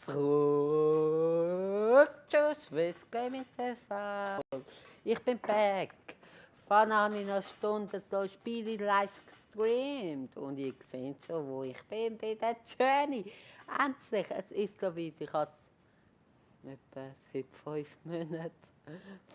Zurück zu Swiss Gaming TV. Ich bin back. Vorhin habe ich noch Stunden so Spiele live gestreamt. Und ihr seht schon, wo ich bin bei der Journey. Endlich, es ist soweit. Ich habe es etwa seit 5 Monaten,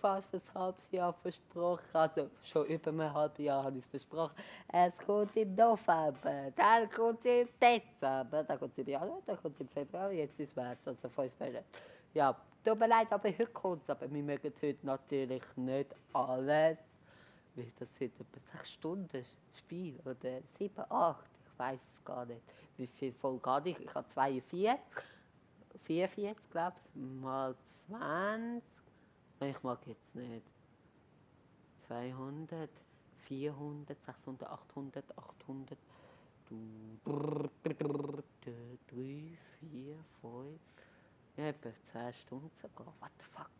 fast ein halbes Jahr versprochen. Also schon über ein halbes Jahr habe ich es versprochen. Es kommt im November, dann kommt es im Dezember, dann kommt es im Januar, dann kommt es im Februar, jetzt ist März, also 5 Monate. Ja, tut mir leid, aber heute kommt es. Aber wir mögen heute natürlich nicht alles. Weil das sind etwa 6 Stunden Spiel oder 7, 8, ich weiß es gar nicht. Wie viel Folge hatte ich? Ich habe 42. 44, glaube ich, mal 20. Ich mag jetzt nicht. 200, 400, 600, 800, 800. 3, 4, 5. Ja, etwa 10 Stunden sogar. What the fuck?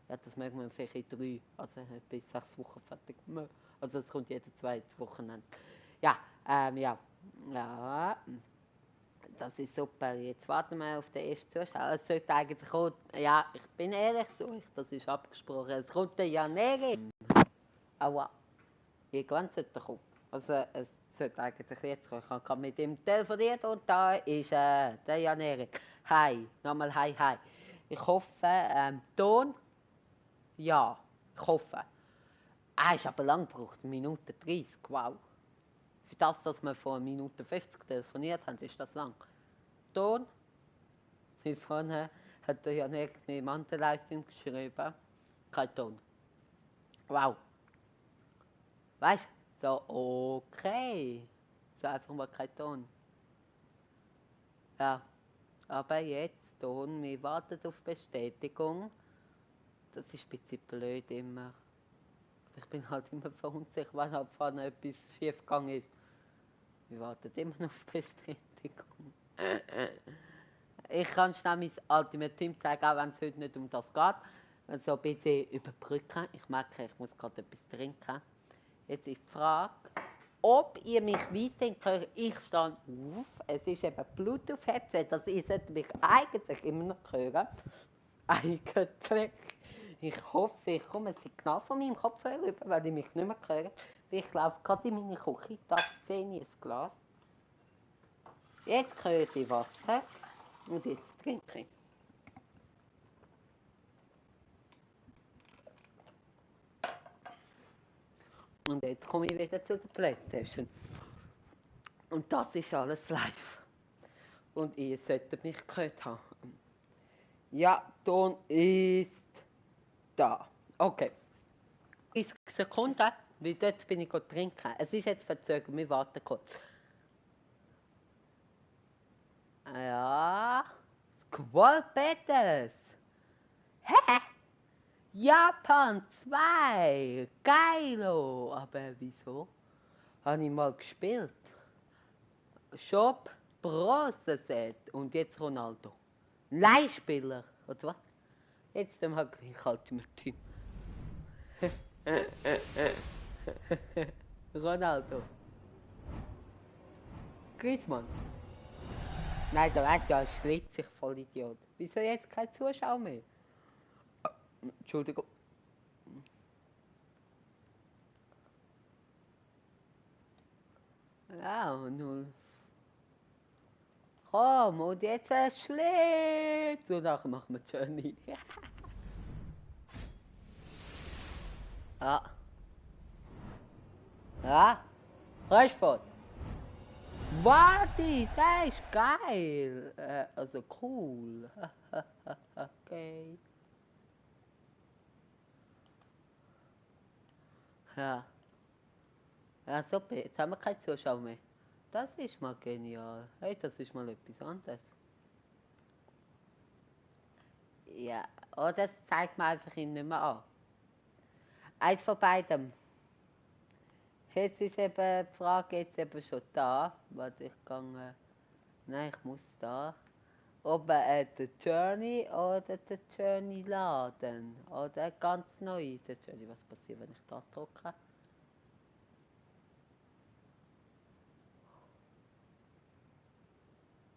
Ja, das mögen wir vielleicht in 3, also bis 6 Wochen fertig machen. Also es kommt jede 2 Wochenende. Ja, ja. Ja. Das ist super. Jetzt warten wir auf den ersten Zuschauer. Es sollte eigentlich kommen. Ja, ich bin ehrlich zu euch, das ist abgesprochen. Es kommt der Janeri. Aua. Irgendwann sollte er kommen. Also es sollte eigentlich jetzt kommen. Ich habe mit ihm telefoniert und da ist der Janeri. Hi. Nochmal hi, hi. Ich hoffe, Ton? Ja. Ich hoffe. Ist aber lang gebraucht. 1 Minute 30. Wow. Für das, dass wir vor 1 Minute 50 telefoniert haben, ist das lang. Ton? Wie vorne hat er ja nicht eine Mantelleistung geschrieben. Kein Ton. Wow. Weißt du? So, okay. So einfach mal kein Ton. Ja. Aber jetzt Ton. Wir warten auf Bestätigung. Das ist ein bisschen blöd immer. Ich bin halt immer verunsichert, wenn halt vorne etwas schief gegangen ist. Wir warten immer noch auf Bestätigung. Ich kann schnell mein Ultimate Team zeigen, auch wenn es heute nicht um das geht. So ein bisschen überbrücken. Ich merke, ich muss gerade etwas trinken. Jetzt ist die Frage, ob ihr mich weiterhin hört. Ich stehe auf. Es ist eben Bluetooth-Headset. Also ihr solltet mich eigentlich immer noch hören. Eigentlich. Ich hoffe, ich komme ein Signal von meinem Kopfhörer rüber, weil ich mich nicht mehr höre. Ich laufe gerade in meine Küche. Da sehe ich ein Glas. Jetzt höre ich Wasser. Und jetzt trinke ich. Und jetzt komme ich wieder zu der Playstation. Und das ist alles live. Und ihr solltet mich gehört haben. Ja, Ton ist da. Okay. 30 Sekunden, weil dort bin ich trinken. Es ist jetzt verzögert, wir warten kurz. Ja. Squall Battles. Hä? Japan 2. Geilo. Aber wieso? Habe ich mal gespielt. Shop Bronze-Set. Und jetzt Ronaldo. Leihspieler. Oder was? Jetzt haben wir gleich Ultimate Team. Ronaldo. Griezmann. Nein, der weiß ja, schlägt sich voll Idiot. Wieso jetzt kein Zuschauer mehr? Entschuldigung. Ja, 0. Komm, und jetzt schlägt. So nachher machen wir Journey. Ja. Ja. Rashford. Warte, der ist geil. Also cool. Okay. Ja. Ja, super. Jetzt haben wir keine Zuschauer mehr. Das ist mal genial. Hey, das ist mal etwas anderes. Ja, oder das zeigt man einfach ihn nicht mehr an. Eins von beidem. Jetzt ist eben die Frage jetzt eben schon da. Warte, ich gehe. Nein, ich muss da. Ob der Journey oder der Journey laden. Oder ganz neu der Journey. Was passiert, wenn ich da drücke?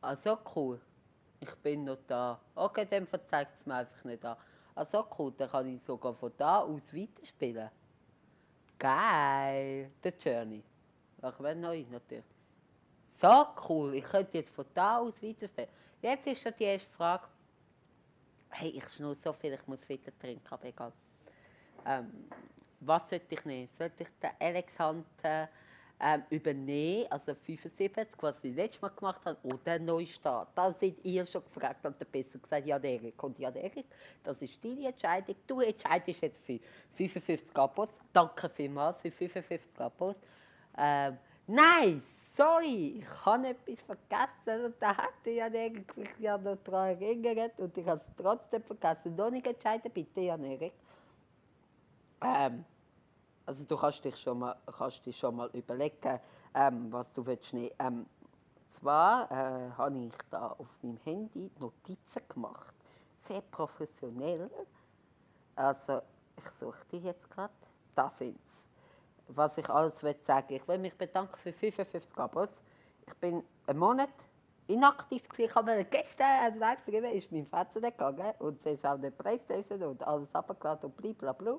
Also cool. Ich bin noch da. Okay, dann zeigt es mir einfach nicht an. Also cool, dann kann ich sogar von da aus weiterspielen. Geil! The Journey. Ach, wenn neu natürlich. So cool, ich könnte jetzt von da aus weiterspielen. Jetzt ist schon die erste Frage. Hey, ich schnur so viel, ich muss weiter trinken, aber egal. Was sollte ich nehmen? Sollte ich den Alexander übernehmen, also 75, was ich letztes Mal gemacht habe, oder neu starten? Da seid ihr schon gefragt und der besser gesagt, ja, Erik. Und ja, Erik, das ist deine Entscheidung. Du entscheidest jetzt für 55 Gabos. Danke vielmals für 55 Gabos. Nein, sorry, ich habe etwas vergessen und da hatte ja Erik mich ja noch daran erinnert und ich habe es trotzdem vergessen. Noch nicht entscheiden, bitte, Jan Erik. Also du kannst dich schon mal überlegen, was du willst nehmen. Zwar habe ich da auf meinem Handy Notizen gemacht, sehr professionell. Also ich suche die jetzt gerade. Da sind sie. Was ich alles will sagen. Ich will mich bedanken für 55 Abos. Ich bin einen Monat inaktiv gewesen. Ich habe gestern ein Live gegeben, ist mein Vater nicht gegangen und sie ist auch nicht Playstation und alles abgeladen und blablabla.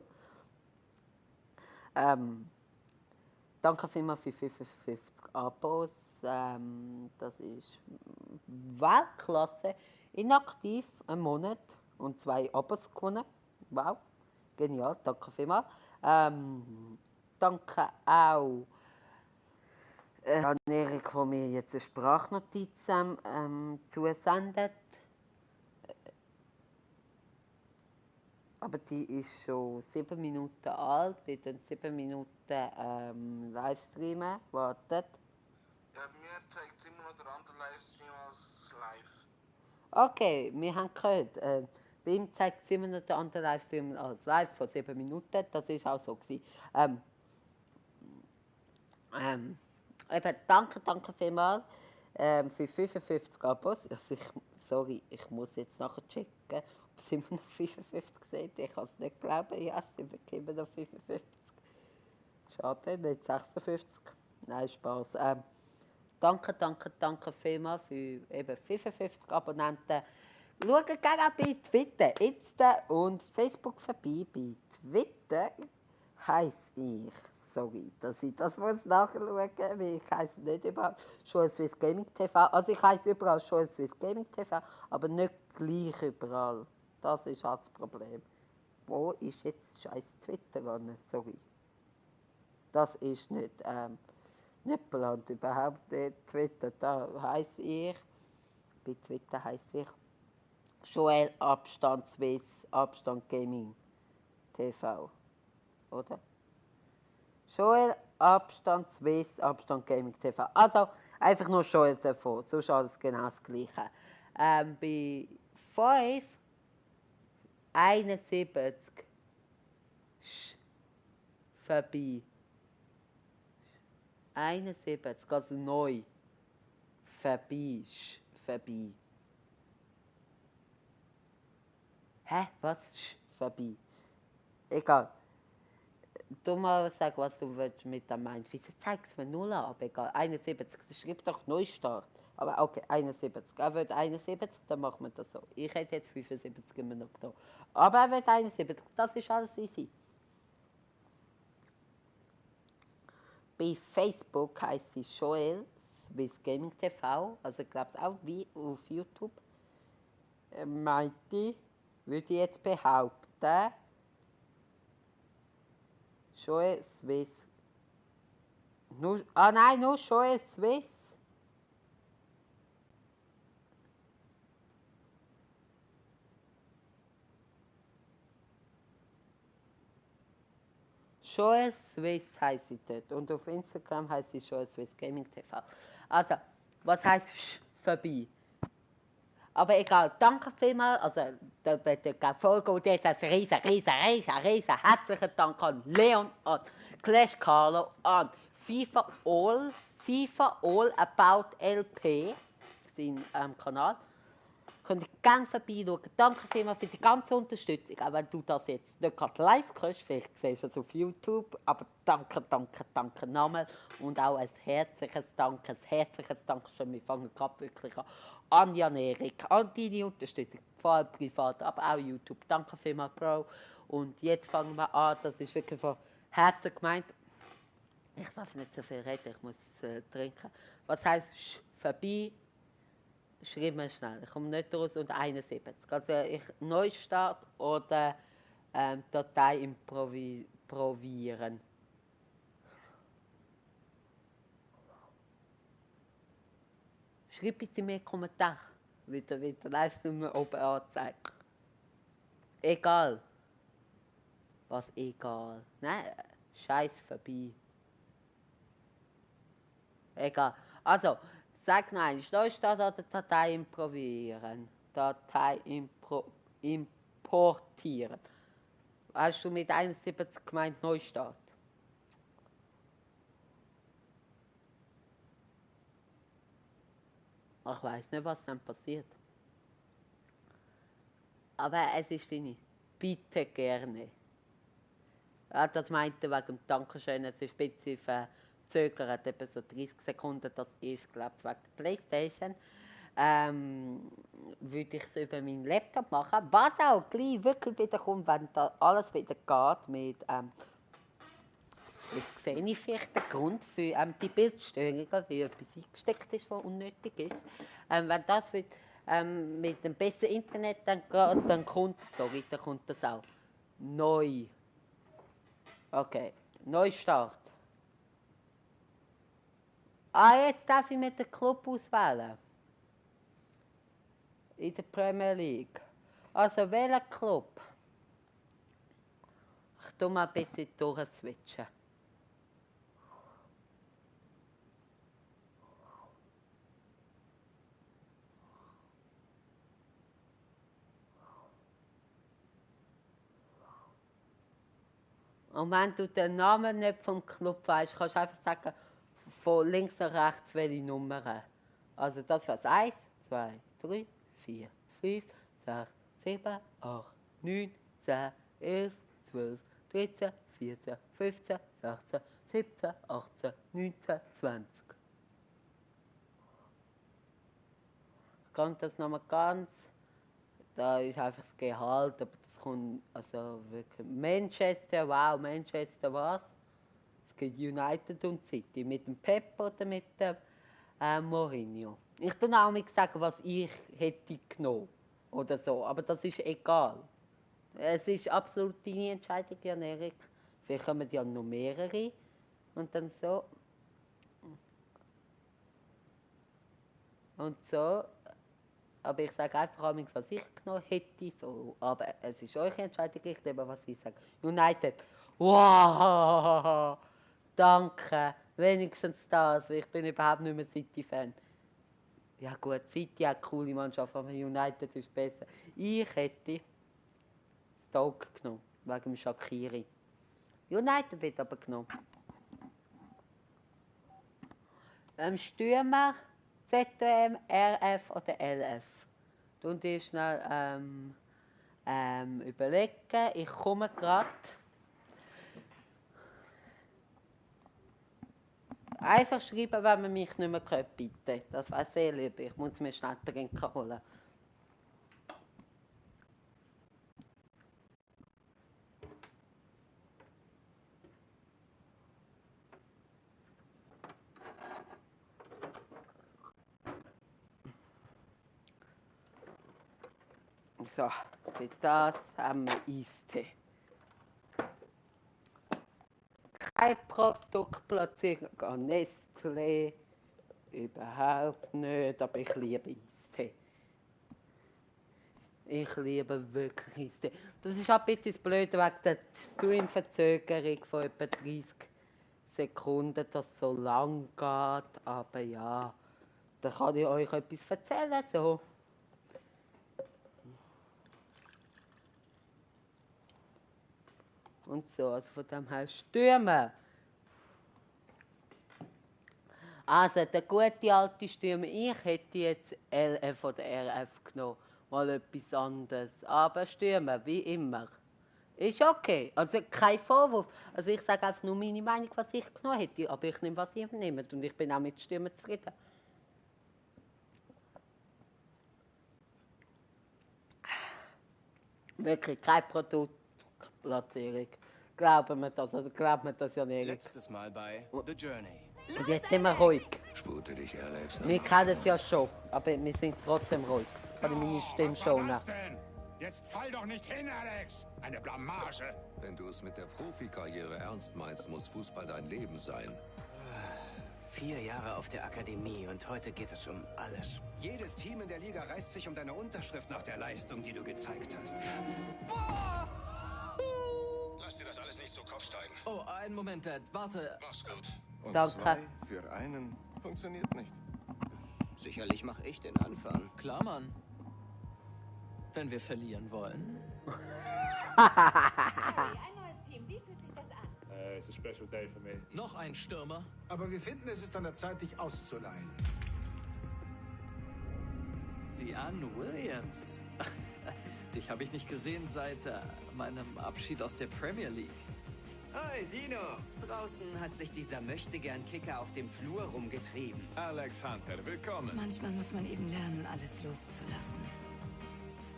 Danke vielmals für 55 Abos. Das ist Weltklasse. Inaktiv einen Monat und 2 Abos gewonnen. Wow, genial, danke vielmals. Danke auch an Erik, der mir jetzt eine Sprachnotiz zusendet. Aber die ist schon 7 Minuten alt. Wir dann 7 Minuten Livestreamen. Wartet. Ja, mir zeigt immer noch der andere Livestream als live. Okay, wir haben gehört. Bei ihm zeigt es immer noch der andere Livestream als live von 7 Minuten. Das ist auch so gewesen. Eben, danke vielmals für 55 Abos. Also sorry, ich muss jetzt nachher checken, ob es immer noch 55 sind. Ich kann es nicht glauben. Ja, es sind wirklich immer noch 55. Schade, nicht 56. Nein, Spaß. Danke vielmals für eben 55 Abonnenten. Schaut gerne auch bei Twitter, Insta und Facebook vorbei. Bei Twitter heiße ich, sorry, dass ich das muss nachschauen, weil ich heiße nicht überall Joel Swiss Gaming TV. Also ich heiße überall Joel Swiss Gaming TV, aber nicht gleich überall. Das ist halt das Problem. Wo ist jetzt scheiß Twitter an? Sorry. Das ist nicht geplant, überhaupt nicht. Twitter, da heiße ich, bei Twitter heiße ich Joel Abstand Swiss Abstand Gaming TV, oder? Joel Abstand Swiss Abstand Gaming TV. Also einfach nur Joel davon, sonst alles genau das Gleiche. Bei 5 71 vorbei. 71, also neu. Vorbei. Vorbei. Hä? Was? Vorbei. Egal. Du mal sag, was du willst mit dem meinst. Wieso zeigst du mir 0 an? Aber egal. 71. Schreib doch Neustart. Aber okay, 71. Er will 71, dann machen wir das so. Ich hätte jetzt 75 immer noch da. Aber er will 71. Das ist alles easy. Bei Facebook heisst sie Joel Swiss Gaming TV. Also ich glaube auch wie auf YouTube. Meinte, würde ich jetzt behaupten. Joel Swiss. Nur, nein, nur Joel Swiss. Joel Swiss heisst sie dort. Und auf Instagram heisst sie Joel Swiss Gaming TV. Also, was heisst vorbei? Aber egal, danke vielmals. Also, da wird der Folge und jetzt ein riesen herzlichen Dank an Leon, an Clash Carlo, an FIFA All About LP, sein Kanal. Könnt ihr gerne vorbeischauen. Danke vielmals für die ganze Unterstützung. Auch wenn du das jetzt nicht gerade live hörst, vielleicht siehst du es auf YouTube. Aber danke nochmal. Und auch ein herzliches Dankeschön. Wir fangen gerade wirklich an. an Jan Erik, an deine Unterstützung, vor allem privat, aber auch YouTube. Danke vielmals, Bro. Und jetzt fangen wir an, das ist wirklich von Herzen gemeint. Ich darf nicht so viel reden, ich muss trinken. Was heisst vorbei? Schreib mir schnell, ich komme nicht raus und 71. Also Neustart oder Datei improvieren. Schreib bitte mehr Kommentare. Wieder Leistnummer oben anzeigt. Egal. Was egal? Nein, Scheiß vorbei. Egal. Also, sag nein, Neustart oder Datei improvieren. Datei importieren. Hast du mit 71 gemeint Neustart? Ich weiß nicht, was dann passiert. Aber es ist deine. Bitte gerne. Ja, das meinte wegen dem Dankeschön, es ist ein bisschen verzögert, etwa so 30 Sekunden, das ist, glaube ich, wegen der Playstation. Würde ich es über meinen Laptop machen, was auch gleich wirklich wieder kommt, wenn da alles wieder geht mit, jetzt sehe ich vielleicht den Grund für die Bildstörungen, wie etwas eingesteckt ist, was unnötig ist. Wenn das wird, mit dem besseren Internet dann geht, dann kommt das auch. Neu. Okay, Neustart. Jetzt darf ich mit dem Club auswählen. In der Premier League. Also, welcher Club? Ich tue mal ein bisschen durchswitchen. Und wenn du den Namen nicht vom Club weißt, kannst du einfach sagen, von links nach rechts welche Nummern. Also das was 1, 2, 3, 4, 5, 6, 7, 8, 9, 10, 11, 12, 13, 14, 15, 16, 17, 18, 19, 20. Ich kann das nochmal ganz. Da ist einfach das Gehalt, aber das kommt, also wirklich. Manchester, wow, Manchester was? Es gibt United und City. Mit dem Pep oder mit dem Mourinho. Ich tue auch nicht sagen, was ich hätte genommen. Oder so, aber das ist egal. Es ist absolut deine Entscheidung, Jan Erik. Vielleicht kommen ja noch mehrere. Und dann so. Und so. Aber ich sage einfach, was ich genommen hätte. So. Aber es ist eure Entscheidung, ich nehme, was ich sage. United. Wow! Danke. Wenigstens das. Ich bin überhaupt nicht mehr City-Fan. Ja gut, City hat eine coole Mannschaft, aber United ist besser. Ich hätte Stoke genommen, wegen dem Shaqiri. United wird aber genommen. Stürmer, ZM, RF oder LF. Und ich schnell überlegen, ich komme gerade. Einfach schreiben, wenn man mich nicht mehr hört, bitte. Das wäre sehr lieb. Ich muss mir schnell trinken holen. So, für das haben wir Eistee. Keine Produktplatzierung an Nestlé, überhaupt nicht, aber ich liebe Eistee. Ich liebe wirklich Eistee. Das ist auch ein bisschen das Blöde wegen der Stream-Verzögerung von etwa 30 Sekunden, dass es so lang geht, aber ja, da kann ich euch etwas erzählen, so. Und so, also von dem her Stürmer. Also, der gute alte Stürmer, ich hätte jetzt LF oder RF genommen, mal etwas anderes. Aber Stürmer, wie immer. Ist okay, also kein Vorwurf. Also ich sage einfach nur meine Meinung, was ich genommen hätte, aber ich nehme, was ihr nehmt und ich bin auch mit Stürmer zufrieden. Wirklich keine Produktplatzierung. Glauben wir das, also glaubt mir das ja nicht. Letztes Mal bei The Journey. Und jetzt sind wir ruhig. Spute dich, Alex. Wir kennen es ja schon, aber wir sind trotzdem ruhig. Kann ich meine Stimme Was war schonen. das denn? Jetzt fall doch nicht hin, Alex! Eine Blamage! Wenn du es mit der Profikarriere ernst meinst, muss Fußball dein Leben sein. 4 Jahre auf der Akademie und heute geht es um alles. Jedes Team in der Liga reißt sich um deine Unterschrift nach der Leistung, die du gezeigt hast. Lass dir das alles nicht zu Kopf steigen. Oh, einen Moment, Dad. Warte. Mach's gut. Und Danke. 2 für einen funktioniert nicht. Sicherlich mache ich den Anfang. Klar, Mann. Wenn wir verlieren wollen. Harry, ein neues Team. Wie fühlt sich das an? It's a special day for me. Noch ein Stürmer. Aber wir finden, es ist an der Zeit, dich auszuleihen. Sieh an, Williams. Dich habe ich nicht gesehen seit meinem Abschied aus der Premier League. Hi, Dino. Draußen hat sich dieser Möchtegern-Kicker auf dem Flur rumgetrieben. Alex Hunter, willkommen. Manchmal muss man eben lernen, alles loszulassen.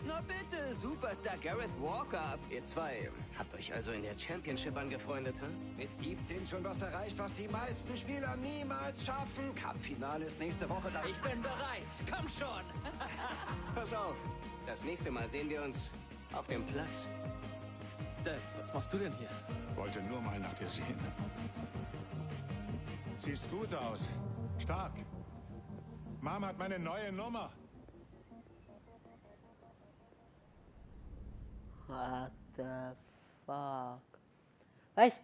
Na bitte, Superstar Gareth Walker. Ihr zwei habt euch also in der Championship angefreundet, hm? Mit 17 schon was erreicht, was die meisten Spieler niemals schaffen. Cup-Finale ist nächste Woche da. Ich bin bereit. Komm schon. Pass auf. Das nächste Mal sehen wir uns auf dem Platz. Dad, was machst du denn hier? Wollte nur mal nach dir sehen. Siehst gut aus. Stark. Mama hat meine neue Nummer. What the fuck? Weißt du?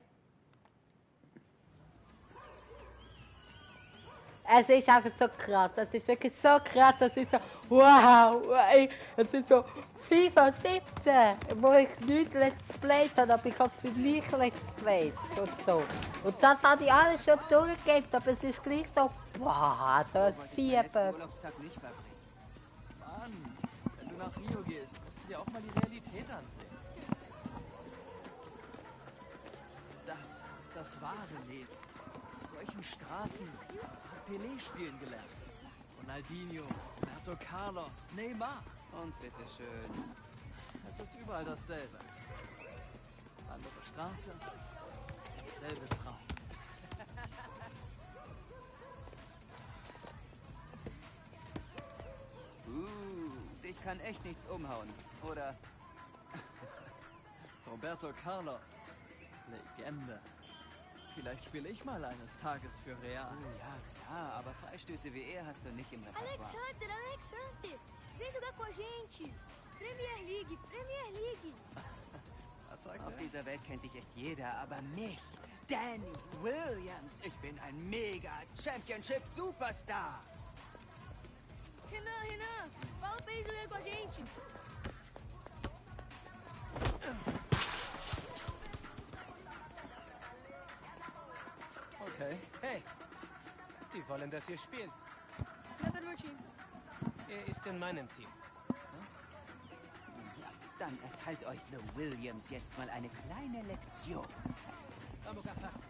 Es ist einfach so krass, es ist wirklich so krass, es ist so, wow, ey, es ist so FIFA 17, wo ich nicht Let's Play habe, aber ich habe es für mich Let's Play und so. Und das habe ich alles schon durchgegeben, aber es ist gleich so, boah, da ist Fieber. Urlaubstag nicht verbringen. Mann, wenn du nach Rio gehst, musst du dir auch mal die Realität ansehen. Das ist das wahre Leben. Auf solchen Straßen hat Pelé spielen gelernt. Ronaldinho, Roberto Carlos, Neymar. Und bitteschön. Es ist überall dasselbe. Andere Straße, selbe Traum. Dich kann echt nichts umhauen, oder? Roberto Carlos, Legende. Vielleicht spiele ich mal eines Tages für Real. Ja, klar, aber Freistöße wie er hast du nicht im Alex Repertoire. Hunter, Alex Hunter. Vem jogar com a gente. Premier League, Premier League. Was sagt Auf er? dieser Welt kennt dich echt jeder, aber mich, Danny Williams. Ich bin ein Mega-Championship-Superstar. Renan, fala pra ele jogar com a gente. Okay. Hey, die wollen, dass ihr spielt. Já tá no meu time. Er ist in meinem Team. Dann erteilt euch The Williams jetzt mal eine kleine Lektion. Vamos a fácil.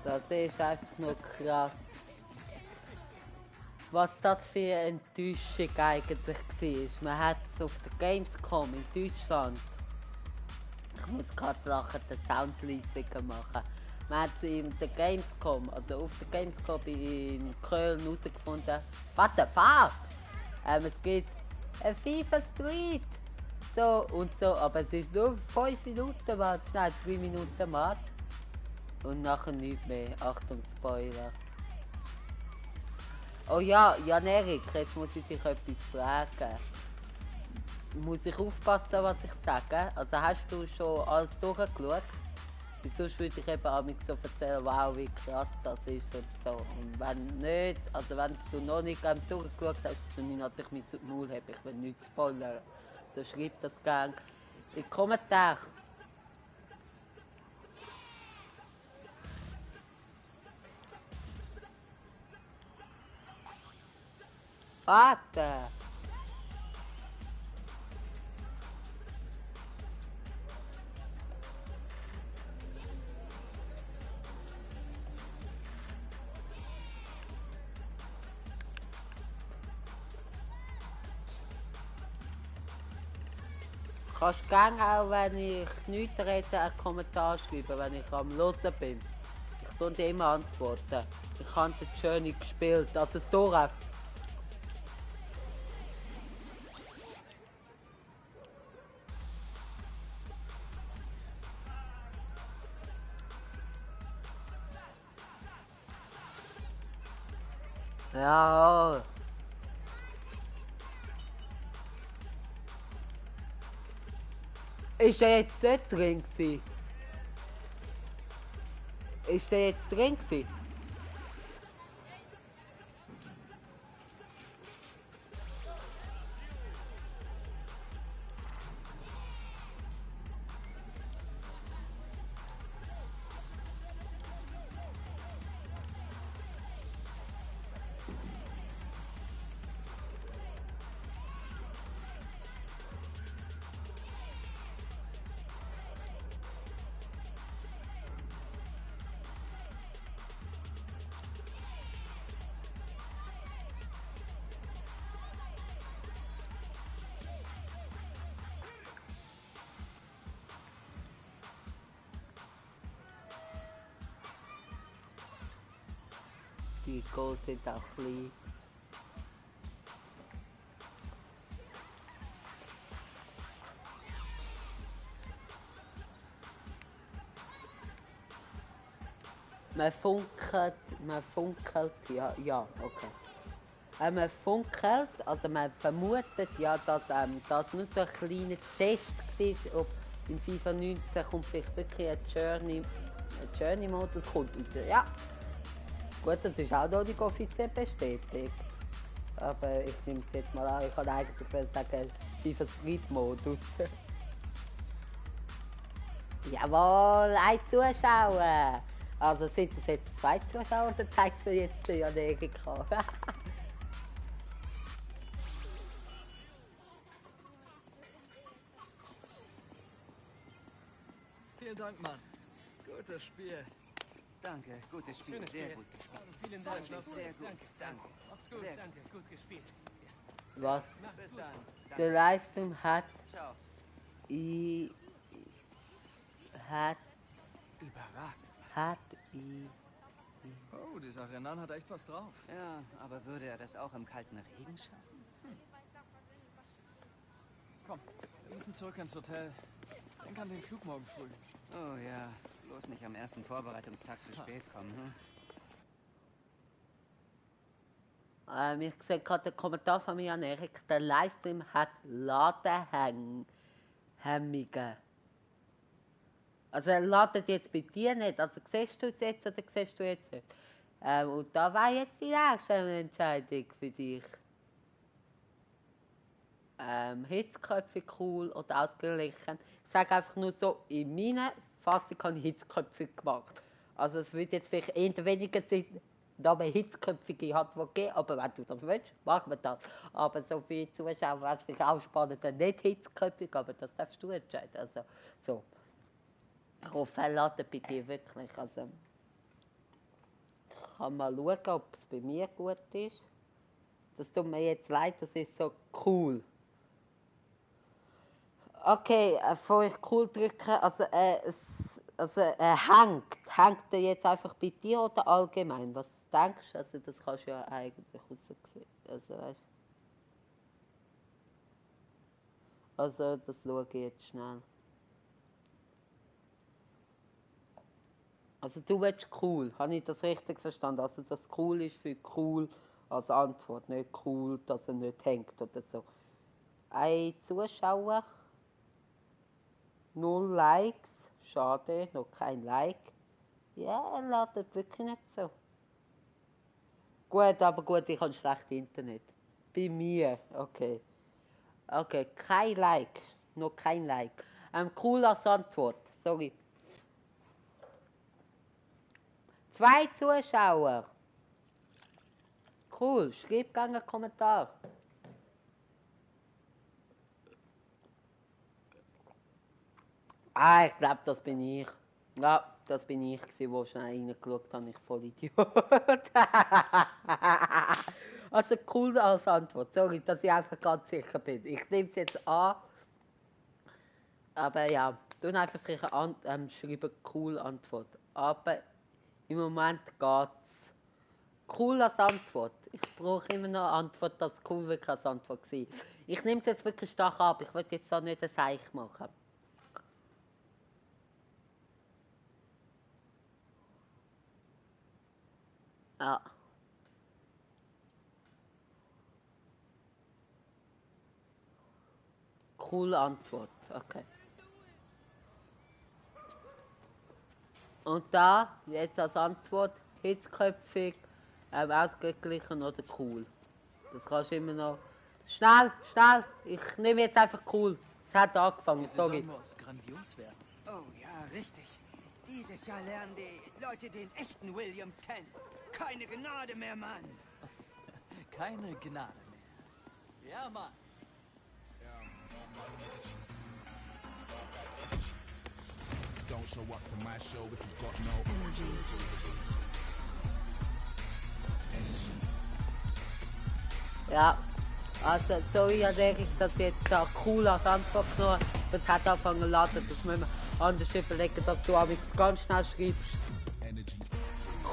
Das ist einfach nur krass. Was das für eine Enttäuschung eigentlich war. Man hat es auf der Gamescom in Deutschland. Ich muss gerade lachen, den Sound leiser machen. Man hat es in der Gamescom, also auf der Gamescom in Köln herausgefunden. What the fuck? Es gibt ein FIFA Street. So und so, aber es ist nur 5 Minuten Match, nein 3 Minuten Match. Und nachher nichts mehr. Achtung, Spoiler. Oh ja, Jan Erik, jetzt muss ich dich etwas fragen. Muss ich aufpassen, was ich sage? Also hast du schon alles durchgeschaut? Weil sonst würde ich eben auch so erzählen, wow, wie krass das ist und so. Und wenn nicht, also wenn du noch nicht durchgeschaut hast, dann muss ich natürlich mein Maul haben, ich will nichts spoilern. So schreib das gerne in die Kommentare. Warte! Kannst gerne auch, wenn ich nichts rede, einen Kommentar schreiben, wenn ich am Hören bin. Ich tue dir immer antworten. Ich habe die Journey gespielt, also durch. Ja. Ist der jetzt nicht drin gewesen? Ist der jetzt drin gewesen? Die Goals sind auch klein. Man funkelt, ja, okay. Man funkelt, also man vermutet ja, dass das nur so ein kleiner Test war, ob in FIFA 19 kommt vielleicht wirklich ein Journey-Modus kommt. Und ja, gut, das ist auch noch nicht offiziell bestätigt. Aber ich nehme es jetzt mal an, ich kann eigentlich sagen, FIFA Street-Modus. Jawohl, ein Zuschauer! Also sind es jetzt 2 Zuschauer, dann zeigt es mir jetzt die Erika. Vielen Dank, Mann. Gutes Spiel. Danke, gutes Spiel, Schönes sehr Spiel. gut gespielt. Vielen Dank, Wirklich Klaus. sehr gut, Danke. danke. Macht's gut, Sehr danke, gut gespielt. Was? Bis dann. Der Livestream hat Ciao. Oh, dieser Renan hat echt was drauf. Ja, aber würde er das auch im kalten Regen schaffen? Komm, wir müssen zurück ins Hotel. Denk an den Flug morgen früh. Oh ja, bloß nicht am ersten Vorbereitungstag zu spät kommen, Ich sehe gerade den Kommentar von mir an Erik. Der Livestream hat Ladehemmungen. Also er ladet jetzt bei dir nicht. Also siehst du es jetzt oder siehst du jetzt nicht? Und da war jetzt die nächste Entscheidung für dich. Hitzköpfe cool oder ausgeglichen. Ich sage einfach nur so, in meiner Fassung habe ich Hitzköpfe gemacht. Also es würde jetzt vielleicht eher weniger Sinn, da man Hitzköpfige hat, die gehen, aber wenn du das willst, machen wir das. Aber so für die Zuschauer wäre es vielleicht auch spannend, dann nicht hitzköpfig, aber das darfst du entscheiden. Also so. Ich hoffe, er ladet bei dir wirklich. Also, ich kann mal schauen, ob es bei mir gut ist. Das tut mir jetzt leid, das ist so cool. Okay, bevor ich cool drücke, also hängt er jetzt einfach bei dir oder allgemein? Was denkst du? Also das kannst du ja eigentlich rauskriegen. Also weißt du? Also das schaue ich jetzt schnell. Also du willst cool, habe ich das richtig verstanden? Also dass cool ist für cool als Antwort, nicht cool, dass er nicht hängt oder so. Ein Zuschauer, 0 Likes, schade, noch kein Like. Ja, er ladet wirklich nicht so. Gut, aber gut, ich habe schlecht Internet. Bei mir, okay. Okay, kein Like, noch kein Like. Cool als Antwort, sorry. 2 Zuschauer. Cool, schreib gerne einen Kommentar. Ich glaube, das bin ich. Ja, das bin ich, der schnell reingeschaut hat. Ich voll Idiot. Also cool als Antwort. Sorry, dass ich einfach ganz sicher bin. Ich nehme es jetzt an. Aber ja, tun einfach vielleicht schreiben cool Antwort. Aber im Moment geht's. Cool als Antwort. Ich brauche immer noch eine Antwort, dass cool wirklich als Antwort war. Ich nehme es jetzt wirklich stark ab. Ich will jetzt da nicht ein Seich machen. Ja. Coole Antwort. Okay. Und da, jetzt als Antwort, hitzköpfig, ausgeglichen oder cool. Das kannst du immer noch... Schnell, schnell! Ich nehme jetzt einfach cool. Es hat angefangen, sorry. Muss grandios werden. Oh ja, richtig. Dieses Jahr lernen die Leute den echten Williams kennen. Keine Gnade mehr, Mann. Keine Gnade mehr. Ja, Mann. Don't show up to my show if you've got no energy. Ja, also sorry, denke ich, dass jetzt da cool als Antwort genommen habe. Das hat angefangen zu laden, das müssen wir anders überlegen, dass du ganz schnell schreibst.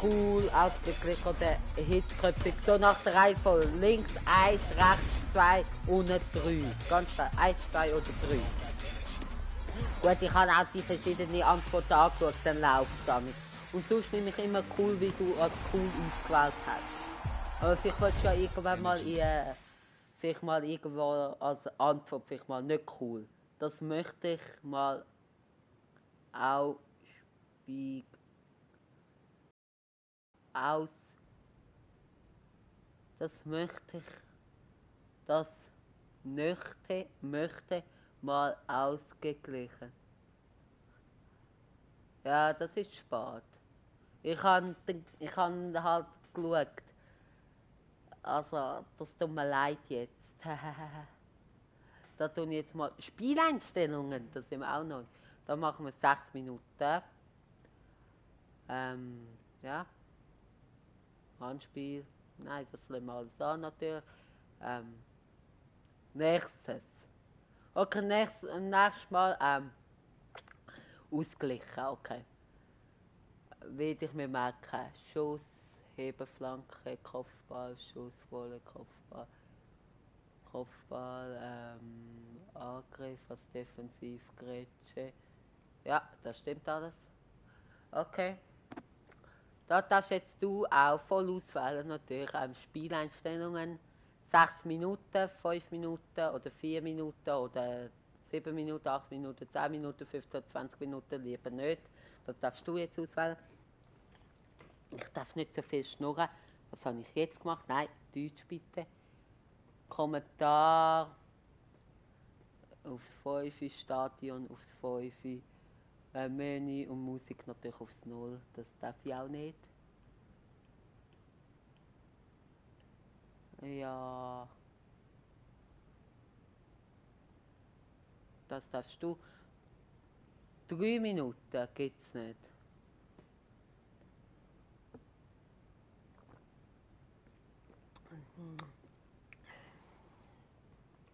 Cool, ausgeglichen oder hitzköpfig. So nach der Reihenfolge. Links 1, rechts 2, unten 3. Ganz schnell. 1, 2 oder 3. Gut, ich habe auch die verschiedenen Antworten angeschaut, dann läuft es damit. Und sonst nehme ich immer cool, wie du als cool ausgewählt hast. Aber vielleicht willst du ja irgendwann mal vielleicht mal irgendwo als Antwort, vielleicht mal nicht cool. Das möchte ich mal möchte mal ausgeglichen. Ja, das ist spät. Ich han halt geschaut. Also, das tut mir leid jetzt. Da tun jetzt mal Spieleinstellungen, das sind wir auch noch. Da machen wir 6 Minuten. Ja. Handspiel. Nein, das lassen wir alles an natürlich. Nächstes. Okay, nächstes Mal ausgleichen, okay. Will ich mir merken. Schuss, Hebenflanke, Kopfball, Schuss, Wolle, Kopfball, Angriff als Defensiv, Grätsche. Ja, das stimmt alles. Okay. Da darfst jetzt du auch voll auswählen, natürlich. Spieleinstellungen. 6 Minuten, 5 Minuten oder 4 Minuten oder 7 Minuten, 8 Minuten, 10 Minuten, 15, 20 Minuten, lieber nicht. Das darfst du jetzt auswählen. Ich darf nicht so viel schnurren. Was habe ich jetzt gemacht? Nein, Deutsch bitte. Kommentar. Aufs 5, Stadion aufs 5. Menü und Musik natürlich aufs 0. Das darf ich auch nicht. Ja. Das darfst du. 3 Minuten gibt's nicht.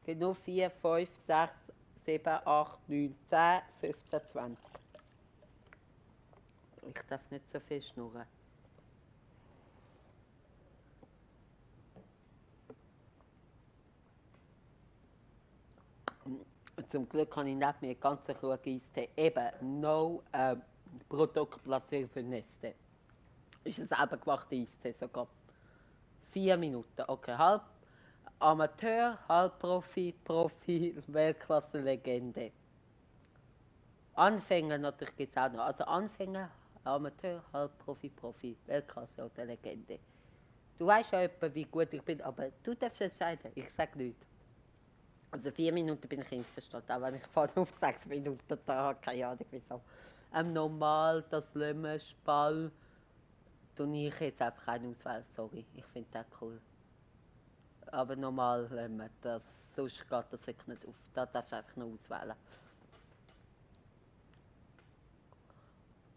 Geht nur 4, 5, 6, 7, 8, 9, 10, 15, 20. Ich darf nicht so viel schnurren. Zum Glück habe ich neben mir ganz Krug Eistee. Eben, no Produktplatzierung für Neste. Ist ein selber gemachter Eistee sogar. 4 Minuten, okay, halb Amateur, halb Profi, Profi, Weltklasse, Legende. Anfänger natürlich gibt es auch noch. Also Anfänger, Amateur, halb Profi, Profi, Weltklasse oder Legende. Du weißt ja etwa, wie gut ich bin, aber du darfst entscheiden. Ich sag nichts. Also 4 Minuten bin ich einverstanden, auch wenn ich vorne auf 6 Minuten da habe, keine Ahnung wieso. Normal, das Lömmenspall, tue ich jetzt einfach einen auswählen, sorry, ich finde das cool. Aber normal Lömmen, sonst geht das wirklich nicht auf, da darfst du einfach noch auswählen.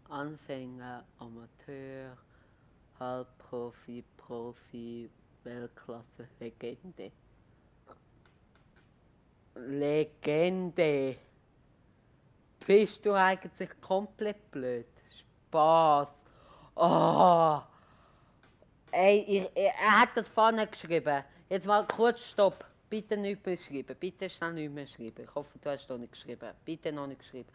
Anfänger, Amateur, Halbprofi, Profi, Weltklasse, Legende. Legende. Bist du eigentlich komplett blöd? Spaß. Oh. Ey, er hat das vorne geschrieben. Jetzt mal kurz Stopp. Bitte nicht mehr schreiben. Bitte schnell nicht mehr schreiben. Ich hoffe, du hast noch nicht geschrieben. Bitte noch nicht geschrieben.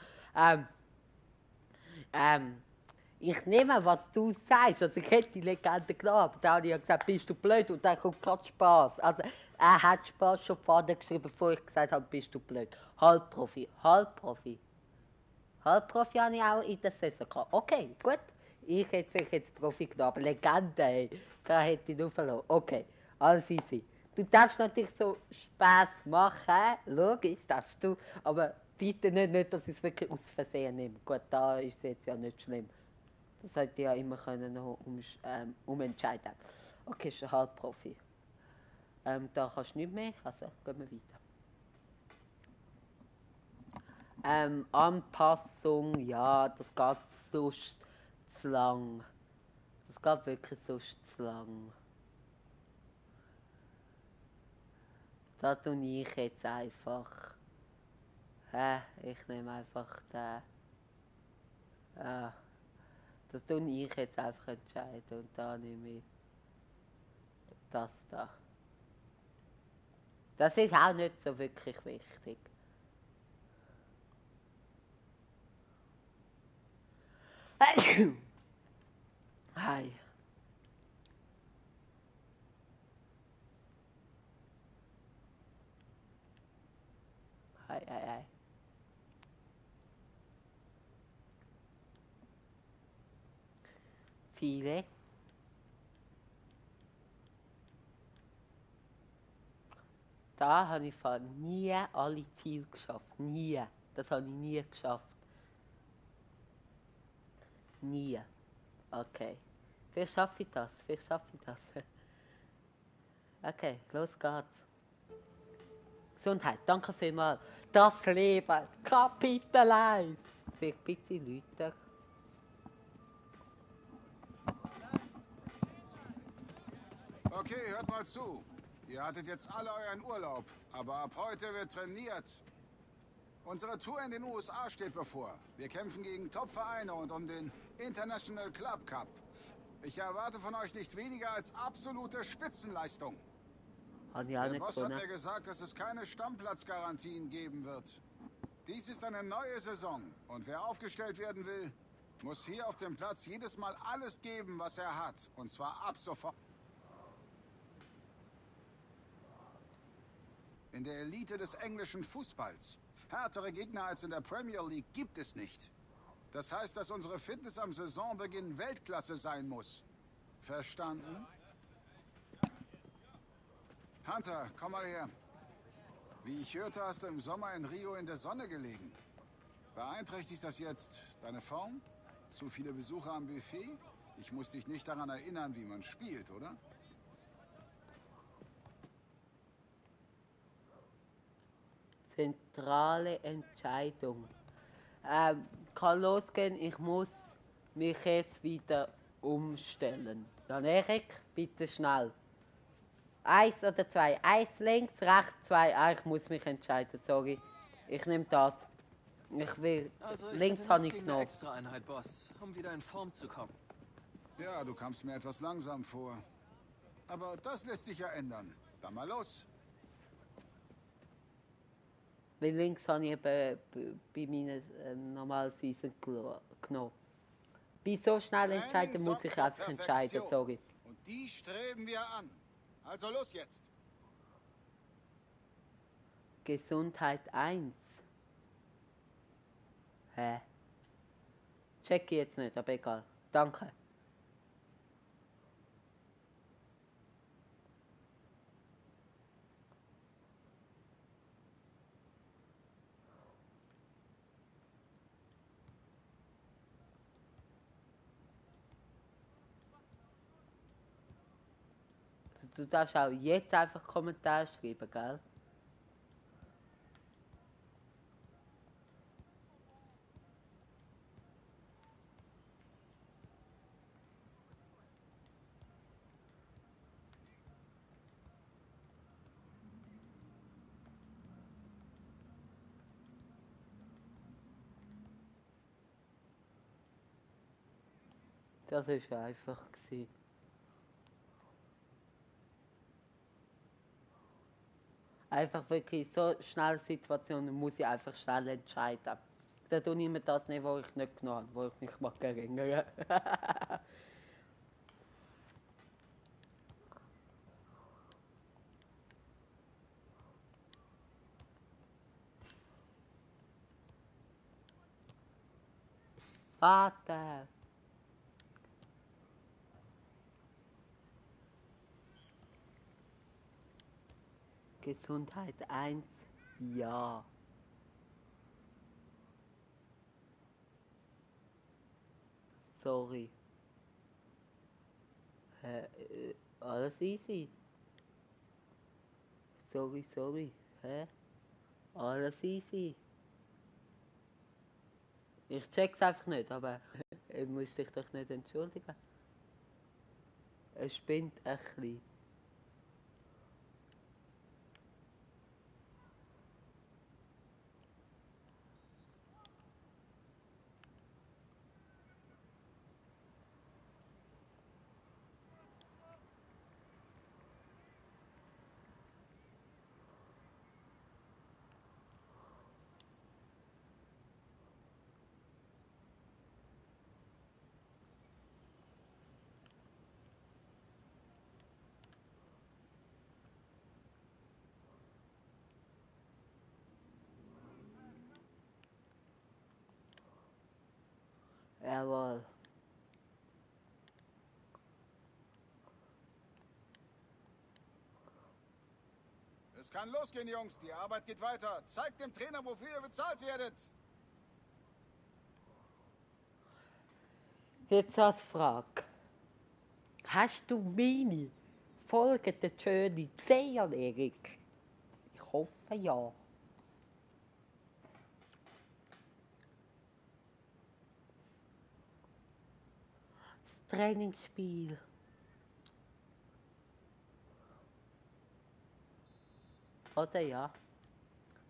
Ich nehme, was du sagst. Also ich hätte die Legende genommen, aber da habe ich ja gesagt, bist du blöd? Und dann kommt gerade Spaß. Also er hat Spaß schon vorne geschrieben, bevor ich gesagt habe, bist du blöd. Halbprofi. Halbprofi habe ich auch in der Saison gehabt. Okay, gut. Ich hätte jetzt Profi genommen, aber Legende, ey. Da hätte ich nur verloren. Okay, alles easy. Du darfst natürlich so Spaß machen, logisch, darfst du, aber bitte nicht, dass ich es wirklich aus Versehen nehme. Gut, da ist es jetzt ja nicht schlimm. Das hätte ich ja immer können noch umentscheiden. Okay, schon Halbprofi. Da kannst du nicht mehr, also gehen wir weiter. Anpassung, ja, das geht sonst zu lang. Das geht wirklich sonst zu lang. Da tue ich jetzt einfach. Ich nehme einfach den. Das tue ich jetzt einfach entscheiden und da nehme ich das da. Das ist auch nicht so wirklich wichtig. Hi. Hi. Ziele. Da habe ich nie alle Ziele geschafft. Nie. Das habe ich nie geschafft. Nie. Okay. Vielleicht schaffe ich das. Okay, los geht's. Gesundheit, danke vielmals. Das Leben, Kapitel 1. Vielleicht ein bisschen lauter. Okay, hört mal zu. Ihr hattet jetzt alle euren Urlaub, aber ab heute wird trainiert. Unsere Tour in den USA steht bevor. Wir kämpfen gegen Top-Vereine und um den International Club Cup. Ich erwarte von euch nicht weniger als absolute Spitzenleistung. Der Boss hat mir gesagt, dass es keine Stammplatzgarantien geben wird. Dies ist eine neue Saison und wer aufgestellt werden will, muss hier auf dem Platz jedes Mal alles geben, was er hat. Und zwar ab sofort. In der Elite des englischen Fußballs. Härtere Gegner als in der Premier League gibt es nicht. Das heißt, dass unsere Fitness am Saisonbeginn Weltklasse sein muss. Verstanden? Hunter, komm mal her. Wie ich hörte, hast du im Sommer in Rio in der Sonne gelegen. Beeinträchtigt das jetzt deine Form? Zu viele Besucher am Buffet? Ich muss dich nicht daran erinnern, wie man spielt, oder? Zentrale Entscheidung. Kann losgehen, ich muss mich jetzt wieder umstellen. Dann Erik, bitte schnell. 1 oder 2. 1 links, rechts 2. Ich muss mich entscheiden, sorry. Ich nehme das. Ich will. Also links habe ich eine noch. extra Einheit, Boss, um wieder in Form zu kommen. Ja, du kamst mir etwas langsam vor. Aber das lässt sich ja ändern. Dann mal los. Weil links habe ich eben bei meinen normalen Season genommen. Bei so schnell entscheiden muss ich einfach entscheiden, sorry. Und die streben wir an. Also los jetzt. Gesundheit 1. Hä? Check ich jetzt nicht, aber egal. Danke. Du darfst auch jetzt einfach Kommentare schreiben, gell? Das ist einfach gewesen. Einfach wirklich so schnelle Situationen muss ich einfach schnell entscheiden. Da tue ich mir das nicht, wo ich nicht genommen habe, wo ich mich mag erinnern. Vater! Gesundheit 1, ja. Sorry. Alles easy. Sorry. Hä? Alles easy. Ich check's einfach nicht, aber du musst dich doch nicht entschuldigen. Es spinnt ein bisschen. Jawohl. Es kann losgehen, Jungs. Die Arbeit geht weiter. Zeigt dem Trainer, wofür ihr bezahlt werdet. Jetzt als Frage. Hast du meine Folge der Journey gesehen, Erik? Ich hoffe ja. Das Trainingsspiel. Oder ja?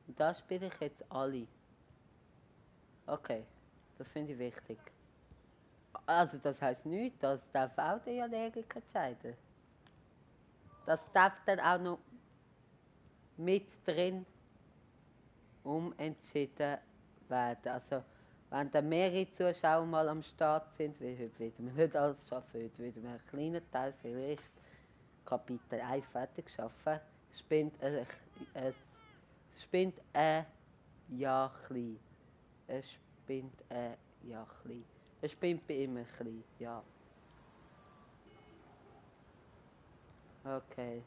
Da spiele ich jetzt alle. Okay, das finde ich wichtig. Also das heisst nicht, das darf auch der Erik entscheiden. Das darf dann auch noch mit drin umentschieden werden. Also wenn dann mehrere Zuschauer mal am Start sind, wie heute werden wir nicht alles schaffen, heute werden wir einen kleinen Teil vielleicht Kapitel 1 fertig schaffen, spinnt ein ja klein. Es spinnt ein ja klein. Es spinnt bei ihm ein klein, ja. Okay.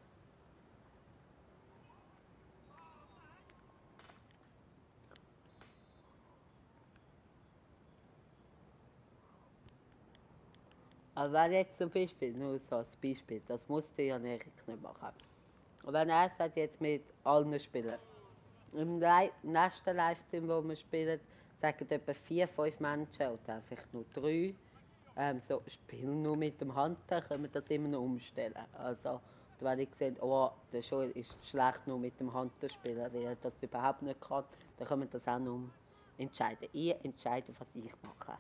Aber wenn jetzt zum Beispiel, nur so als Beispiel, das musste ja Erik nicht machen. Und wenn er sagt, jetzt mit allen spielen. Im nächsten Livestream, wo wir spielen, sagen etwa 4-5 Menschen oder vielleicht nur 3, so, spielen nur mit dem Hunter, können wir das immer noch umstellen. Also, wenn ich sehe, oh, der Joel ist schlecht nur mit dem Hunter spielen, weil er das überhaupt nicht kann, dann können wir das auch noch entscheiden. Ihr entscheidet, was ich mache.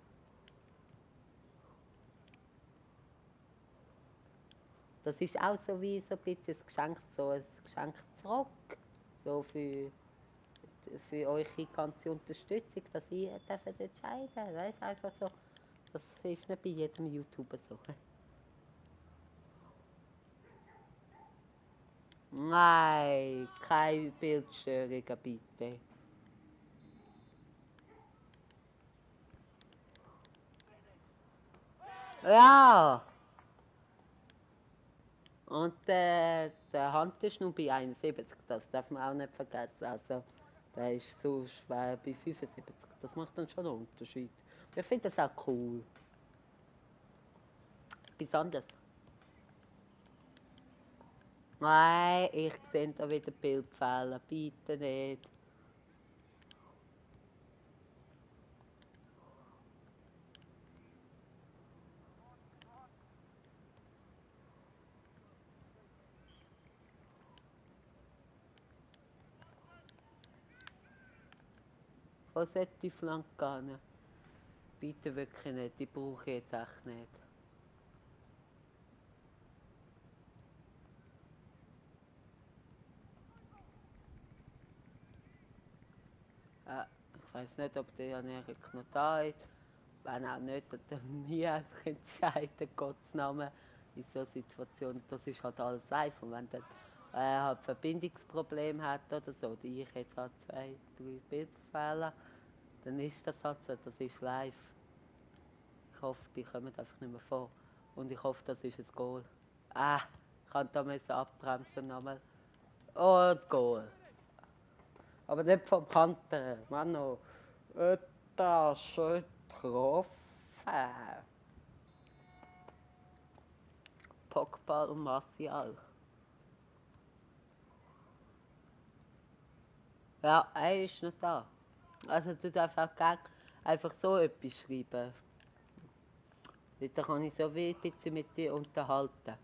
Das ist auch so wie so ein bisschen ein Geschenk zurück. So für eure ganze Unterstützung, dass ihr dürft entscheiden. Weißt einfach so. Das ist nicht bei jedem YouTuber so. Nein, keine Bildstörungen bitte. Ja! Und der Hand ist nur bei 71, das darf man auch nicht vergessen. Also, der ist so schwer bei 75. Das macht dann schon einen Unterschied. Ich finde das auch cool. Besonders. Nein, ich sehe da wieder Bildfehler. Bitte nicht. Was sollte die Flanke gehen? Bitte wirklich nicht, die brauche ich jetzt echt nicht. Ich weiß nicht, ob der Jan-Erik noch da ist. Wenn auch nicht, dann nie einfach entscheiden, Gottes Namen, in so Situationen. Das ist halt alles live. Und wenn dann halt Verbindungsprobleme hat oder so, die ich jetzt halt 2, 3 Bildfehler, dann ist das halt so, das ist live. Ich hoffe, die kommen einfach nicht mehr vor. Und ich hoffe, das ist ein Goal. Ich kann da müssen abbremsen nochmal. Und Goal. Aber nicht vom Kanten, Mano. Das ist schön getroffen. Pogba und Martial. Ja, er ist noch da. Also du darfst auch gerne einfach so etwas schreiben. Da kann ich so wie ein bisschen mit dir unterhalten.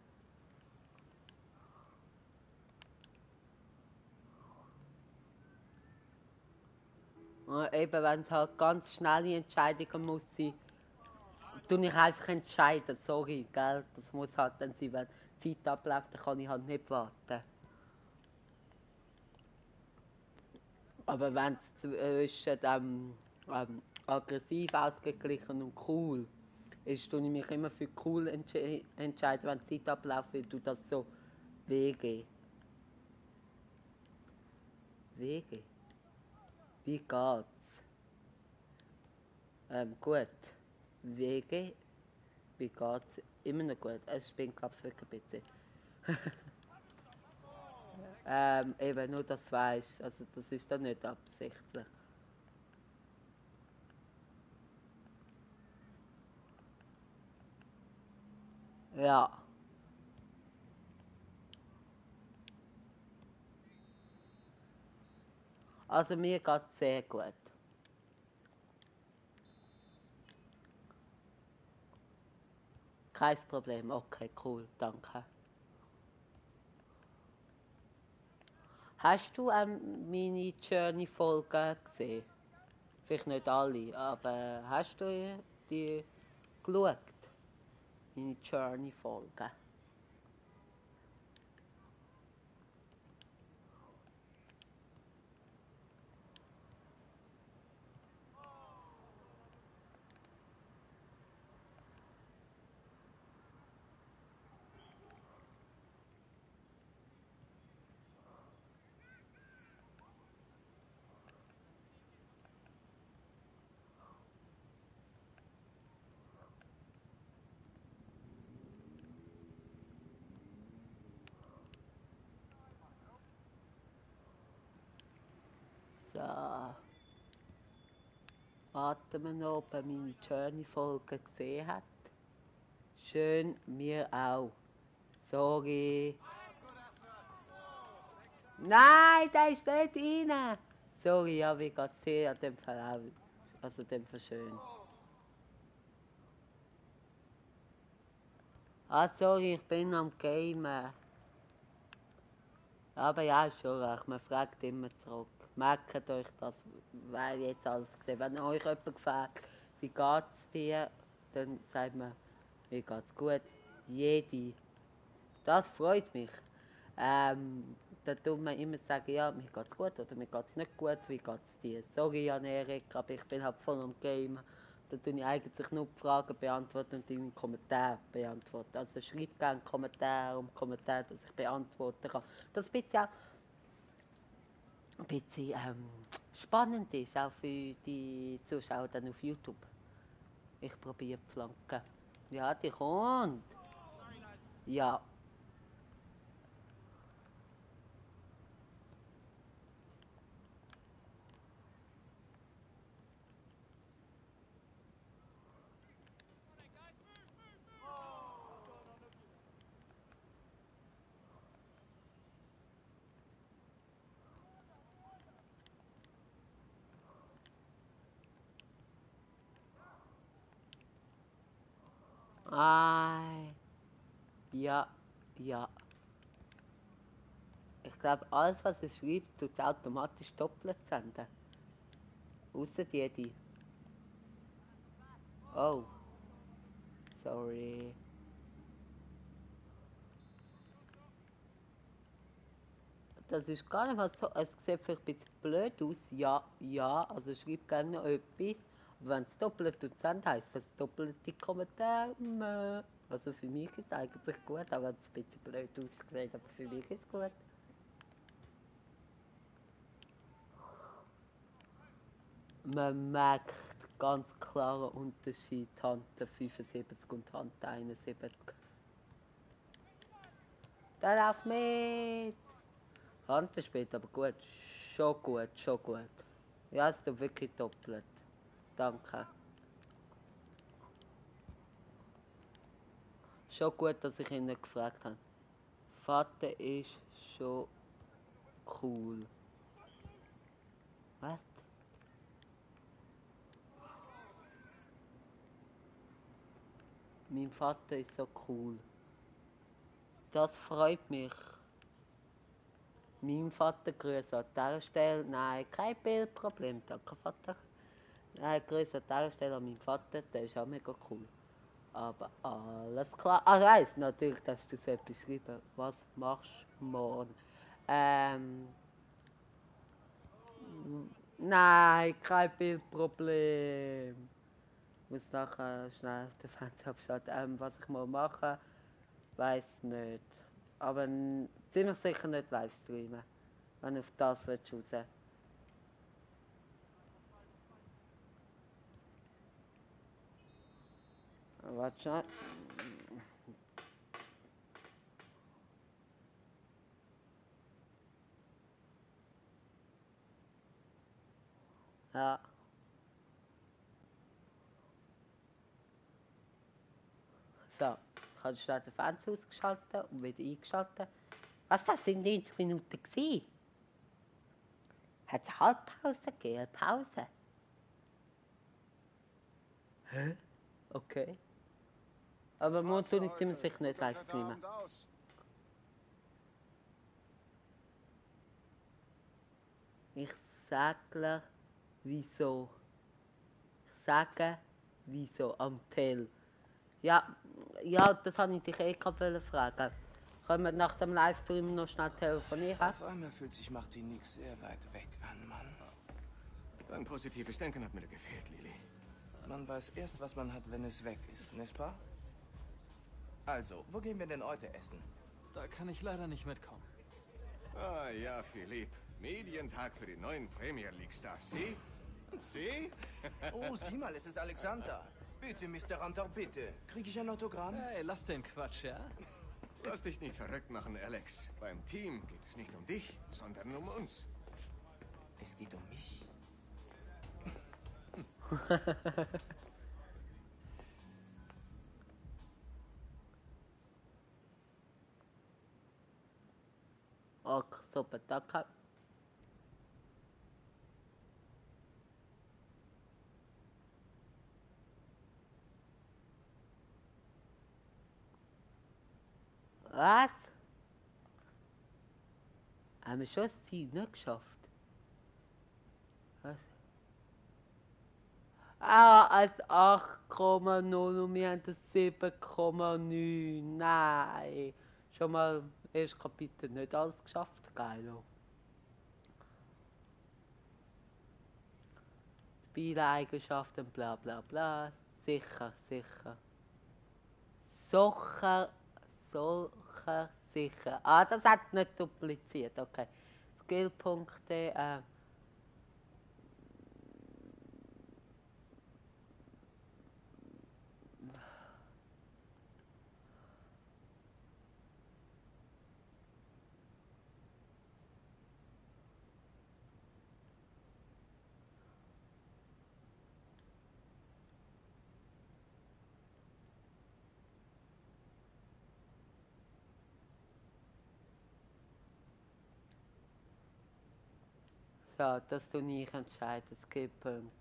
Und eben wenn es halt ganz schnelle Entscheidungen muss sein, tue ich einfach entscheiden, sorry, gell? Das muss halt dann sein, wenn die Zeit abläuft, dann kann ich halt nicht warten. Aber wenn es zwischen aggressiv, ausgeglichen und cool ist, tue ich mich immer für cool entscheiden, wenn die Zeit abläuft, weil du das so WG. WG? Wie geht's? Gut. WG? Wie geht's? Immer noch gut. Es spinnt, glaube ich, wirklich ein bisschen. Eben nur, dass du weißt. Also, das ist dann nicht absichtlich. Ja. Also, mir geht's sehr gut. Kein Problem. Okay, cool. Danke. Hast du meine Journey-Folgen gesehen? Vielleicht nicht alle, aber hast du die geschaut? Meine Journey-Folgen. So. Warten wir noch, ob er meine Journey-Folge gesehen hat. Schön, mir auch. Sorry. Nein, der ist nicht rein. Sorry, ja, wie geht's dir an dem Fall auch? Also dem Fall schön. Sorry, ich bin am Gamen. Aber ja, ist schon recht, man fragt immer zurück. Merkt euch das, weil jetzt alles gesehen. Wenn euch jemand gefragt, wie geht's dir, dann sagt man, mir geht's gut. Jede. Das freut mich. Da tut man immer sagen, ja, mir geht's gut oder mir geht's nicht gut, wie geht's dir? Sorry, Jan-Erik, aber ich bin halt voll am Game. Da tue ich eigentlich nur die Fragen beantworten und deinen Kommentar beantworten. Also schreibt gerne Kommentar dass ich beantworten kann. Das ein bisschen spannend ist, auch für die Zuschauer dann auf YouTube. Ich probiere die Flanke. Ja, die kommt. Ja. Ja, ja. Ich glaube, alles, was er schreibt, tut es automatisch doppelt senden. Ausser die. Oh. Sorry. das ist gar nicht mal so. Es sieht vielleicht ein bisschen blöd aus. Ja, ja, also schreib gerne noch etwas. Aber wenn es doppelt Dozent heisst, das doppelte Kommentar. Also für mich ist es eigentlich gut, auch wenn es ein bisschen blöd aussieht, aber für mich ist es gut. Man merkt ganz klaren Unterschied, Hand 75 und Hand 71. Der läuft mit! Hand spielt aber gut, schon gut, schon gut. Ja, es ist wirklich doppelt. Danke. Schon gut, dass ich ihn nicht gefragt habe. Vater ist schon cool. Was? Mein Vater ist so cool. Das freut mich. Mein Vater grüßt an dieser Stelle. Nein, kein Bildproblem, danke Vater. Nein, grüße an dieser Stelle an meinen Vater, der ist auch mega cool. Aber alles klar. Ah, weißt natürlich, dass du es beschrieben. Was machst du morgen? Nein, kein Bildproblem. Ich muss nachher schnell den Fernseher abschalten. Was ich mal mache, weiß nicht. Aber ziemlich sicher nicht live streamen. Wenn du auf das willst raus. Warte schnell. Ja. So, ich habe schnell den Fernseher ausgeschaltet und wieder eingeschaltet. Was, das sind 90 Minuten gewesen? Hat es Halbpause gegeben? Pause? Hä? Okay. Aber morgen tue ich ziemlich sicher nicht live streamen. Ich sage wieso. Ich sage wieso am Tell. Ja, das habe ich dich gerade fragen. Können wir nach dem Livestream noch schnell telefonieren? Auf einmal fühlt sich Martinique sehr weit weg an, Mann. Dein positives Denken hat mir gefehlt, Lili. Man weiß erst, was man hat, wenn es weg ist, n'est-ce pas? Also, wo gehen wir denn heute essen? Da kann ich leider nicht mitkommen. Ah ja, Philipp. Medientag für die neuen Premier League Stars. Sie? Sie? Oh, sieh mal, es ist Alexander. Bitte, Mr. Ranter, bitte. Kriege ich ein Autogramm? Hey, lass den Quatsch, ja? Lass dich nicht verrückt machen, Alex. Beim Team geht es nicht um dich, sondern um uns. Es geht um mich. Okay, super, danke. Was? Haben wir schon das Ziel nicht geschafft? Was? Ah, als 8,0 und wir haben das 7,9. Nein. Schon mal erstes Kapitel nicht alles geschafft. Geilo. Spieleigenschaften, bla bla bla. Sicher, sicher. Solcher, sicher. Ah, das hat nicht dupliziert, okay. Skillpunkte, so, das tue ich entscheiden, Skillpunkt.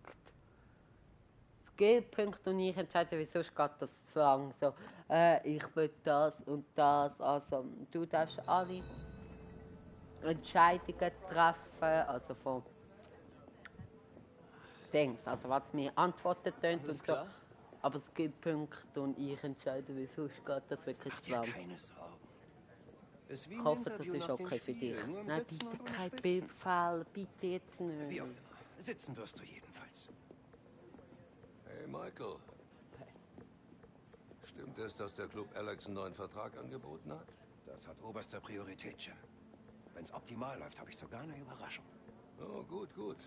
Skillpunkt und ich entscheide, wie sonst geht das zu lang. So, ich will das und das. Also, du darfst alle Entscheidungen treffen, also von Dings, also was mir Antworten tönt und so. Klar? Aber Skillpunkt und ich entscheide, wie sonst geht das wirklich zu lang. Keine Sorgen. Ist wie Ich ein hoffe, das Interview ist nach dem okay für dich. Spiel, nur im Nein, Sitzen bitte und ohne kein Schwitzen. Bildfall, bitte jetzt nicht. Wie auch immer. Sitzen wirst du jedenfalls. Hey, Michael. Stimmt es, dass der Club Alex einen neuen Vertrag angeboten hat? Das hat oberste Priorität, Jim. Wenn's optimal läuft, habe ich sogar eine Überraschung. Oh, gut, gut.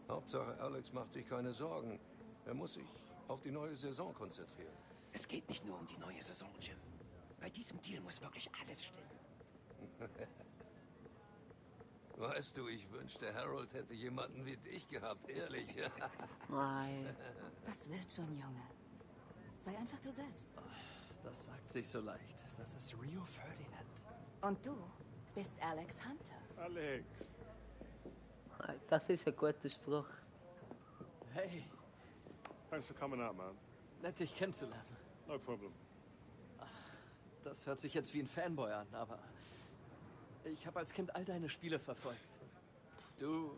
Hauptsache, Alex macht sich keine Sorgen. Er muss sich auf die neue Saison konzentrieren. Es geht nicht nur um die neue Saison, Jim. Bei diesem Deal muss wirklich alles stimmen. Weißt du, ich wünschte, Harold hätte jemanden wie dich gehabt, ehrlich. Nein. Das wird schon, Junge. Sei einfach du selbst. Das sagt sich so leicht. Das ist Rio Ferdinand. Und du bist Alex Hunter. Alex. Das ist ein guter Spruch. Hey, Thanks for coming out, man. nett dich kennenzulernen. No problem. Das hört sich jetzt wie ein Fanboy an, aber ich habe als Kind all deine Spiele verfolgt. Du,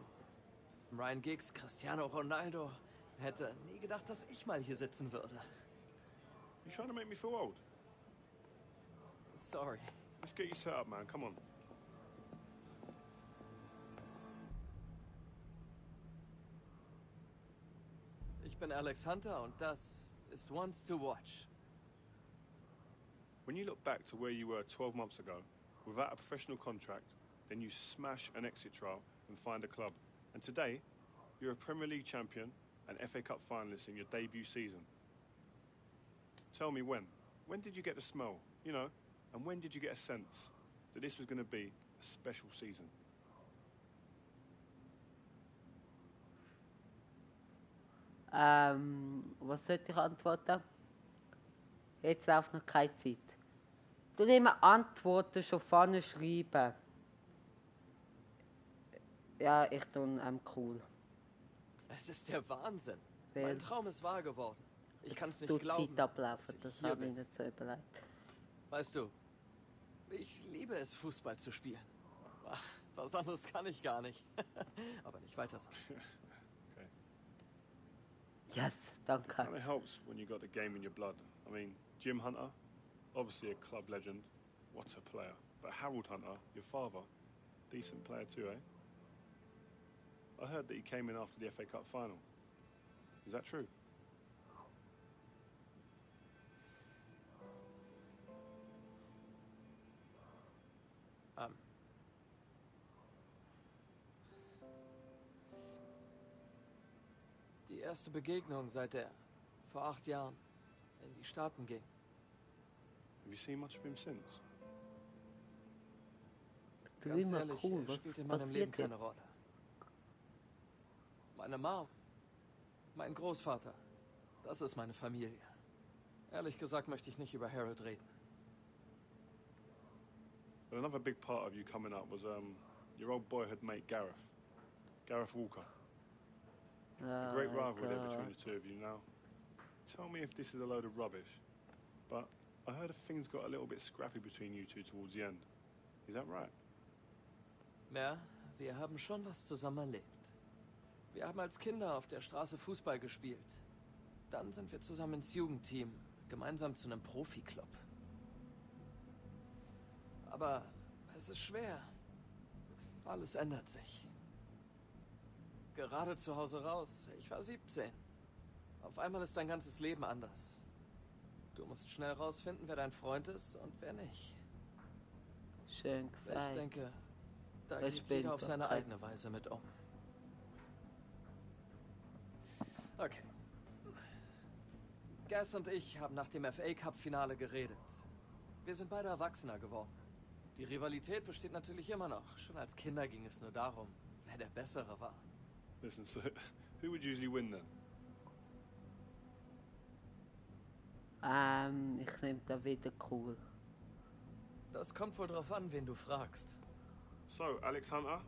Ryan Giggs, Cristiano Ronaldo. Hätte nie gedacht, dass ich mal hier sitzen würde. You trying to make me feel old? Sorry. Let's get you set up, man. Come on. Ich bin Alex Hunter und das ist Once to Watch. When you look back to where you were 12 months ago, without a professional contract, then you smash an exit trial and find a club. And today, you're a Premier League champion and FA Cup finalist in your debut season. Tell me when. When did you get the smell, you know? And when did you get a sense that this was going to be a special season? Was sollte ich antworten? Jetzt läuft noch keine Zeit. Du immer Antworten schon vorne schreiben. Ja, ich tue cool. Es ist der Wahnsinn. Weil Mein Traum ist wahr geworden. Ich kann es nicht tut glauben. Zeit ablaufen, dass das ich hier habe ich bin. nicht so überlegt. Weißt du, ich liebe es, Fußball zu spielen. Ach, was anderes kann ich gar nicht. Aber nicht weiter sagen. Yes, danke. It kind of helps when you got the game in your blood. I mean, Jim Hunter, obviously a club legend. What a player. But Harold Hunter, your father, decent player too, eh? I heard that he came in after the FA Cup final. Is that true? Die erste Begegnung, seit er vor 8 Jahren in die Staaten ging. Have you seen much of him since? Ganz immer ehrlich, cool, er was spielt in meinem Leben passiert keine jetzt? Rolle. Meine Mom, mein Großvater, das ist meine Familie. Ehrlich gesagt möchte ich nicht über Harold reden. But another big part of you coming up was your old boyhood mate Gareth Walker. A great rivalry there between the two of you. Now, tell me if this is a load of rubbish, but I heard things got a little bit scrappy between you two towards the end. Is that right? Ja, wir haben schon was zusammen erlebt. Wir haben als Kinder auf der Straße Fußball gespielt. Dann sind wir zusammen ins Jugendteam, gemeinsam zu einem Profiklub. Aber es ist schwer. Alles ändert sich. Gerade zu Hause raus. Ich war 17. Auf einmal ist dein ganzes Leben anders. Du musst schnell rausfinden, wer dein Freund ist und wer nicht. Schön gesagt. Ich denke, da Das geht bin jeder auf doch seine kein- eigene Weise mit um. Okay. Gas und ich haben nach dem FA Cup Finale geredet. Wir sind beide erwachsener geworden. Die Rivalität besteht natürlich immer noch. Schon als Kinder ging es nur darum, wer der Bessere war. Listen, so who would usually win then? Ich nehme da wieder cool. Das kommt wohl drauf an, wen du fragst. So, Alex Hunter,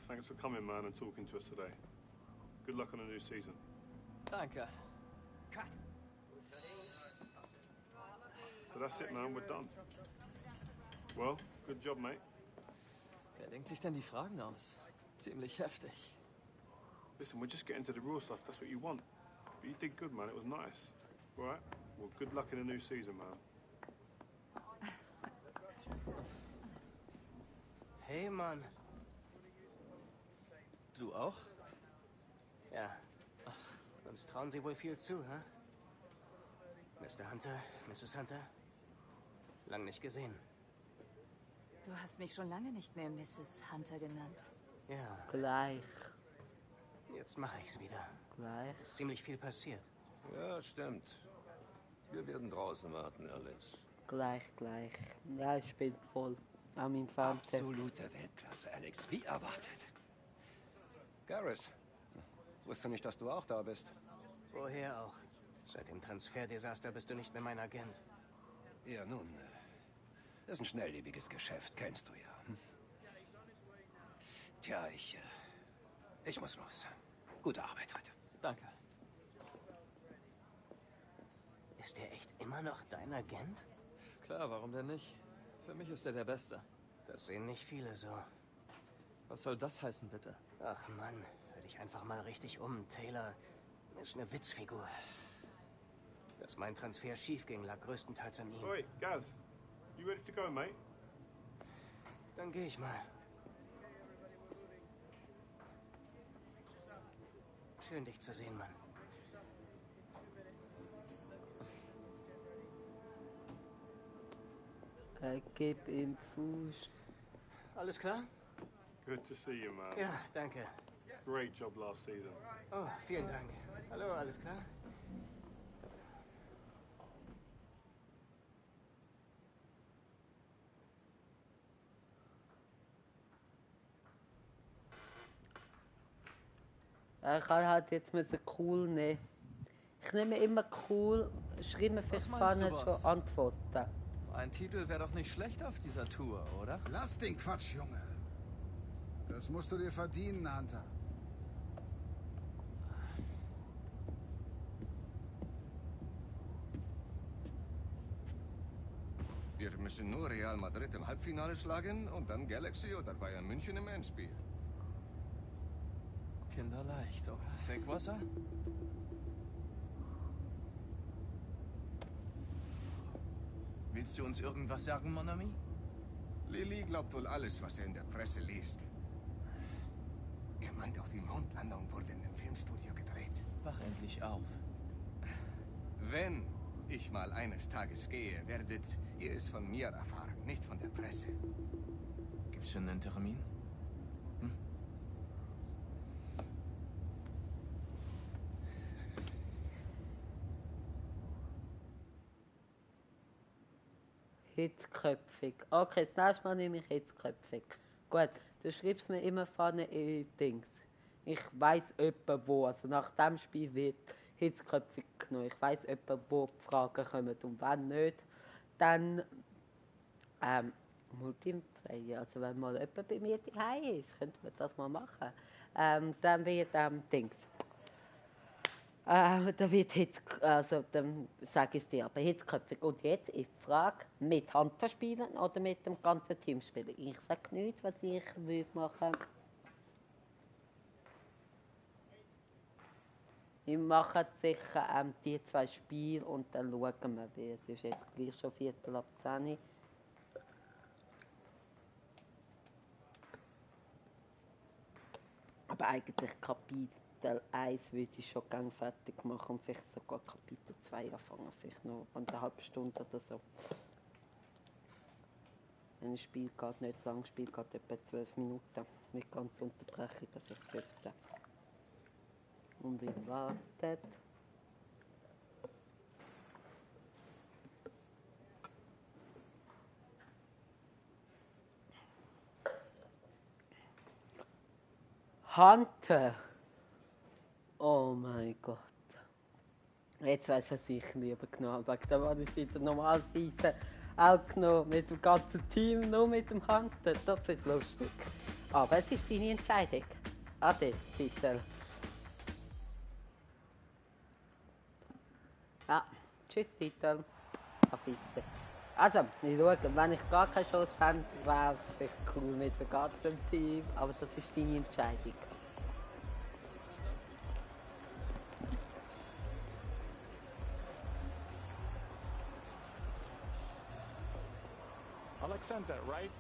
thanks for coming, man, and talking to us today. Good luck on the new season. Danke. Cut. So that's it, man. We're done. Well, good job, mate. Wer denkt sich denn die Fragen aus? Ziemlich heftig. Listen, we're just getting to the real stuff. That's what you want. But you did good, man. It was nice. All right? Well, good luck in the new season, man. Hey, Mann. Du auch? Ja. Uns trauen sie wohl viel zu, hä? Mr. Hunter, Mrs. Hunter? Lang nicht gesehen. Du hast mich schon lange nicht mehr Mrs. Hunter genannt. Ja. Gleich. Jetzt mache ich's wieder. Gleich. Ist ziemlich viel passiert. Ja, stimmt. Wir werden draußen warten, Alex. Gleich. Ja, ich bin voll an meinem Fernseher. Absolute Weltklasse, Alex. Wie erwartet. Gareth, wusste nicht, dass du auch da bist. Woher auch? Seit dem Transferdesaster bist du nicht mehr mein Agent. Ja, nun, ist ein schnelllebiges Geschäft, kennst du ja. Hm? Tja, ich muss los. Gute Arbeit heute. Danke. Ist er echt immer noch dein Agent? Klar, warum denn nicht? Für mich ist er der Beste. Das sehen nicht viele so. Was soll das heißen, bitte? Ach Mann, hör dich einfach mal richtig um. Taylor ist eine Witzfigur. Dass mein Transfer schief ging, lag größtenteils an ihm. Oi, Gaz, you ready to go, mate? Dann gehe ich mal. Schön, dich zu sehen, Mann. Gib ihm Fuß. Alles klar? Good to see you, man. Ja, danke. Great job last season. Oh, vielen Dank. Hallo, alles klar? Ich kann halt jetzt müssen cool nehmen. Ich nehme immer cool, schreibe mir vielleicht meinst du, vorne Boss? schon Antworten. Ein Titel wäre doch nicht schlecht auf dieser Tour, oder? Lass den Quatsch, Junge. Das musst du dir verdienen, Hunter. Wir müssen nur Real Madrid im Halbfinale schlagen und dann Galaxy oder Bayern München im Endspiel. Kinderleicht, oder? Trinkwasser? Willst du uns irgendwas sagen, Mon ami? Lily glaubt wohl alles, was er in der Presse liest. Er meint, auch die Mondlandung wurde in einem Filmstudio gedreht. Wach endlich auf. Wenn ich mal eines Tages gehe, werdet ihr es von mir erfahren, nicht von der Presse. Gibt's schon einen Termin? Hitzköpfig. Okay, das nächste Mal nehme ich hitzköpfig. Gut, du schreibst mir immer vorne Dings. Ich weiß etwa wo. Also nach dem Spiel wird hitzköpfig genommen. Ich weiß etwa wo die Fragen kommen. Und wenn nicht, dann Multiplayer. Also wenn mal jemand bei mir daheim ist, könnte man das mal machen. Dann wird Dings. Da wird dann sage ich es dir, aber hitzköpfig. Und jetzt ist die Frage, mit Hunter spielen oder mit dem ganzen Team spielen? Ich sage nichts, was ich würde machen. Ich mache sicher die 2 Spiele und dann schauen wir, wie es ist jetzt gleich schon 9:45. Aber eigentlich Kapitel 1 würde ich schon gang fertig machen und vielleicht sogar Kapitel 2 anfangen, vielleicht noch eine halbe Stunde oder so. Ein Spiel geht nicht lang, das Spiel geht etwa 12 Minuten, mit ganz Unterbrechung, also 15. Und wir warten. Hunter! Oh mein Gott. Jetzt weißt du, was ich lieber genommen habe. Da war ich wieder normalerweise auch genommen mit dem ganzen Team, nur mit dem Hunter. Das ist lustig. Aber es ist deine Entscheidung. Ade, Titel. Ja, tschüss, Titel. Auf Wiedersehen. Also, ich schaue, wenn ich gar keine Chance habe, wäre es vielleicht cool mit dem ganzen Team. Aber das ist deine Entscheidung. Alexander, right?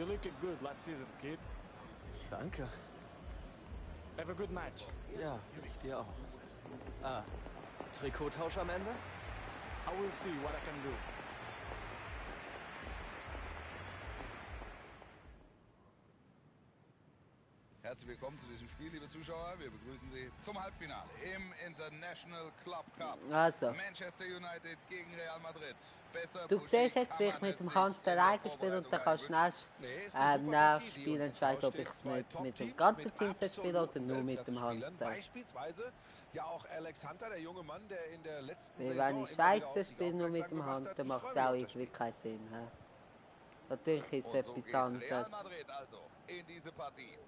You looked good last season, kid. Danke. Have a good match. Ja, ich dir auch. Ah, Trikottausch am Ende? I will see what I can do. Herzlich willkommen zu diesem Spiel, liebe Zuschauer. Wir begrüßen Sie zum Halbfinale im International Club Cup. Also. Manchester United gegen Real Madrid. Besser Du siehst jetzt, wie ich mit dem Hand alleine spiele und dann kannst du nach dem Spiel entscheiden, ob ich mit dem ganzen Team spiele oder nur mit dem Hand. Beispielsweise ja auch Alex Hunter, der junge Mann, der in der letzten Saison wenn ich scheiße spiele nur mit dem Hand, dann macht es auch irgendwie keinen Sinn. He? Natürlich ist es etwas anderes.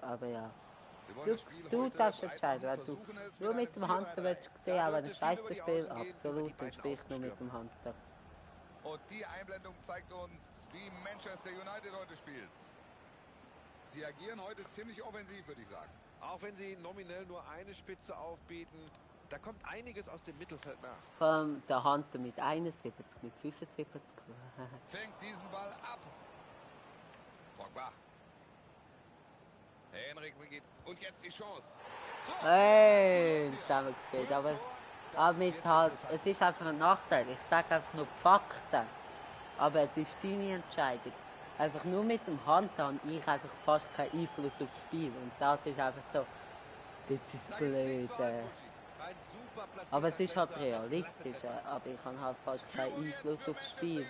Aber ja. Du darfst entscheiden, wenn du nur mit dem Hunter willst sehen, auch wenn ich scheiße spiele, absolut, dann spielst du nur mit dem Hunter. Und die Einblendung zeigt uns, wie Manchester United heute spielt. Sie agieren heute ziemlich offensiv, würde ich sagen. Auch wenn sie nominell nur eine Spitze aufbieten, da kommt einiges aus dem Mittelfeld nach. Vor allem der Hunter mit 71, mit 75. Fängt diesen Ball ab. Pogba. Henrik begeht. Und jetzt die Chance. So. Hey, zusammengespielt, aber mit halt, es ist einfach ein Nachteil. Ich sage einfach nur Fakten. Aber es ist deine Entscheidung. Einfach nur mit dem Hand habe ich einfach fast keinen Einfluss aufs Spiel. Und das ist einfach so. Das ist blöd. Aber es ist halt realistisch. Aber ich habe halt fast keinen Einfluss aufs Spiel.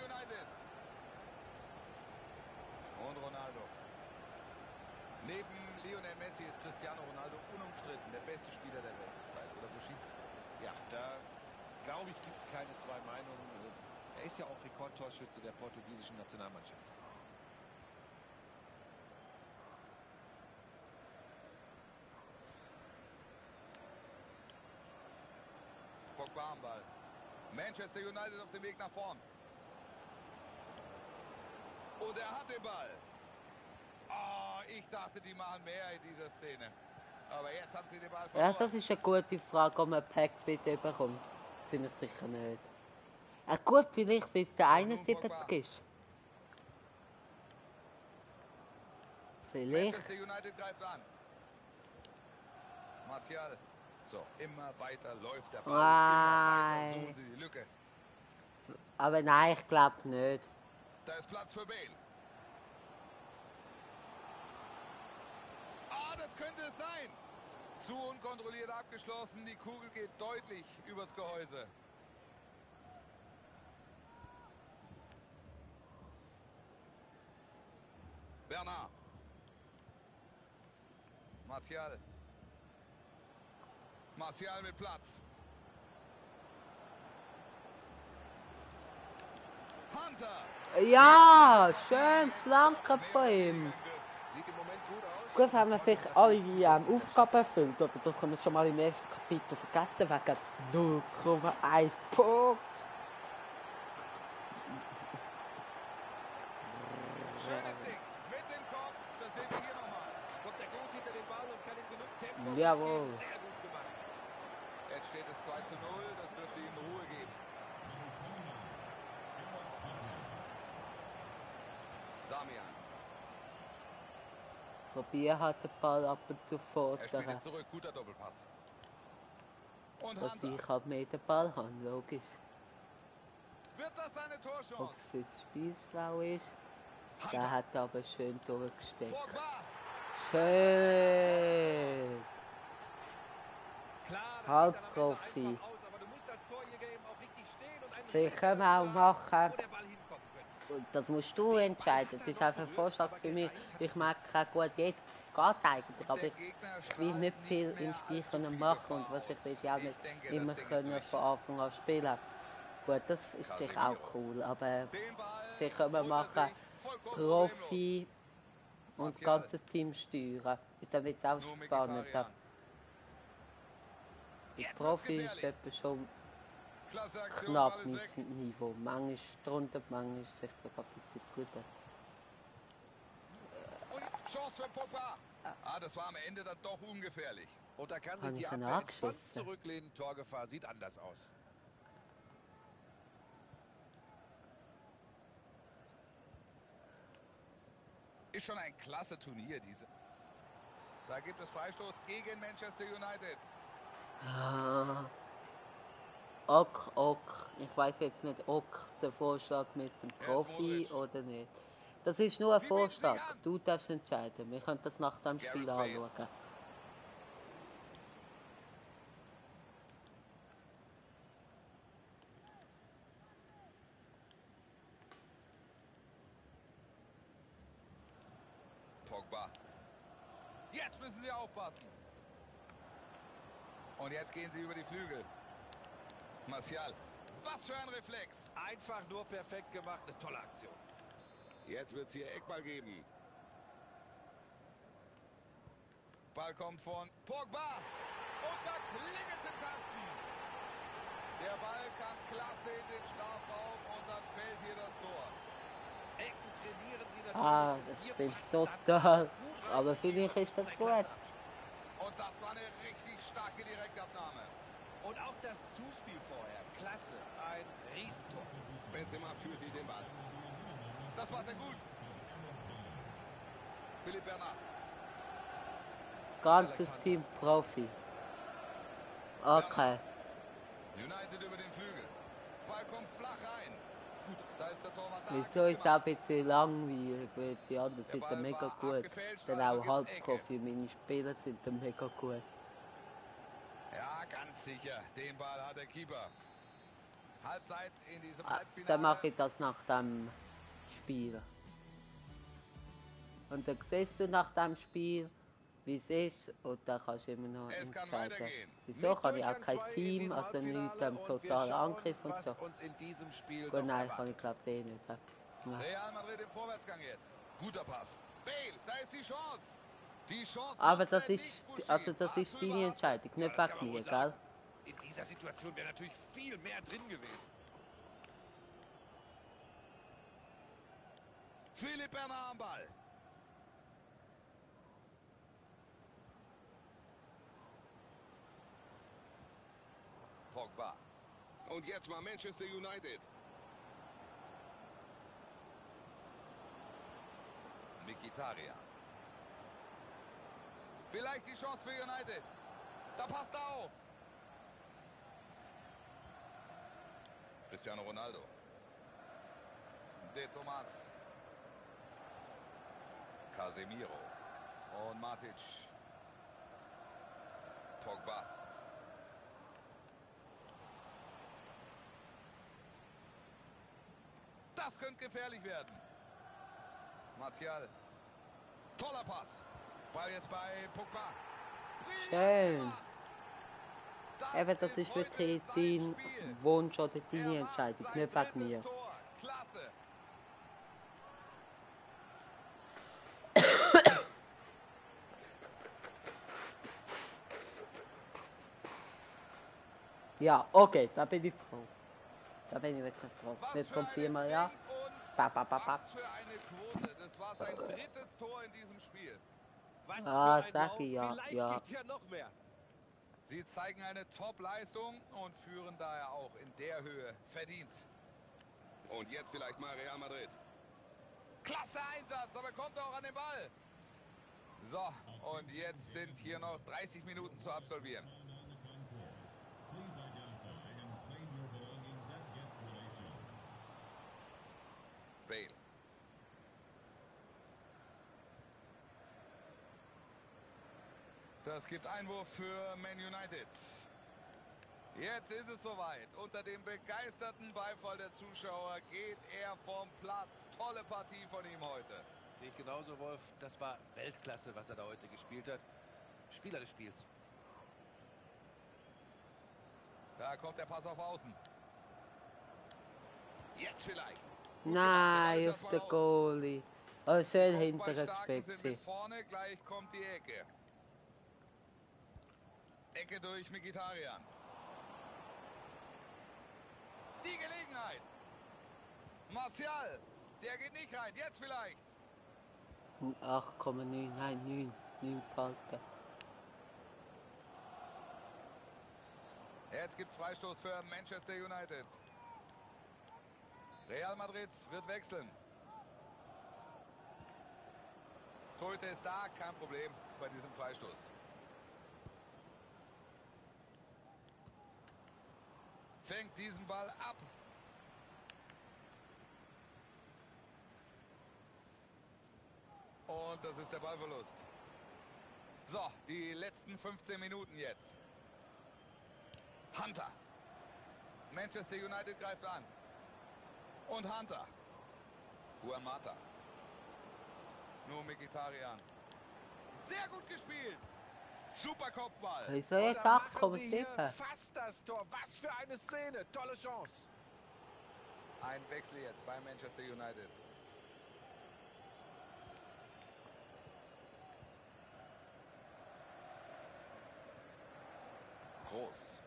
Und Ronaldo. Neben Lionel Messi ist Cristiano Ronaldo unumstritten der beste Spieler der Welt zurzeit, oder Buschi? Ja, da glaube ich, gibt es keine zwei Meinungen. Er ist ja auch Rekordtorschütze der portugiesischen Nationalmannschaft. Pogba am Ball. Manchester United auf dem Weg nach vorn. Und er hat den Ball. Oh, ich dachte, die machen mehr in dieser Szene. Aber jetzt haben sie den Ball verloren. Ja, das ist eine gute Frage, ob man Pack-Fit bekommt. Finde ich sicher nicht. Gut, vielleicht bis der 71 ist. Vielleicht. Manchester United greift an. Martial. So, immer weiter läuft der Ball. Immer weiter suchen sie die Lücke. Aber nein, ich glaube nicht. Da ist Platz für Bale. Ah, das könnte es sein. Zu unkontrolliert abgeschlossen. Die Kugel geht deutlich übers Gehäuse. Bernard. Martial. Martial mit Platz. Hunter. Ja, schön Flanke von ihm. Gut, haben wir vielleicht alle Aufgaben erfüllt, aber das können wir schon mal im ersten Kapitel vergessen, wegen 0,1 Punkt. Schönes Ding. Mit dem Kopf, das sehen wir hier nochmal. Kommt der gut hinter den Ball und kann ihn genug Tempo. Jawohl. Sehr gut gemacht. Jetzt steht es 2:0, das dürfte ihnen Ruhe geben. Damian. Probier hat den Ball ab und zu Er fordern. spielt zurück, guter Doppelpass. Und Dass Hunter. ich halt mehr den Ball habe, logisch. Wird das eine Ob Torchance? es fürs Spiel schlau ist. Der hat aber schön durchgesteckt. Schön. Halbprofi. Vielleicht können wir auch machen. Und das musst du entscheiden. Das ist einfach ein Vorschlag für mich. Ich merke auch gut, jetzt geht es eigentlich. Aber ich will nicht viel im Spiel können machen und wahrscheinlich will ich auch nicht immer können von Anfang an spielen. Gut, das ist sicher auch cool. Aber vielleicht können wir machen Profi und das ganze Team steuern. Dann wird es auch spannender. Die Profi ist etwa schon knapp mein Niveau. Manchmal drunter, manchmal vielleicht sogar ein bisschen drüber. Chance für Pogba. Ah, das war am Ende dann doch ungefährlich. Und da kann sich die Abwehr entspannt zurücklehnen. Torgefahr sieht anders aus. Ist schon ein klasse Turnier, diese. Da gibt es Freistoß gegen Manchester United. Ah. Ok. Ich weiß jetzt nicht, ok der Vorschlag mit dem Profi oder nicht. Das ist nur ein Vorschlag. Du darfst entscheiden. Wir können das nach dem Spiel anschauen. Pogba. Jetzt müssen sie aufpassen. Und jetzt gehen sie über die Flügel. Martial. Was für ein Reflex. Einfach nur perfekt gemacht. Eine tolle Aktion. Jetzt wird es hier Eckball geben. Ball kommt von Pogba. Und da klingelt es im Kasten. Der Ball kam klasse in den Strafraum und dann fällt hier das Tor. Ecken trainieren sie natürlich. Ah, das spielt total. Aber finde ich ist das gut. Und das war eine richtig starke Direktabnahme. Und auch das Zuspiel vorher. Klasse. Ein Riesentor. Benzema führt hier den Ball. Das macht er gut. Philipp Bernard. Ganzes Team Profi. Okay. United über den Flügel. Ball kommt flach rein. Gut, da ist der Torwart da. Wieso ist es auch ein bisschen langweilig, weil die anderen sind dann mega gut. Dann auch Halbprofi, meine Spieler sind dann mega gut. Ja, ganz sicher. Den Ball hat der Keeper. Halbzeit in diesem Dann Halbfinale. mache ich das nach dem Spiel. Und dann siehst du nach dem Spiel, wie es ist, und dann kannst du immer noch entscheiden. Wieso kann ich auch kein Team, also nicht totaler Angriff und so. Gut, nein, kann ich glaube eh nicht. Ja. Real Madrid im Vorwärtsgang jetzt. Guter Pass. Bale, da ist die Chance. Die Chance. Aber das ist, also das ist deine Entscheidung, nicht wegen mir, gell? In dieser Situation wäre natürlich viel mehr drin gewesen. Philipp Bernard am Ball. Pogba. Und jetzt mal Manchester United. Mkhitaryan. Vielleicht die Chance für United. Da passt er auf. Cristiano Ronaldo. De Thomas. Casemiro. Und Matic. Pogba. Das könnte gefährlich werden. Martial. Toller Pass. Ball jetzt bei Pogba. Schön. Eben, das ist wirklich dein Wunsch oder deine Entscheidung, nicht wegen mir. Klasse. Ja, okay, da bin ich froh. Da bin ich wirklich froh. Jetzt kommt viermal ja. Was für eine Quote. Das war sein drittes Tor in diesem Spiel. Was Ah, für ein sag Lauf. ich ja, Vielleicht ja. geht ja noch mehr. Sie zeigen eine Top-Leistung und führen daher auch in der Höhe verdient. Und jetzt vielleicht mal Real Madrid. Klasse Einsatz, aber kommt auch an den Ball. So, und jetzt sind hier noch 30 Minuten zu absolvieren. Bale. Das gibt Einwurf für Man United. Jetzt ist es soweit. Unter dem begeisterten Beifall der Zuschauer geht er vom Platz. Tolle Partie von ihm heute. Sehe ich genauso, Wolf. Das war Weltklasse, was er da heute gespielt hat. Spieler des Spiels. Da kommt der Pass auf Außen. Jetzt vielleicht. Nein, auf der Goalie. Oh, schön hinter der Kopfballstarken sind Spitze. mit vorne, gleich kommt die Ecke. Ecke durch Mkhitaryan. Die Gelegenheit. Martial, der geht nicht rein. Jetzt vielleicht. 8,9, nein, 9 Falten. Jetzt gibt's Freistoß für Manchester United. Real Madrid wird wechseln. Torhüter ist da, kein Problem bei diesem Freistoß. Fängt diesen Ball ab. Und das ist der Ballverlust. So, die letzten 15 Minuten jetzt. Hunter. Manchester United greift an. Und Hunter. Juan Mata. Nur Mkhitaryan. Sehr gut gespielt. Super Kopfball. Wieso jetzt Und da machen sie 8,7? hier fast das Tor. Was für eine Szene. Tolle Chance. Ein Wechsel jetzt bei Manchester United. Groß.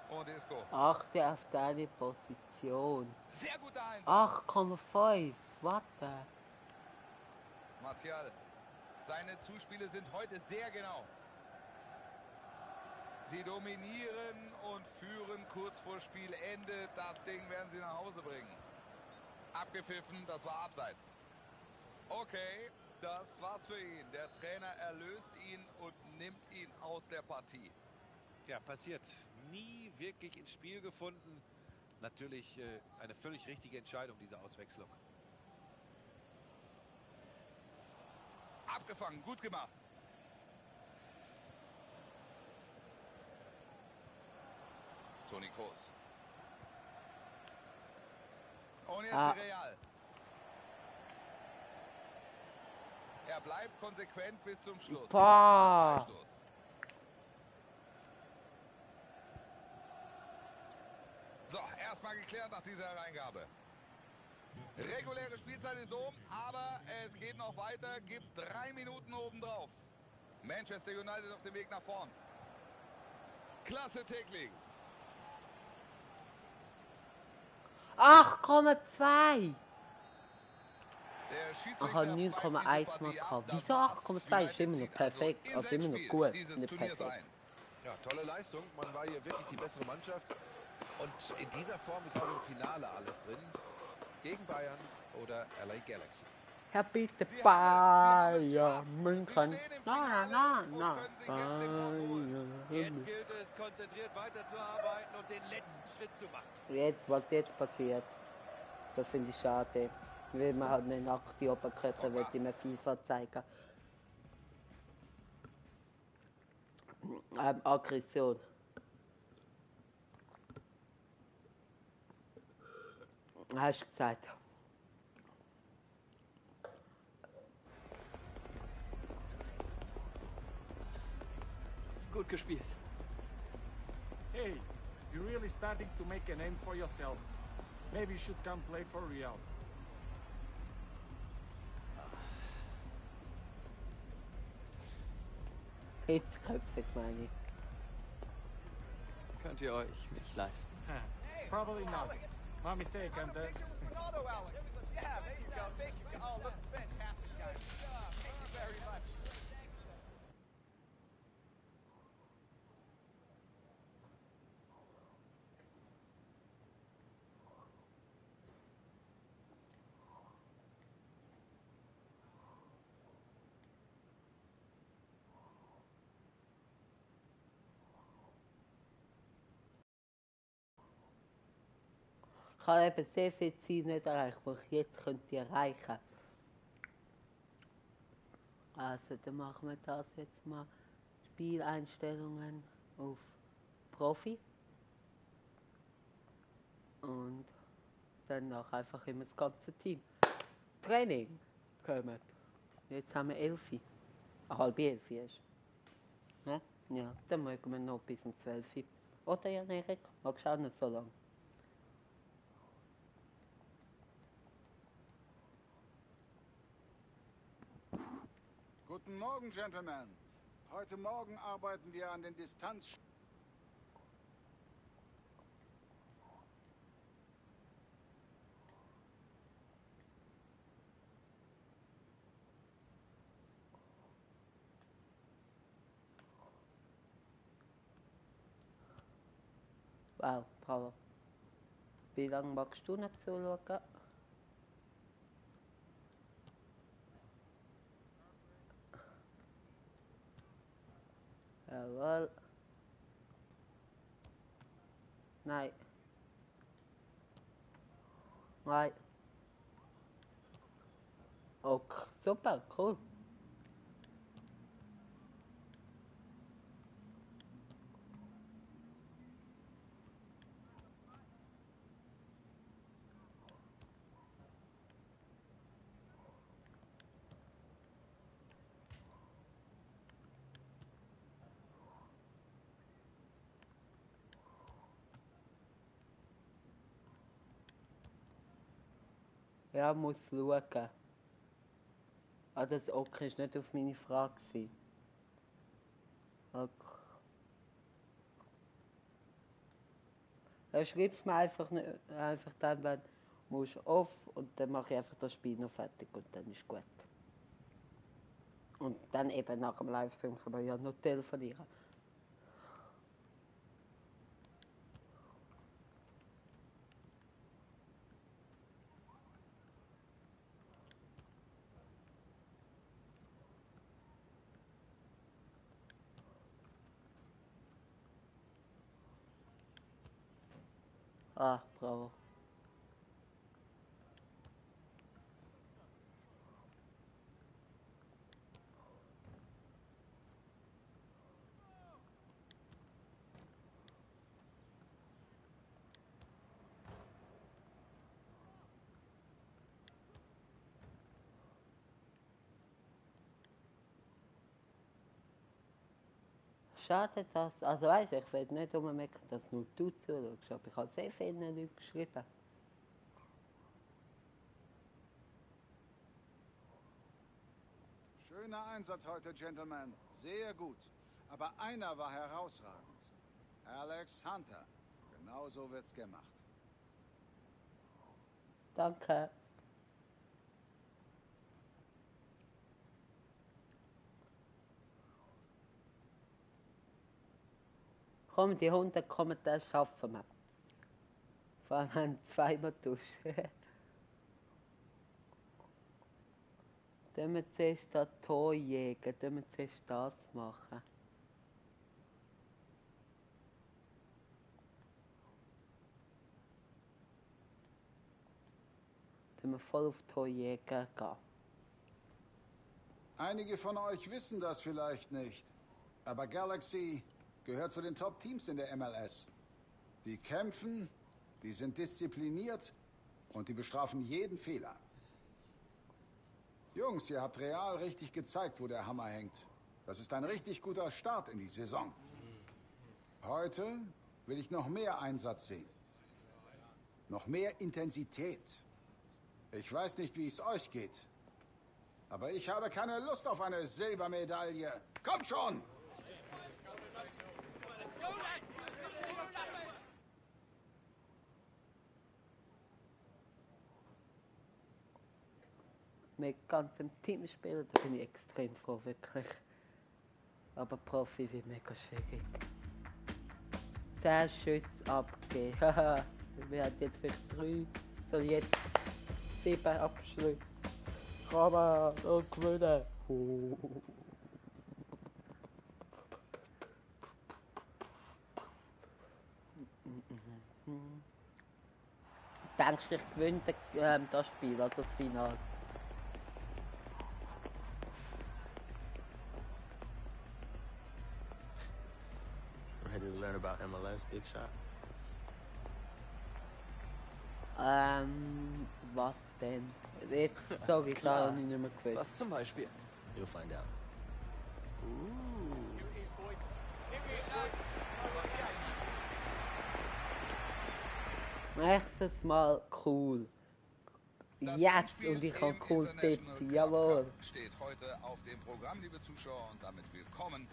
Und Isco. Achte auf deine Position. Sehr guter Einsatz. 8,5. Warte. Martial. Seine Zuspiele sind heute sehr genau. Sie dominieren und führen kurz vor Spielende. Das Ding werden sie nach Hause bringen. Abgepfiffen, das war abseits. Okay, das war's für ihn. Der Trainer erlöst ihn und nimmt ihn aus der Partie. Ja, passiert. Nie wirklich ins Spiel gefunden. Natürlich eine völlig richtige Entscheidung, diese Auswechslung. Abgefangen, gut gemacht. Toni Kroos. Und jetzt Real. Er bleibt konsequent bis zum Schluss. Freistoß. So, erstmal geklärt nach dieser Hereingabe. Reguläre Spielzeit ist um, aber es geht noch weiter. Gibt 3 Minuten obendrauf. Manchester United auf dem Weg nach vorn. Klasse Tackling. 8,2. Der Ich Schiedsrichter habe 9,1 mal gehabt. Wieso 8,2? Ist immer noch perfekt. Also immer noch gut. Nicht perfekt. Ja, tolle Leistung. Man war hier wirklich die bessere Mannschaft. Und in dieser Form ist auch im Finale alles drin. Gegen Bayern oder LA Galaxy. Herr bitte Bayern München. Na. Jetzt gilt es, konzentriert weiterzuarbeiten und den letzten Schritt zu machen. Jetzt, was jetzt passiert, das finde ich schade. Will man halt nicht nackte Oberkörper, will ich mir FIFA zeigen. Aggression. Hast du gesagt. Gut gespielt. Hey, you're really starting to make a name for yourself. Maybe you should come play for Real. Hitzköpfig meine ich. Könnt ihr euch mich leisten? Probably not. My mistake, Hunter. Ronaldo, Alex. Yeah, there you go. Thank you. Oh, looks fantastic, guys. Thank you very much. Ich habe eben sehr viel Ziele nicht erreicht, die ich jetzt könnte erreichen. Also dann machen wir das jetzt mal. Spieleinstellungen auf Profi. Und dann noch einfach immer das ganze Team. Training kommen. Jetzt haben wir 11. Halb 11 ist. Ne? Ja, dann mögen wir noch bis um 12. Oder Jan Erik? Magst du auch nicht so lange? Guten Morgen, Gentlemen. Heute Morgen arbeiten wir an den Distanz... Wow, bravo. Wie lange magst du nicht zuschauen? Jawohl. Nein. Nein. Okay, super, cool. Ja, muss schauen. Ah, das okay ist nicht auf meine Frage gewesen. Okay. Ja, schreib's mir einfach, nicht, einfach dann, wenn du musst off und dann mache ich einfach das Spiel noch fertig und dann ist gut. Und dann eben nach dem Livestream kann man ja noch telefonieren. Ah, bravo. Schade, dass, also weißt du, ich will nicht rummeckern, dass nur du zuschaust, aber ich habe sehr viele Leute geschrieben. Schöner Einsatz heute, Gentlemen. Sehr gut. Aber einer war herausragend. Alex Hunter. Genau so wird's gemacht. Danke. Komm, die 100 Kommentare schaffen wir. Vor allem, wenn du zweimal tust. Dann müssen wir zuerst das Tor jägen, dann müssen wir zuerst das machen. Dann müssen wir voll auf Tor jägen gehen. Einige von euch wissen das vielleicht nicht. Aber Galaxy gehört zu den Top-Teams in der MLS. Die kämpfen, die sind diszipliniert und die bestrafen jeden Fehler. Jungs, ihr habt real richtig gezeigt, wo der Hammer hängt. Das ist ein richtig guter Start in die Saison. Heute will ich noch mehr Einsatz sehen. Noch mehr Intensität. Ich weiß nicht, wie es euch geht. Aber ich habe keine Lust auf eine Silbermedaille. Kommt schon! Mit ganzem Team spielen, da bin ich extrem froh, wirklich. Aber Profi wird mega schwierig. 10 Schüsse abgegeben. Haha, wir haben jetzt vielleicht 3, soll jetzt 7 Abschlüsse. Kann man und gewinnen. Denkst du, ich gewinne das Spiel, also das Finale? Ready to learn about MLS, Big Shot? Was denn? Jetzt sage ich Klar. gar nicht mehr gewusst. Was zum Beispiel? You'll find out. Nächstes Mal cool. Jetzt und ich habe cool Tipps, jawohl. Steht heute auf dem Programm, liebe Zuschauer, und damit willkommen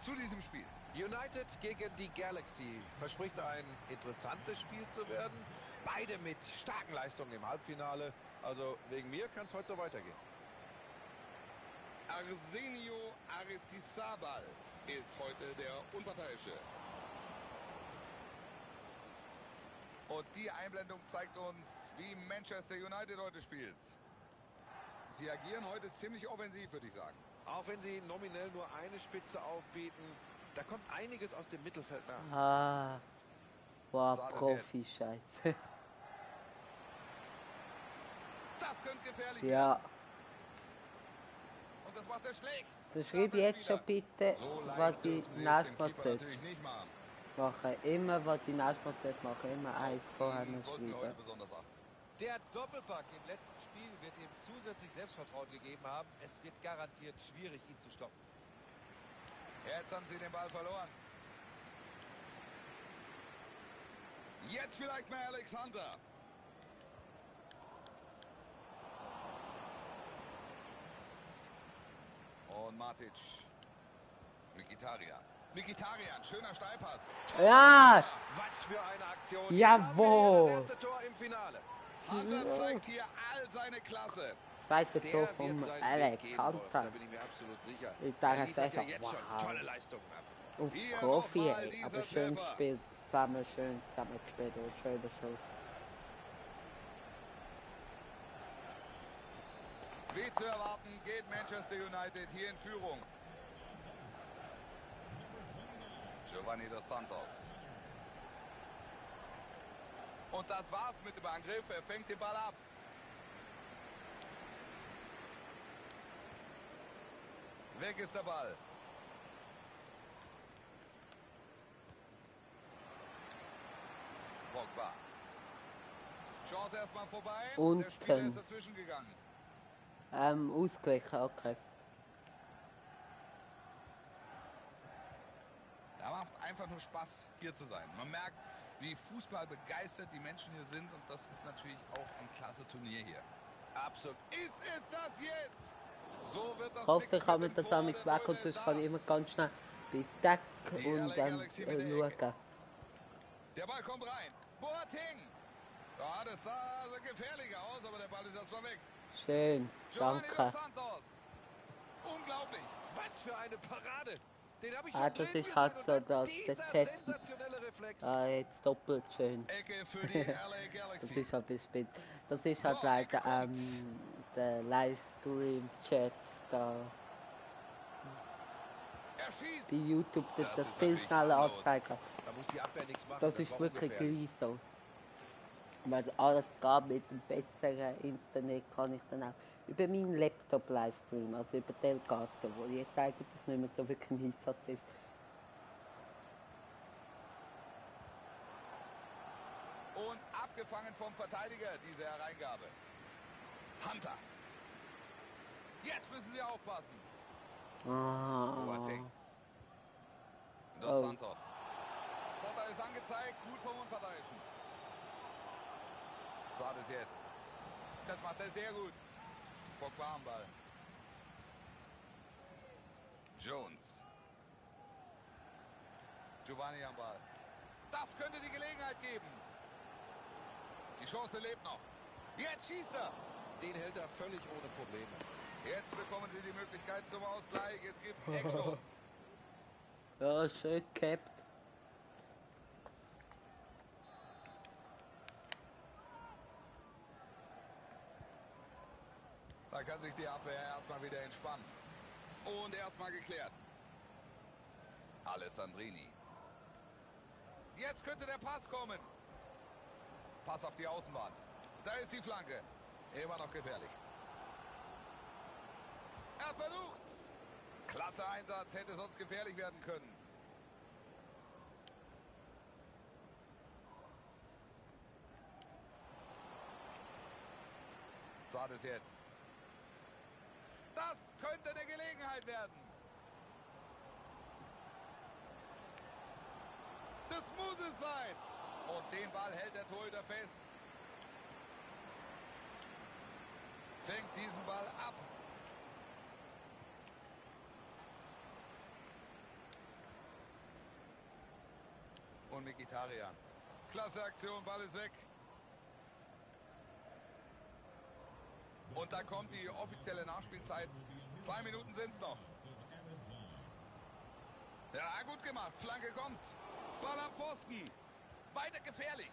zu diesem Spiel. United gegen die Galaxy verspricht ein interessantes Spiel zu werden. Beide mit starken Leistungen im Halbfinale. Also wegen mir kann es heute so weitergehen. Arsenio Aristizabal ist heute der Unparteiische. Und die Einblendung zeigt uns, wie Manchester United heute spielt. Sie agieren heute ziemlich offensiv, würde ich sagen. Auch wenn sie nominell nur eine Spitze aufbieten, Da kommt einiges aus dem Mittelfeld nach. Ah. Boah, Sah das Profi-Scheiße. Das könnte gefährlich Ja. werden. Und das macht er schlecht. Dann schreib jetzt schon bitte, So was leicht ich dürfen sie es nächstes dem Mal Keeper sollte natürlich nicht machen. machen. Immer, was ich nächstes Mal sollte machen. Immer eins vorher noch Sollten wir heute schreiben. besonders achten. Der Doppelpack im letzten Spiel wird ihm zusätzlich Selbstvertrauen gegeben haben. Es wird garantiert schwierig, ihn zu stoppen. Jetzt haben sie den Ball verloren. Jetzt vielleicht mal Alexander. Und Matic. Mkhitaryan. Mkhitaryan, schöner Steilpass. Ja! Was für eine Aktion. Jawohl! Das erste Tor im Finale. Hunter zeigt hier all seine Klasse. Zweite Der Tor wird vom seinen Alex Weg gehen, Rolf, Hunter. Da bin ich mir absolut sicher. Ich Er dachte liefert ja einfach, jetzt schon wow. tolle Leistungen ab. Auf Hier Profi, nochmal ey. dieser Aber schön Treffer. gespielt. Schön zusammengespielt. Und schöner Schuss. Wie zu erwarten, geht Manchester United hier in Führung. Giovanni dos Santos. Und das war's mit dem Angriff. Er fängt den Ball ab. Weg ist der Ball. Pogba. Chance erstmal vorbei. Und Der Spieler ist dazwischen gegangen. Ausgleichen, okay. Da macht einfach nur Spaß, hier zu sein. Man merkt, wie Fußball begeistert die Menschen hier sind. Und das ist natürlich auch ein klasse Turnier hier. Absolut. Ist es das jetzt? So wird das Ich hoffe, nix ich kann mit mit dem das Tor. damit Der weg und Torhüter sonst ist kann da. ich immer ganz schnell bei Deck Die und LA dann Galaxy mit der Ecke. schauen. Der Ball kommt rein. Boateng. Ja, das sah gefährlich aus, aber der Ball ist erstmal weg. Schön, Giovanni dos danke. Santos. Unglaublich. Was für eine Parade. Den habe ich Ah, schon das drin ist halt gesehen so, und dann dass der dieser Chat sensationelle Reflex. jetzt doppelt schön. Ecke für die LA Das Galaxy. ist halt ein bisschen, das ist halt So, leider Ecke kommt. der Livestream-Chat da Er schießt. bei YouTube Das das ist viel natürlich schneller harmlos. anzeigen. Da muss die Abwehr nichts machen. Das ist war wirklich ungefährlich. gleich so. Weil alles geht mit dem besseren Internet, kann ich dann auch über meinen Laptop Livestream, also über Telgato, wo jetzt eigentlich nicht mehr so wirklich im Einsatz ist. Und abgefangen vom Verteidiger, diese Hereingabe. Hunter. Jetzt müssen sie aufpassen. Boateng. Dos Oh. Santos. Vorteil ist angezeigt, gut vom Unparteiischen. Sah das jetzt. Das macht er sehr gut. Pogba am Ball. Jones. Giovanni am Ball. Das könnte die Gelegenheit geben. Die Chance lebt noch. Jetzt schießt er. Den hält er völlig ohne Probleme. Jetzt bekommen sie die Möglichkeit zum Ausgleich. Es gibt Eckstoß. Ja, schön gehabt. Da kann sich die Abwehr erstmal wieder entspannen. Und erstmal geklärt. Alessandrini. Jetzt könnte der Pass kommen. Pass auf die Außenbahn. Da ist die Flanke. Immer noch gefährlich. Er versucht's. Klasse Einsatz, hätte sonst gefährlich werden können. Sah das jetzt. Das könnte eine Gelegenheit werden. Das muss es sein. Und den Ball hält der Torhüter fest. Fängt diesen Ball ab. Und Mkhitaryan. Klasse Aktion, Ball ist weg. Und da kommt die offizielle Nachspielzeit. 2 Minuten sind es noch. Ja, gut gemacht. Flanke kommt. Ball am Pfosten. Weiter gefährlich.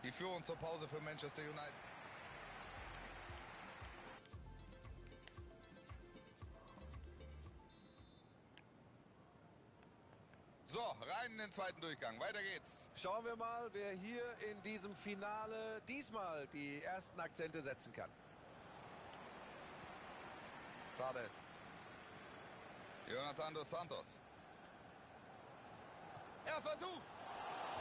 Die Führung zur Pause für Manchester United. So, rein in den zweiten Durchgang. Weiter geht's. Schauen wir mal, wer hier in diesem Finale diesmal die ersten Akzente setzen kann. Zades. Jonathan dos Santos. Er versucht's.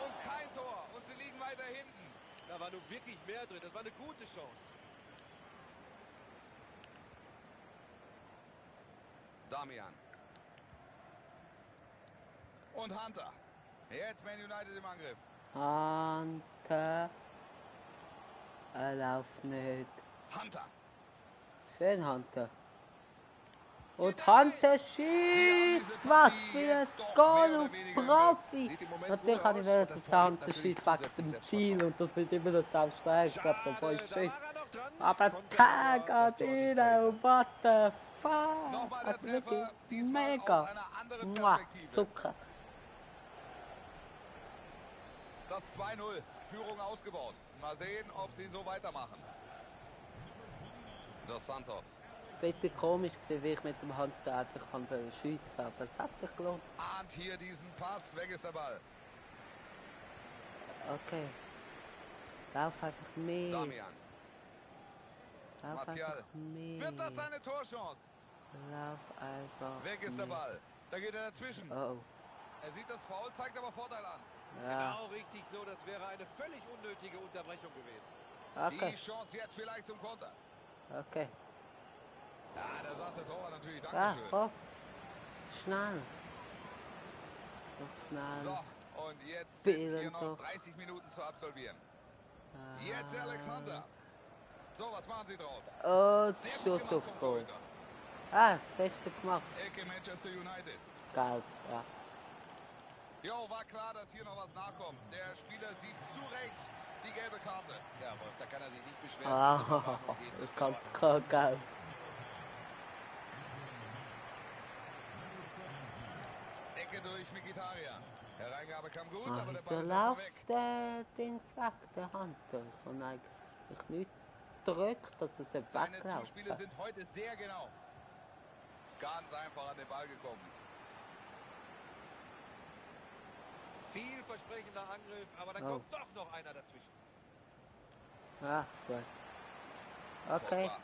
Und kein Tor. Und sie liegen weiter hinten. Da war nun wirklich mehr drin. Das war eine gute Chance. Damian. Und Hunter. Jetzt Man United im Angriff. Hunter. Er läuft nicht. Hunter. Schön, Hunter. Und Hunter schießt! Was für ein Goal auf Profi! Natürlich habe ich wollen, dass der Hunter schießt weg zum Ziel und das wird immer das Selbstverständlich. Ich glaube, der Ball schießt. Aber Tag an ihn, what the fuck! Also wirklich mega! Mua, Zucker! Das 2-0. Führung ausgebaut. Mal sehen, ob sie so weitermachen. Dos Santos. Es war komisch, wie ich mit dem Hunter einfach schiessen kann, aber es hat sich gelohnt. Ahnt hier diesen Pass. Weg ist der Ball. Okay. Lauf einfach mehr. Damian. Lauf Martial. einfach mehr. Wird das seine Torchance? Lauf einfach Weg ist der mehr. Ball. Da geht er dazwischen. Oh. Er sieht das Foul, zeigt aber Vorteil an. Ja. Genau richtig so. Das wäre eine völlig unnötige Unterbrechung gewesen. Okay. Die Chance jetzt vielleicht zum Konter. Okay. Ja, da sagt der Torwart natürlich Ja, Dankeschön. hopp. Schnell. Noch schnell. So, und jetzt sind hier Spielen noch doch. 30 Minuten zu absolvieren. Jetzt Alexander. So, was machen Sie draus? Oh, Sehr gut Schuss gemacht auf vom Goal. Torhüter. Ah, das Beste gemacht. Ecke Manchester United. Geil, ja. Jo, war klar, dass hier noch was nachkommt. Der Spieler sieht zu Recht die gelbe Karte. Ja, Wolf, da kann er sich nicht beschweren. Ah, Diese Verwarnung geht das in kannst Ordnung. du geil. Ecke durch Mkhitaryan. Der Reingabe kam gut, Ah, aber der Ball wieso ist erstmal läuft weg. der Dings weg, der Hunter? Ich habe eigentlich nicht gedrückt, dass es nicht Seine wegläuft. Zuspiele sind heute sehr genau. Ganz einfach an den Ball gekommen. Vielversprechender Angriff, aber dann Oh. kommt doch noch einer dazwischen. Ah, gut. Okay. Pogba.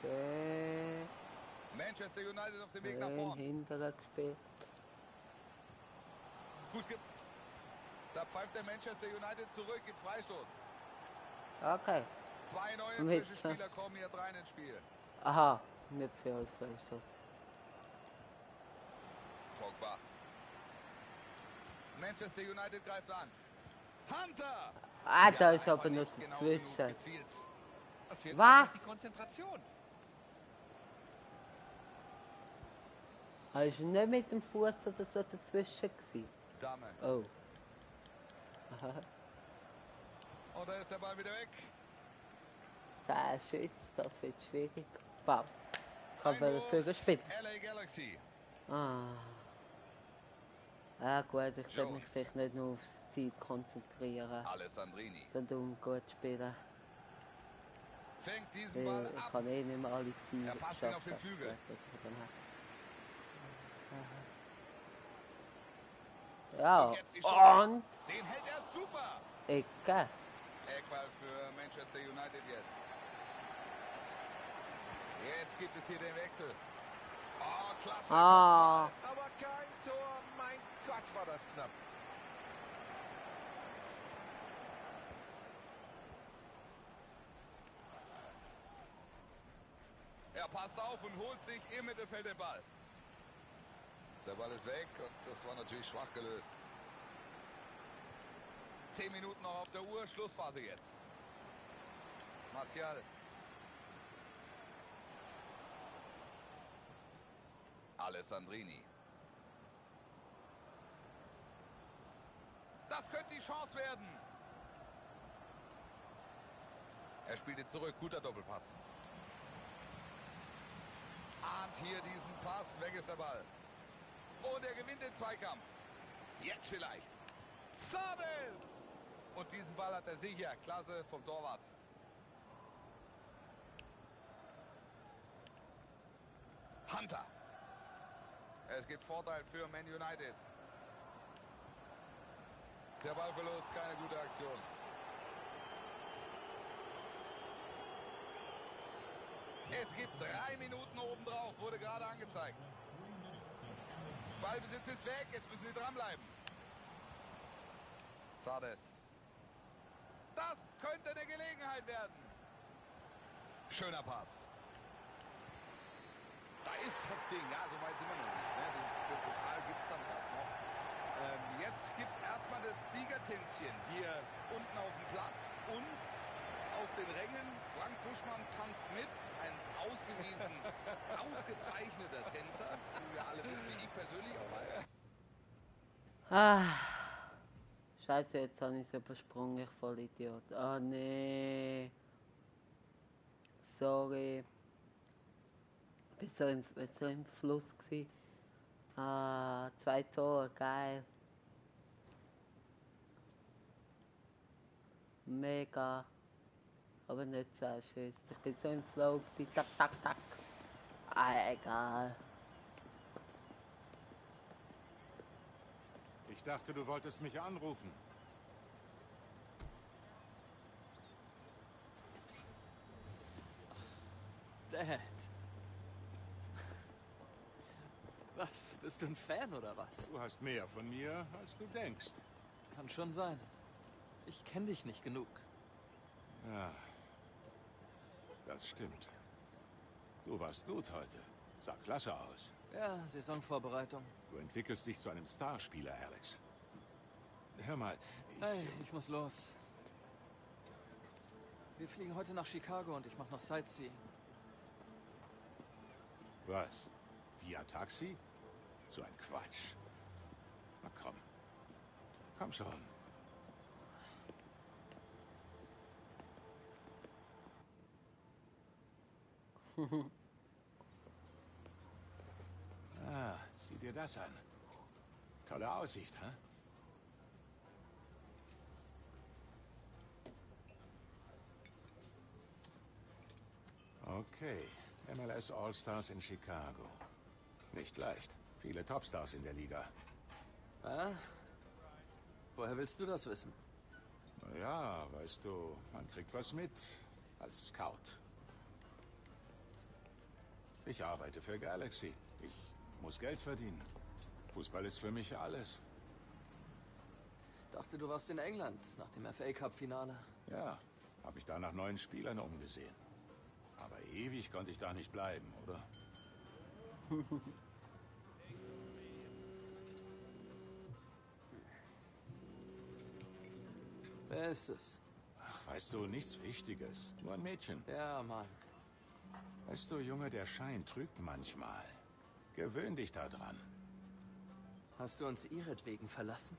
Schön, Manchester United auf dem Weg nach schön vorn. hinterher gespielt. Gut ge Da pfeift der Manchester United zurück im Freistoß. Okay. Zwei neue Mit, frische Spieler kommen jetzt rein ins Spiel. Aha, nicht für uns ist das. Pogba. Manchester United greift an. Hunter! Ah, da Ja, ist aber einfach noch nicht genau genug dazwischen. gezielt. Da fehlt Was? einfach die Konzentration. Er ist nicht mit dem Fuß oder so dazwischen gewesen. Dame. Oh. Aha. Und da ist der Ball wieder weg. 10 Schüsse, das wird schwierig. Wow. Ich habe zurückgespielt. LA Galaxy. Ah. Ja gut, ich sollte mich Jones. vielleicht nicht nur aufs Ziel konzentrieren, Alessandrini. sondern um gut zu spielen. Fängt diesen Weil Ball ich ab. kann eh nicht mehr alle Ziele Er passt ihn auf den Flügel. Weißt du, was ich dann habe. Ja, Und jetzt die Chance. und Den hält er super. Ecke. Eckball für Manchester United jetzt. Jetzt gibt es hier den Wechsel. Oh, klasse. Ah, Aber kein Tor. Mein Gott, war das knapp. Er passt auf und holt sich im Mittelfeld den Ball. Der Ball ist weg und das war natürlich schwach gelöst. 10 Minuten noch auf der Uhr, Schlussphase jetzt. Martial. Alessandrini. Das könnte die Chance werden. Er spielt ihn zurück, guter Doppelpass. Ahnt hier diesen Pass, weg ist der Ball. Und er gewinnt den Zweikampf. Jetzt vielleicht. Sabes! Und diesen Ball hat er sicher. Klasse vom Torwart. Hunter. Es gibt Vorteil für Man United. Der Ballverlust, keine gute Aktion. Es gibt 3 Minuten obendrauf, wurde gerade angezeigt. Ballbesitz ist weg, jetzt müssen sie dranbleiben. Zardes. Das könnte eine Gelegenheit werden. Schöner Pass. Da ist das Ding. Ja, so weit sind wir noch nicht. Ne? Den Pokal gibt es dann erst noch. Jetzt gibt es erstmal das Siegertänzchen hier unten auf dem Platz und auf den Rängen. Frank Buschmann tanzt mit. Ein ausgezeichneter Tänzer, wie wir alle wissen, wie ich persönlich auch weiß. Ah. Scheiße, jetzt habe ich es übersprungen, ich voll Idiot. Ah, nee. Sorry. Ich war so im Fluss gewesen. Ah, 2 Tore, geil. Mega. Aber nicht so schön. Ich bin so im Flow gewesen. Tak, tak, tak. Ah, egal. Ich dachte, du wolltest mich anrufen. Dad. Was? Bist du ein Fan oder was? Du hast mehr von mir, als du denkst. Kann schon sein. Ich kenne dich nicht genug. Ja, das stimmt. Du warst gut heute. Sah klasse aus. Ja, Saisonvorbereitung. Du entwickelst dich zu einem Starspieler, Alex. Hör mal, Hey, ich muss los. Wir fliegen heute nach Chicago und ich mache noch Sightseeing. Was? Via Taxi? So ein Quatsch. Na komm. Komm schon. Ah, sieh dir das an. Tolle Aussicht, hä? Okay, MLS All-Stars in Chicago. Nicht leicht. Viele Topstars in der Liga. Ah? Woher willst du das wissen? Ja, weißt du, man kriegt was mit als Scout. Ich arbeite für Galaxy. Ich muss Geld verdienen. Fußball ist für mich alles. Dachte, du warst in England nach dem FA Cup-Finale. Ja, habe ich da nach neuen Spielern umgesehen. Aber ewig konnte ich da nicht bleiben, oder? Wer ist es? Ach, weißt du, nichts Wichtiges. Nur ein Mädchen. Ja, Mann. Weißt du, Junge, der Schein trügt manchmal. Gewöhn dich da dran. Hast du uns ihretwegen verlassen?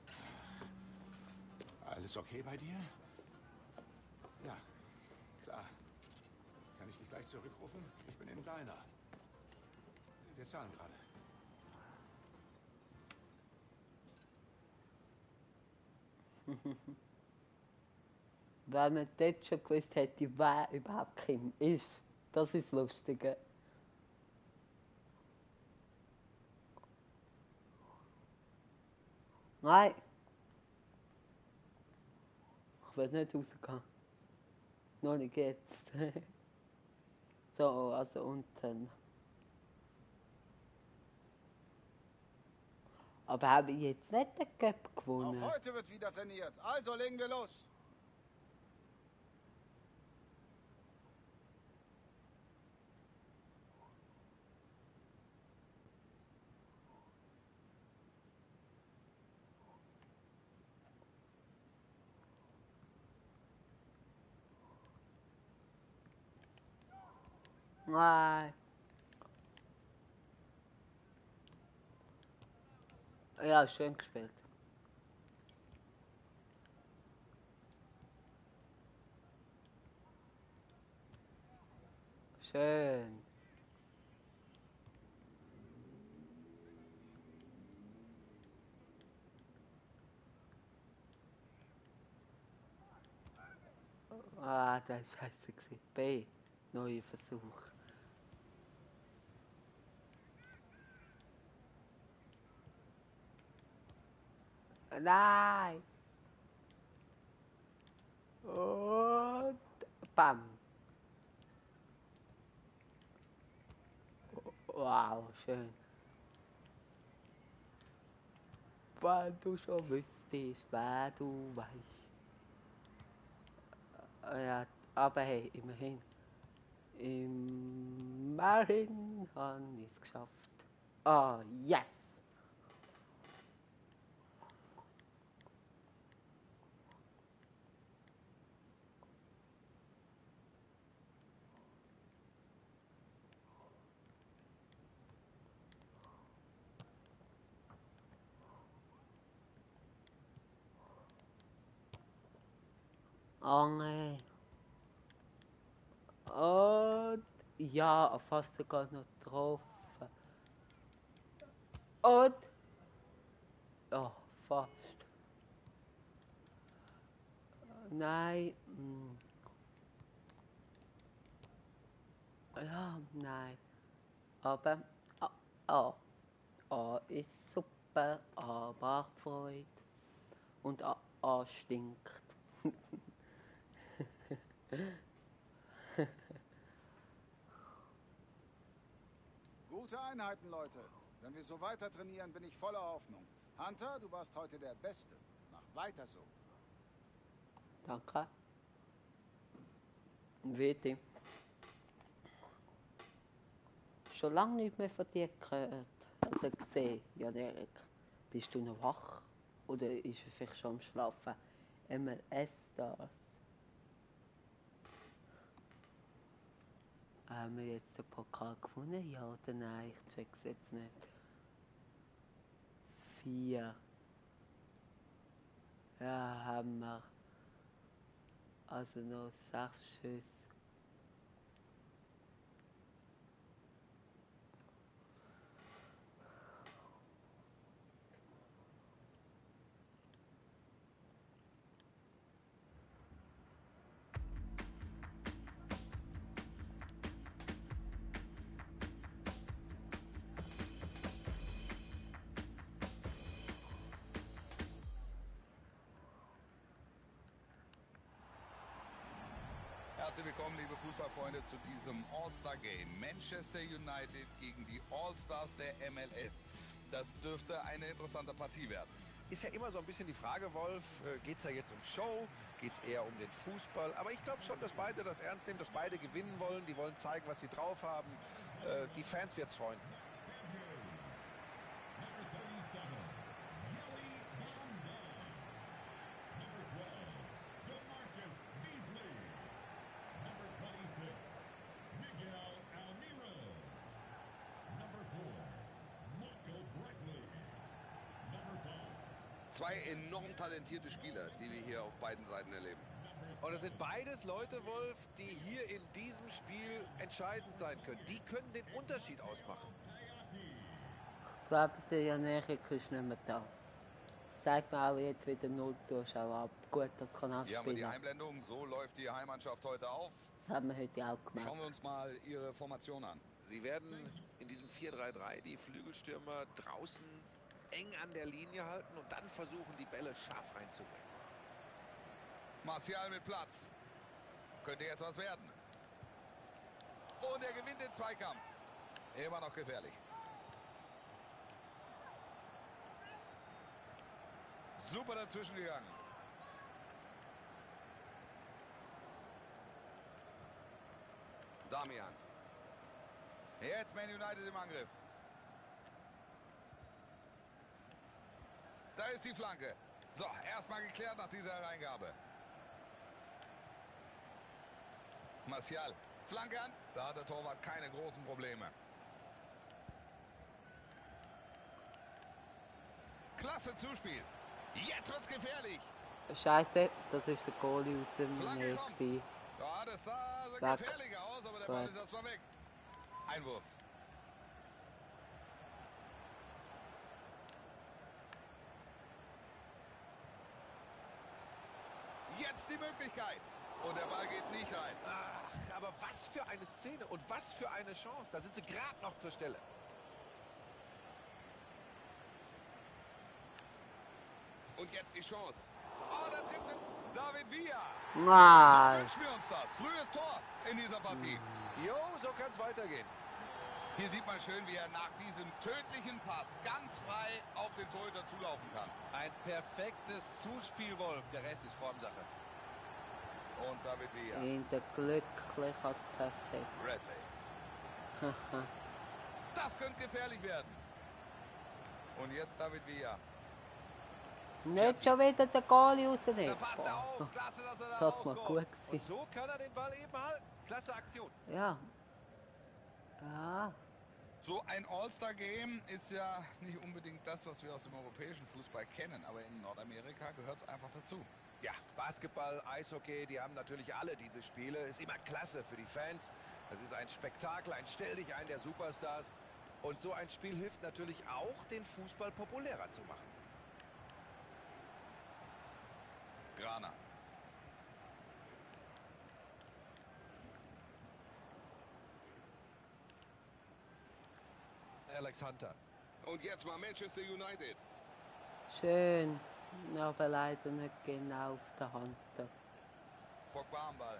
Alles okay bei dir? Ja, klar. Kann ich dich gleich zurückrufen? Ich bin im Diner. Wir zahlen gerade. Wenn man dort schon gewusst hätte, wer überhaupt Kim ist, das ist das Lustige. Nein. Ich will nicht rausgehen. Noch nicht jetzt. So, also unten. Aber habe ich jetzt nicht den Cup gewonnen? Auch heute wird wieder trainiert. Also legen wir los. Nein. Ja, schön gespielt. Schön. Ah, das ist scheiße gewesen. B. Neuer Versuch. Nein! Und bam. Wow, schön. Wenn du schon wüsstest, wer du weißt. Ja, aber hey, immerhin. Immerhin habe ich es geschafft. Oh, yes! Oh nein. Und ja, fast sogar noch getroffen. Und oh, fast. Nein. Ja, nein. Aber A ist super, A macht Freude und A stinkt. Gute Einheiten, Leute. Wenn wir so weiter trainieren, bin ich voller Hoffnung. Hunter, du warst heute der Beste. Mach weiter so. Danke. Bitte. Schon lange nicht mehr von dir gehört. Also gesehen, Jan Erik. Bist du noch wach? Oder ist er vielleicht schon am Schlafen? MLS das. Haben wir jetzt den Pokal gewonnen? Ja oder nein? Ich check's jetzt nicht. 4. Ja, haben wir. Also noch 6 Schüsse. Herzlich willkommen, liebe Fußballfreunde, zu diesem All-Star-Game. Manchester United gegen die All-Stars der MLS. Das dürfte eine interessante Partie werden. Ist ja immer so ein bisschen die Frage, Wolf, geht es da jetzt um Show, geht es eher um den Fußball? Aber ich glaube schon, dass beide das ernst nehmen, dass beide gewinnen wollen. Die wollen zeigen, was sie drauf haben. Die Fans wird es freuen. Zwei enorm talentierte Spieler, die wir hier auf beiden Seiten erleben. Und es sind beides Leute, Wolf, die hier in diesem Spiel entscheidend sein können. Die können den Unterschied ausmachen. Ich glaube, der Jan Erik ist nicht mehr da. Zeigt mir auch jetzt wieder 0 Zuschauer ab. Gut, das kann auch Hier haben wir die spielen. Einblendung. So läuft die Heimmannschaft heute auf. Das haben wir heute auch gemacht. Schauen wir uns mal ihre Formation an. Sie werden in diesem 4-3-3 die Flügelstürmer draußen eng an der Linie halten und dann versuchen, die Bälle scharf reinzubringen. Martial mit Platz. Könnte jetzt was werden. Und er gewinnt den Zweikampf. Immer noch gefährlich. Super dazwischen gegangen. Damian. Jetzt Man United im Angriff. Da ist die Flanke. So, erstmal geklärt nach dieser Hereingabe. Martial. Flanke an. Da hat der Torwart keine großen Probleme. Klasse Zuspiel. Jetzt wird's gefährlich. Scheiße, das ist der Goalie aus dem Flanke Nähe kommt. gewesen. Ja, das sah Zack. gefährlich aus, aber der Gut. Ball ist erstmal weg. Einwurf. Jetzt die Möglichkeit. Und der Ball geht nicht rein. Ach, aber was für eine Szene und was für eine Chance. Da sind sie gerade noch zur Stelle. Und jetzt die Chance. Oh, da trifft er. David Villa. Nein. So wünschen wir uns das. Frühes Tor in dieser Partie. Jo, so kann es weitergehen. Hier sieht man schön, wie er nach diesem tödlichen Pass ganz frei auf den Torhüter zulaufen kann. Ein perfektes Zuspiel, Wolf. Der Rest ist Formsache. Und David Villa. In der glücklich als perfekt. Bradley. Haha. Das könnte gefährlich werden. Und jetzt David Villa. Nicht schon wieder der Goalie rausnehmen. Da passt er auf. Klasse, dass er da Das war rauskommt. gut Und gewesen. so kann er den Ball eben halten. Klasse Aktion. Ja. Ja. So ein All-Star-Game ist ja nicht unbedingt das, was wir aus dem europäischen Fußball kennen, aber in Nordamerika gehört es einfach dazu. Ja, Basketball, Eishockey, die haben natürlich alle diese Spiele. Ist immer klasse für die Fans. Das ist ein Spektakel, ein Stelldichein der Superstars. Und so ein Spiel hilft natürlich auch, den Fußball populärer zu machen. Grana. Alex Hunter. Und jetzt mal Manchester United. Schön. Aber leider nicht genau auf der Hand. Pogba am Ball.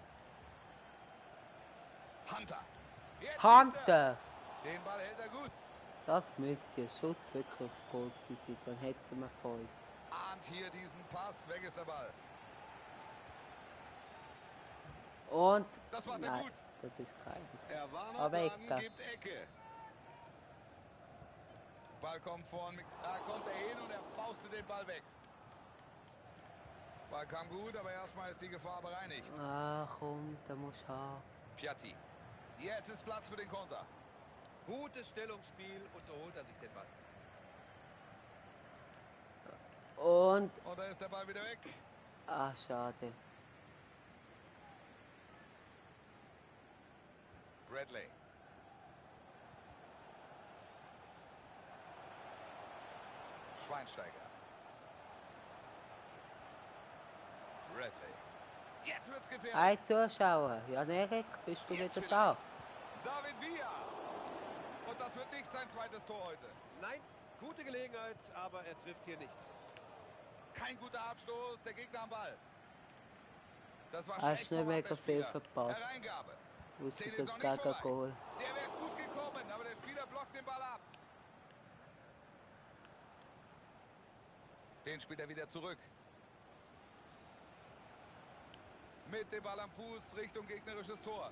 Hunter. Jetzt Hunter! Den Ball hält er gut. Das müsste ja Schuss wirklich aufs Goal sein, dann hätten wir 5. Ahnt hier diesen Pass. Weg ist der Ball. Und? Das macht er Nein, gut. das ist kein. Er war noch Aber dran, Ecke. gibt Ecke. Ball kommt vorn, da kommt er hin und er faustet den Ball weg. Ball kam gut, aber erstmal ist die Gefahr bereinigt. Ah, komm, da muss haben. Piatti. Jetzt ist Platz für den Konter. Gutes Stellungsspiel und so holt er sich den Ball. Und? Und da ist der Ball wieder weg. Ah, schade. Bradley. Schweinsteiger. Bradley. Jetzt wird's gefährlich. Ein Zuschauer. Jan Erik, bist du Jetzt wieder vielleicht. da? David Villa. Und das wird nicht sein zweites Tor heute. Nein, gute Gelegenheit, aber er trifft hier nicht. Kein guter Abstoß, der Gegner am Ball. Das war Hast schlecht nicht vom mega viel Abwehrspieler. verpasst. Hereingabe. Ausser Szene ist das noch nicht vorbei. Gegengoal. Der wäre gut gekommen, aber der Spieler blockt den Ball ab. Den spielt er wieder zurück. Mit dem Ball am Fuß Richtung gegnerisches Tor.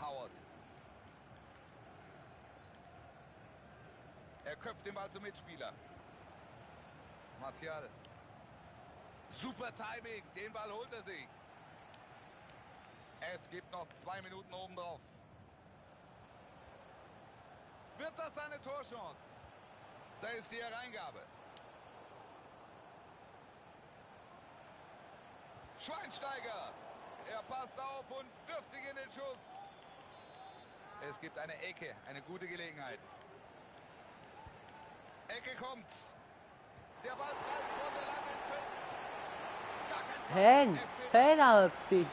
Howard. Er köpft den Ball zum Mitspieler. Martial. Super Timing, den Ball holt er sich. Es gibt noch 2 Minuten obendrauf. Wird das seine Torchance? Da ist die Hereingabe. Schweinsteiger. Er passt auf und wirft sich in den Schuss. Es gibt eine Ecke, eine gute Gelegenheit. Ecke kommt. Der Ball prallt vor der Land ins Feld. Gar kein Pen, Zweifel. Penalty.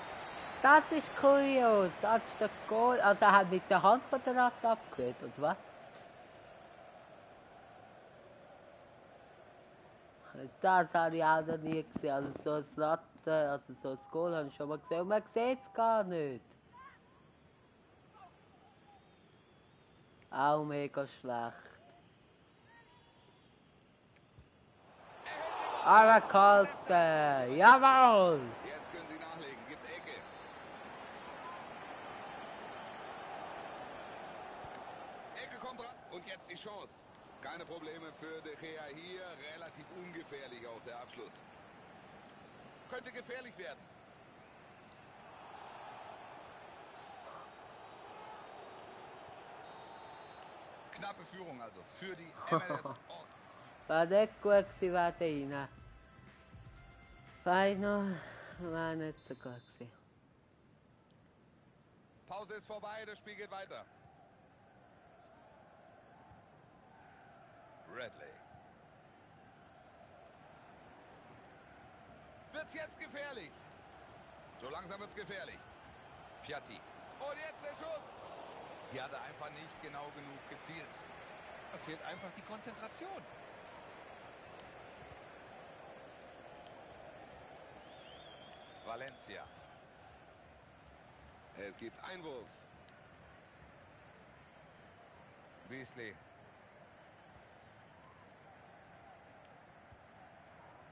Das ist kurios. Das ist der Goal. Also er hat mit der Hand von der Latte abgerührt, und was? Das habe ich auch noch nie gesehen. Also so ein Latte, also so ein Goal habe ich schon mal gesehen. Und man sieht es gar nicht. Auch mega schlecht. Aber Kalte, jawohl! Jetzt können sie nachlegen. Gibt Ecke. Ecke kommt dran. Und jetzt die Chance. Keine Probleme für De Gea hier. Relativ ungefährlich auch der Abschluss. Könnte gefährlich werden. Knappe Führung also für die MLS Ost. War nicht gut gewesen, war der rein. Final war nicht so gut gewesen. Pause ist vorbei, das Spiel geht weiter. Bradley. Wird's jetzt gefährlich? So langsam wird's gefährlich. Piatti. Und jetzt der Schuss. Hier hat er einfach nicht genau genug gezielt. Da fehlt einfach die Konzentration. Valencia. Es gibt Einwurf. Beasley.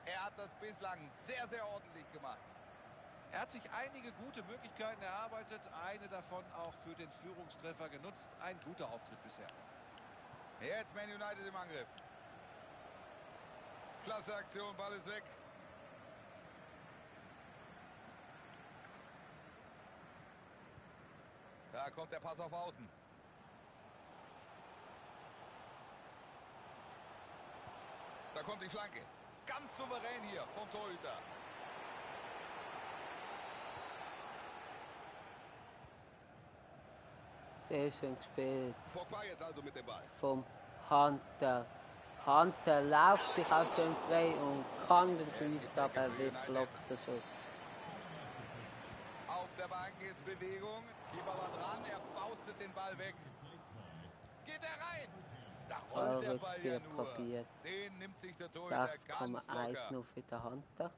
Er hat das bislang sehr, sehr ordentlich gemacht. Er hat sich einige gute Möglichkeiten erarbeitet, eine davon auch für den Führungstreffer genutzt. Ein guter Auftritt bisher. Jetzt Man United im Angriff. Klasse Aktion, Ball ist weg. Da kommt der Pass auf Außen. Da kommt die Flanke. Ganz souverän hier vom Torhüter. Sehr schön gespielt. Pogba jetzt also mit dem Ball. Vom Hunter. Hunter läuft sich auch schön frei und kann den Schuss, aber wird blockt der Schuss. Auf der Bank ist Bewegung. Keeper war dran, er faustet den Ball weg. Geht er rein? Da rollt der Ball ja nur. Probiert. Den nimmt sich der Torhüter ganz 6,1 locker. noch für den Hunter.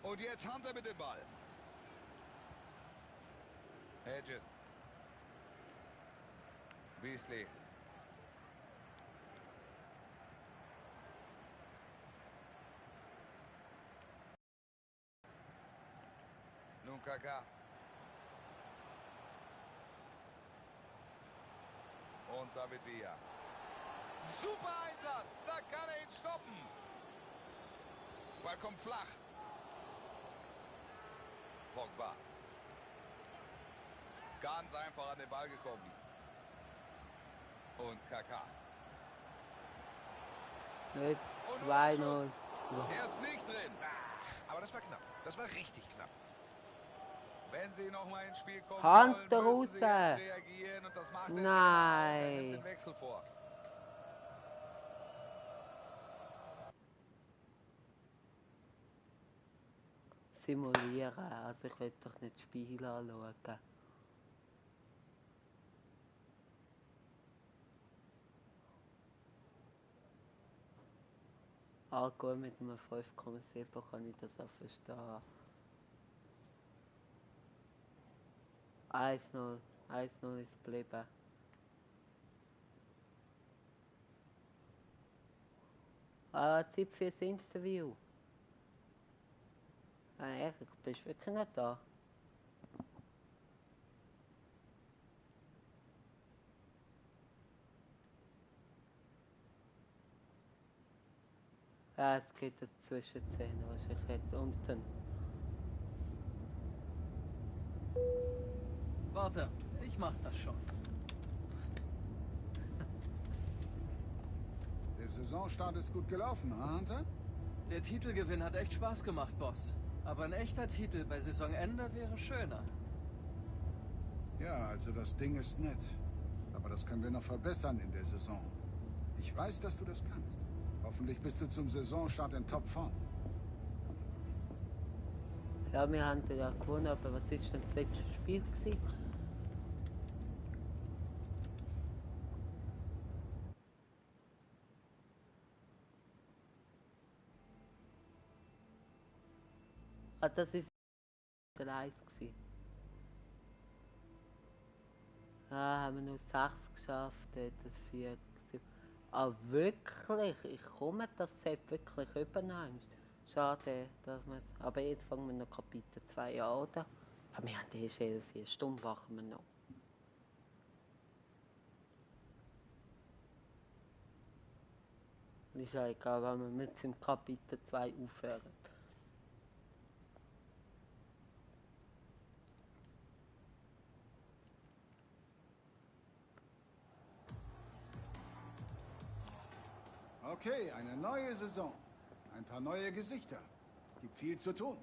Und jetzt Hunter mit dem Ball. Hedges. Beasley. Nun Kaká. Und David Villa. Super Einsatz, da kann er ihn stoppen. Ball kommt flach. Pogba. Ganz einfach an den Ball gekommen. Und Kaká. Jetzt 2-0. Er ist nicht drin. Aber das war knapp. Das war richtig knapp. Wenn sie noch mal ins Spiel kommen Hunter wollen, müssen sie raus. jetzt reagieren. Und das macht er. Nein. Er nimmt den Wechsel vor. Simulieren, also ich will doch nicht das Spiel anschauen. Ah gut, mit einem 5,7 kann ich das auch verstehen. 1-0, 1-0 ist geblieben. Zeit für das Interview. Erik, du bist wirklich nicht da. Ja, es geht eine Zwischenszene, was ich jetzt unten. Warte, ich mach das schon. Der Saisonstart ist gut gelaufen, huh, Hunter? Der Titelgewinn hat echt Spaß gemacht, Boss. Aber ein echter Titel bei Saisonende wäre schöner. Ja, also das Ding ist nett. Aber das können wir noch verbessern in der Saison. Ich weiß, dass du das kannst. Hoffentlich bist du zum Saisonstart in Topform. Ja, wir haben ja gewonnen, aber was ist denn das letzte Spiel gewesen? Ah, das ist der 1 gewesen. Ah, haben wir nur 6 geschafft, das 4 gewesen. Ah, wirklich? Ich komme das Set wirklich übernehmen. Schade, dass wir es... Aber jetzt fangen wir noch Kapitel 2 an, oder? Aber wir haben erst 4 Stunden wachen wir noch. Ist ja egal, wenn wir mit dem Kapitel 2 aufhören. Okay, eine neue Saison. Ein paar neue Gesichter. Gibt viel zu tun.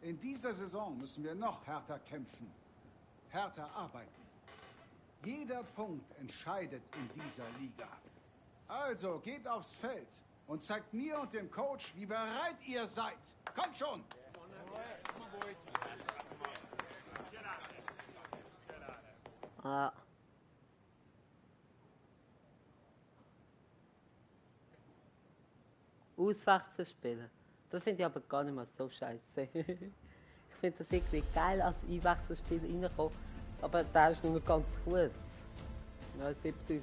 In dieser Saison müssen wir noch härter kämpfen. Härter arbeiten. Jeder Punkt entscheidet in dieser Liga. Also geht aufs Feld und zeigt mir und dem Coach, wie bereit ihr seid. Kommt schon! Ah. Auswechselspielen. Das finde ich aber gar nicht mal so scheiße. Ich finde das irgendwie geil als Einwechselspieler reinkommen, aber der ist nur ganz kurz. Ja, 70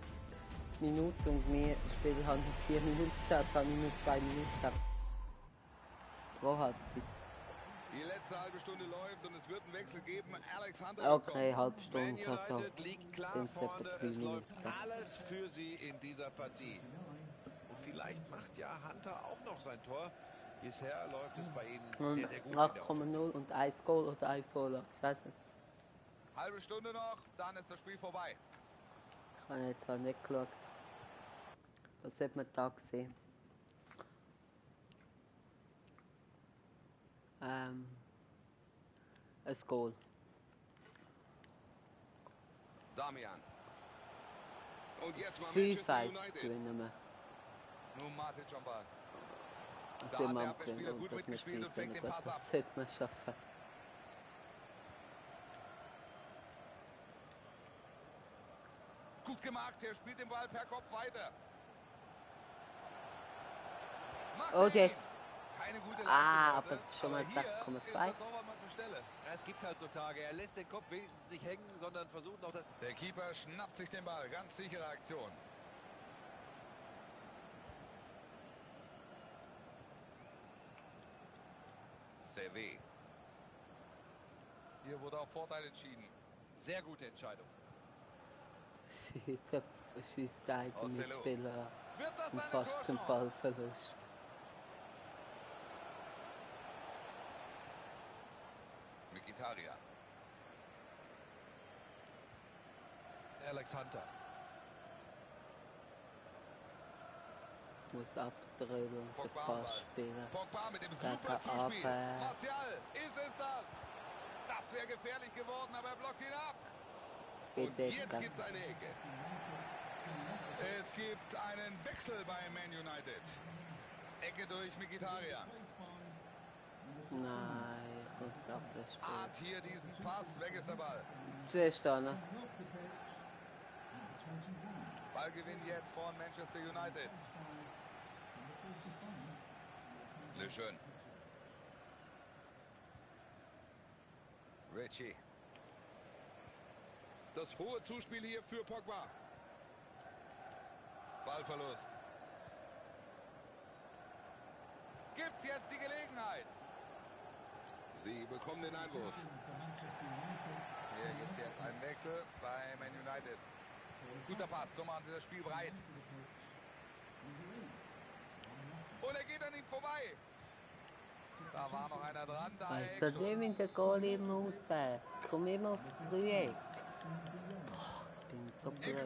Minuten und wir spielen halt 4 Minuten, das habe ich nur 2 Minuten. Pro Halbzeit. Die letzte halbe Stunde läuft und es wird einen Wechsel geben. Alex Hunter Okay, halbe Stunde. Man Also United liegt klar vorne. Es läuft alles für sie in dieser Partie. Und vielleicht macht ja Hunter auch noch sein Tor. Bisher läuft es bei ihnen sehr, sehr gut. 8,0 und 1 Goal oder 1 Vorlage. Ich weiß nicht. Halbe Stunde noch, dann ist das Spiel vorbei. Ich habe jetzt zwar nicht geschaut. Das hat man da gesehen. Ein Goal. Damian. Und jetzt mal Viel Manchester Zeit United. gewinnen wir. Nun Matic am Ball. Da Da hat wir der am Abwehrspieler gewinnen gut und das mitgespielt und fängt den gut. Pass ab. Das sollte man schaffen. Gut gemacht, er spielt den Ball per Kopf weiter. Macht Oh, ihn. jetzt. Keine gute Leistung Ah, heute, aber das ist schon mal aber hier ist 6,2. der Torwart mal zur Stelle. Ja, es gibt halt so Tage. Er lässt den Kopf wenigstens nicht hängen, sondern versucht noch das... Der Keeper schnappt sich den Ball. Ganz sichere Aktion. Servet. Hier wurde auf Vorteil entschieden. Sehr gute Entscheidung. Jetzt schießt der eigene Ocello. Mitspieler Wird das und eine fast den Torchance? Ballverlust. Mkhitaryan. Alex Hunter. Muss abdrehen und den Pogba am Ball. Pass spielen. Pogba mit dem Geht super er Zuspiel. ab, Martial, ist es das? Das wäre gefährlich geworden, aber er blockt ihn ab. Und Geht jetzt er. gibt es eine Ecke. Es gibt einen Wechsel bei Man United. Ecke durch Mkhitaryan. Nein, ich muss abspielen. Art hier diesen Pass, weg ist der Ball. Zuerst da, ne? Ballgewinn jetzt von Manchester United. Le Jeune. Richie. Das hohe Zuspiel hier für Pogba. Ballverlust. Gibt's jetzt die Gelegenheit? Sie bekommen den Einwurf. Hier gibt es jetzt einen Wechsel bei Man United. Guter Pass, so machen sie das Spiel breit. Und er geht an ihm vorbei. Da war noch einer dran, da Also nimm in der Goal immer raus. Komm immer aufs Dreieck. Ich bin so blöd.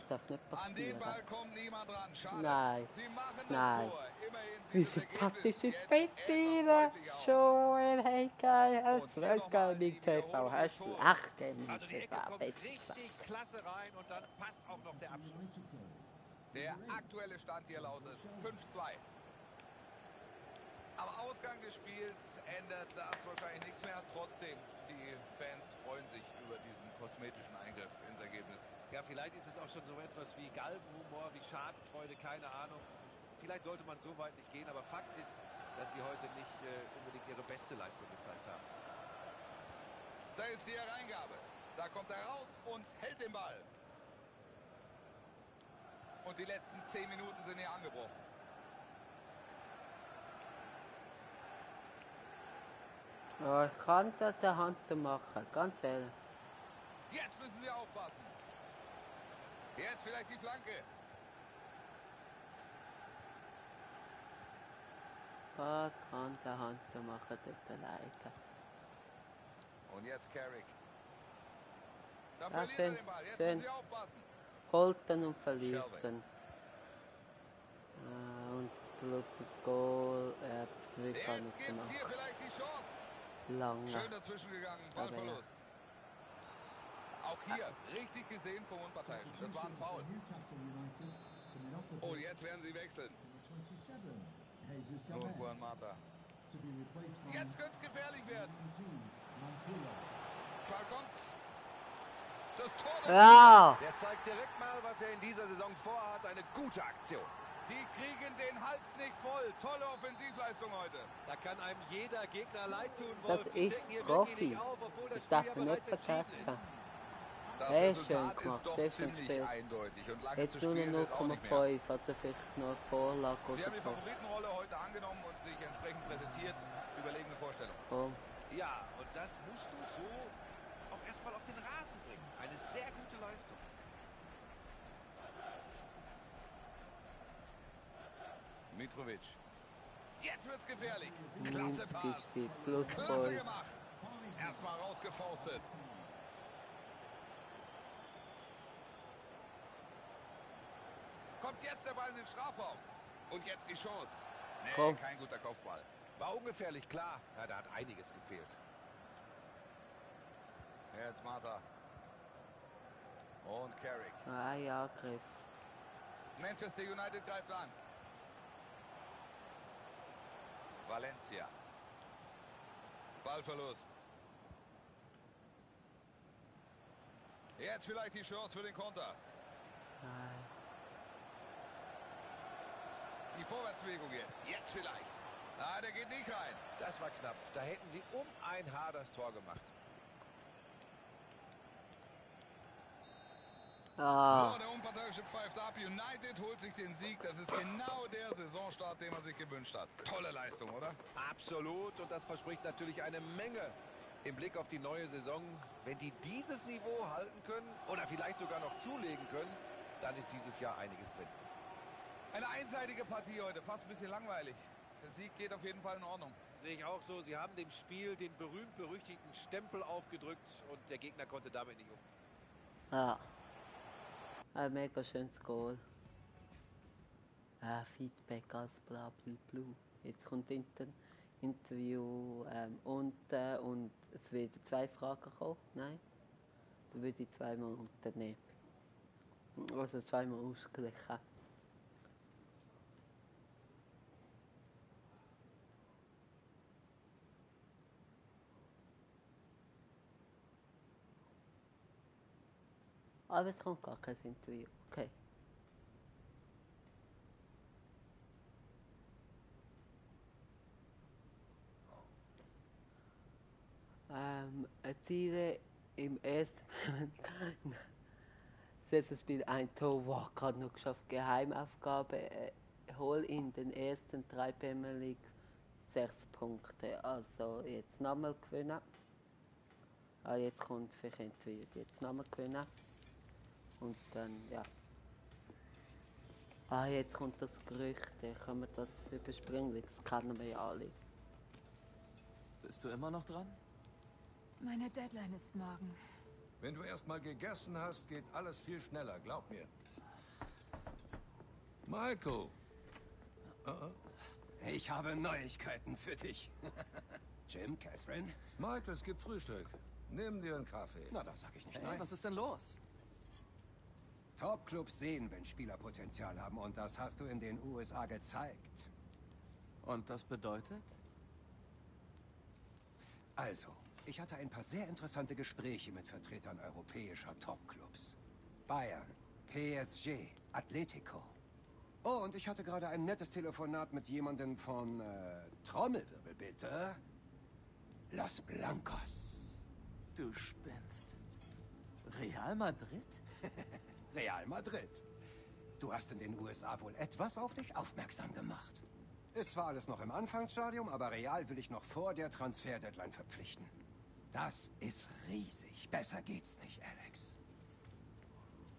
Das darf nicht An den passieren. Ball kommt niemand ran. Schade. Nein. Sie machen das Nein. Tor. Immerhin Wie sieht das viel Ergebnis taktische jetzt Fettbiene. etwas deutlicher aus. Joel, hey, geil. Weltgeil, Big TV. Hast du acht Also die Ecke kommt richtig klasse rein und dann passt auch noch der Abschluss. Der aktuelle Stand hier lautet 5-2. Am Ausgang des Spiels ändert das wahrscheinlich nichts mehr. Trotzdem, die Fans freuen sich über diesen kosmetischen Eingriff ins Ergebnis. Ja, vielleicht ist es auch schon so etwas wie Galgenhumor, wie Schadenfreude, keine Ahnung. Vielleicht sollte man so weit nicht gehen, aber Fakt ist, dass sie heute nicht unbedingt ihre beste Leistung gezeigt haben. Da ist die Hereingabe. Da kommt er raus und hält den Ball. Und die letzten 10 Minuten sind hier angebrochen. Ja, ich kann das der Hand machen, ganz ehrlich. Jetzt müssen sie aufpassen. Jetzt vielleicht die Flanke. Was kann der Hand machen, der Leiter? Und jetzt Carrick. Da Ja, verliert schön, er den Ball. Jetzt schön. müssen sie aufpassen. Holt dann und verliert Shelby. dann. Und plus das Goal, das Glück kann Jetzt ich gibt es hier machen. vielleicht die Chance. Lange. Schön dazwischen gegangen. Ballverlust. Auch hier richtig gesehen vom Unparteiischen. Das war ein Foul. Und jetzt werden sie wechseln. Nun Juan Mata. Jetzt könnte es gefährlich werden. Ball kommt. Das Tor. Ja! Der zeigt direkt mal, was er in dieser Saison vorhat. Eine gute Aktion. Die kriegen den Hals nicht voll. Tolle Offensivleistung heute. Da kann einem jeder Gegner leid tun, Das Wolf. Die ist decken hier Profi. wirklich nicht auf, obwohl das Das Spiel darf ja man nicht bereits entschieden vergessen. ist. Das Sehr schön Resultat gemacht, ist doch sehr schön ziemlich gespielt. eindeutig. Und lange Jetzt zu nur spielen eine ist auch nicht mehr. 0,5, also vielleicht noch eine Vorlage Sie oder haben die so. Favoritenrolle heute angenommen und sich entsprechend präsentiert. Überlegene Vorstellung. Oh. Ja, und das musst du so auch erstmal auf den Rasen bringen. Eine sehr gute Leistung. Mitrovic. Jetzt wird's gefährlich. Klasse Minski Pass. steht plus Klasse voll. gemacht. Erstmal rausgefaustet. Kommt jetzt der Ball in den Strafraum. Und jetzt die Chance. Nee, Komm. kein guter Kopfball. War ungefährlich, klar. Ja, da hat einiges gefehlt. Jetzt Martha. Und Carrick. Ah ja, Griff. Manchester United greift an. Valencia. Ballverlust. Jetzt vielleicht die Chance für den Konter. Nein. Die Vorwärtsbewegung jetzt vielleicht. Ah, der geht nicht rein. Das war knapp. Da hätten sie um ein Haar das Tor gemacht. Ah. So, der Unparteiische pfeift ab. United holt sich den Sieg. Das ist genau der Saisonstart, den man sich gewünscht hat. Tolle Leistung, oder? Absolut. Und das verspricht natürlich eine Menge im Blick auf die neue Saison. Wenn die dieses Niveau halten können oder vielleicht sogar noch zulegen können, dann ist dieses Jahr einiges drin. Eine einseitige Partie heute. Fast ein bisschen langweilig. Der Sieg geht auf jeden Fall in Ordnung. Sehe ich auch so. Sie haben dem Spiel den berühmt-berüchtigten Stempel aufgedrückt und der Gegner konnte damit nicht um. Ja. Ein mega schönes Goal. Feedback als bla bla bla. Jetzt kommt hinten Interview unten und es werden 2 Fragen kommen. Nein. Dann würde ich 2-mal unten nehmen. Also 2-mal ausgleichen. Aber es kommt gar kein Interview. Okay. Erziele im ersten Saisonspiel ein Tor. Wow, gerade noch geschafft. Geheimaufgabe. Hol in den ersten 3 Premier League 6 Punkte. Also jetzt nochmal gewinnen. Jetzt kommt vielleicht Interview. Jetzt nochmal gewinnen. Und dann, ja. Jetzt kommt das Gerücht. Können wir das überspringen, weil das kennen wir ja alle. Bist du immer noch dran? Meine Deadline ist morgen. Wenn du erst mal gegessen hast, geht alles viel schneller, glaub mir. Michael. Ich habe Neuigkeiten für dich. Jim, Catherine? Michael, es gibt Frühstück. Nimm dir einen Kaffee. Na, da sag ich nicht Hey, nein. was ist denn los? Top-Clubs sehen, wenn Spieler Potenzial haben. Und das hast du in den USA gezeigt. Und das bedeutet? Also, ich hatte ein paar sehr interessante Gespräche mit Vertretern europäischer Top-Clubs. Bayern, PSG, Atletico. Oh, und ich hatte gerade ein nettes Telefonat mit jemandem von, Trommelwirbel bitte. Los Blancos. Du spinnst. Real Madrid? Real Madrid. Du hast in den USA wohl etwas auf dich aufmerksam gemacht. Ist zwar alles noch im Anfangsstadium, aber Real will ich noch vor der Transfer-Deadline verpflichten. Das ist riesig. Besser geht's nicht, Alex.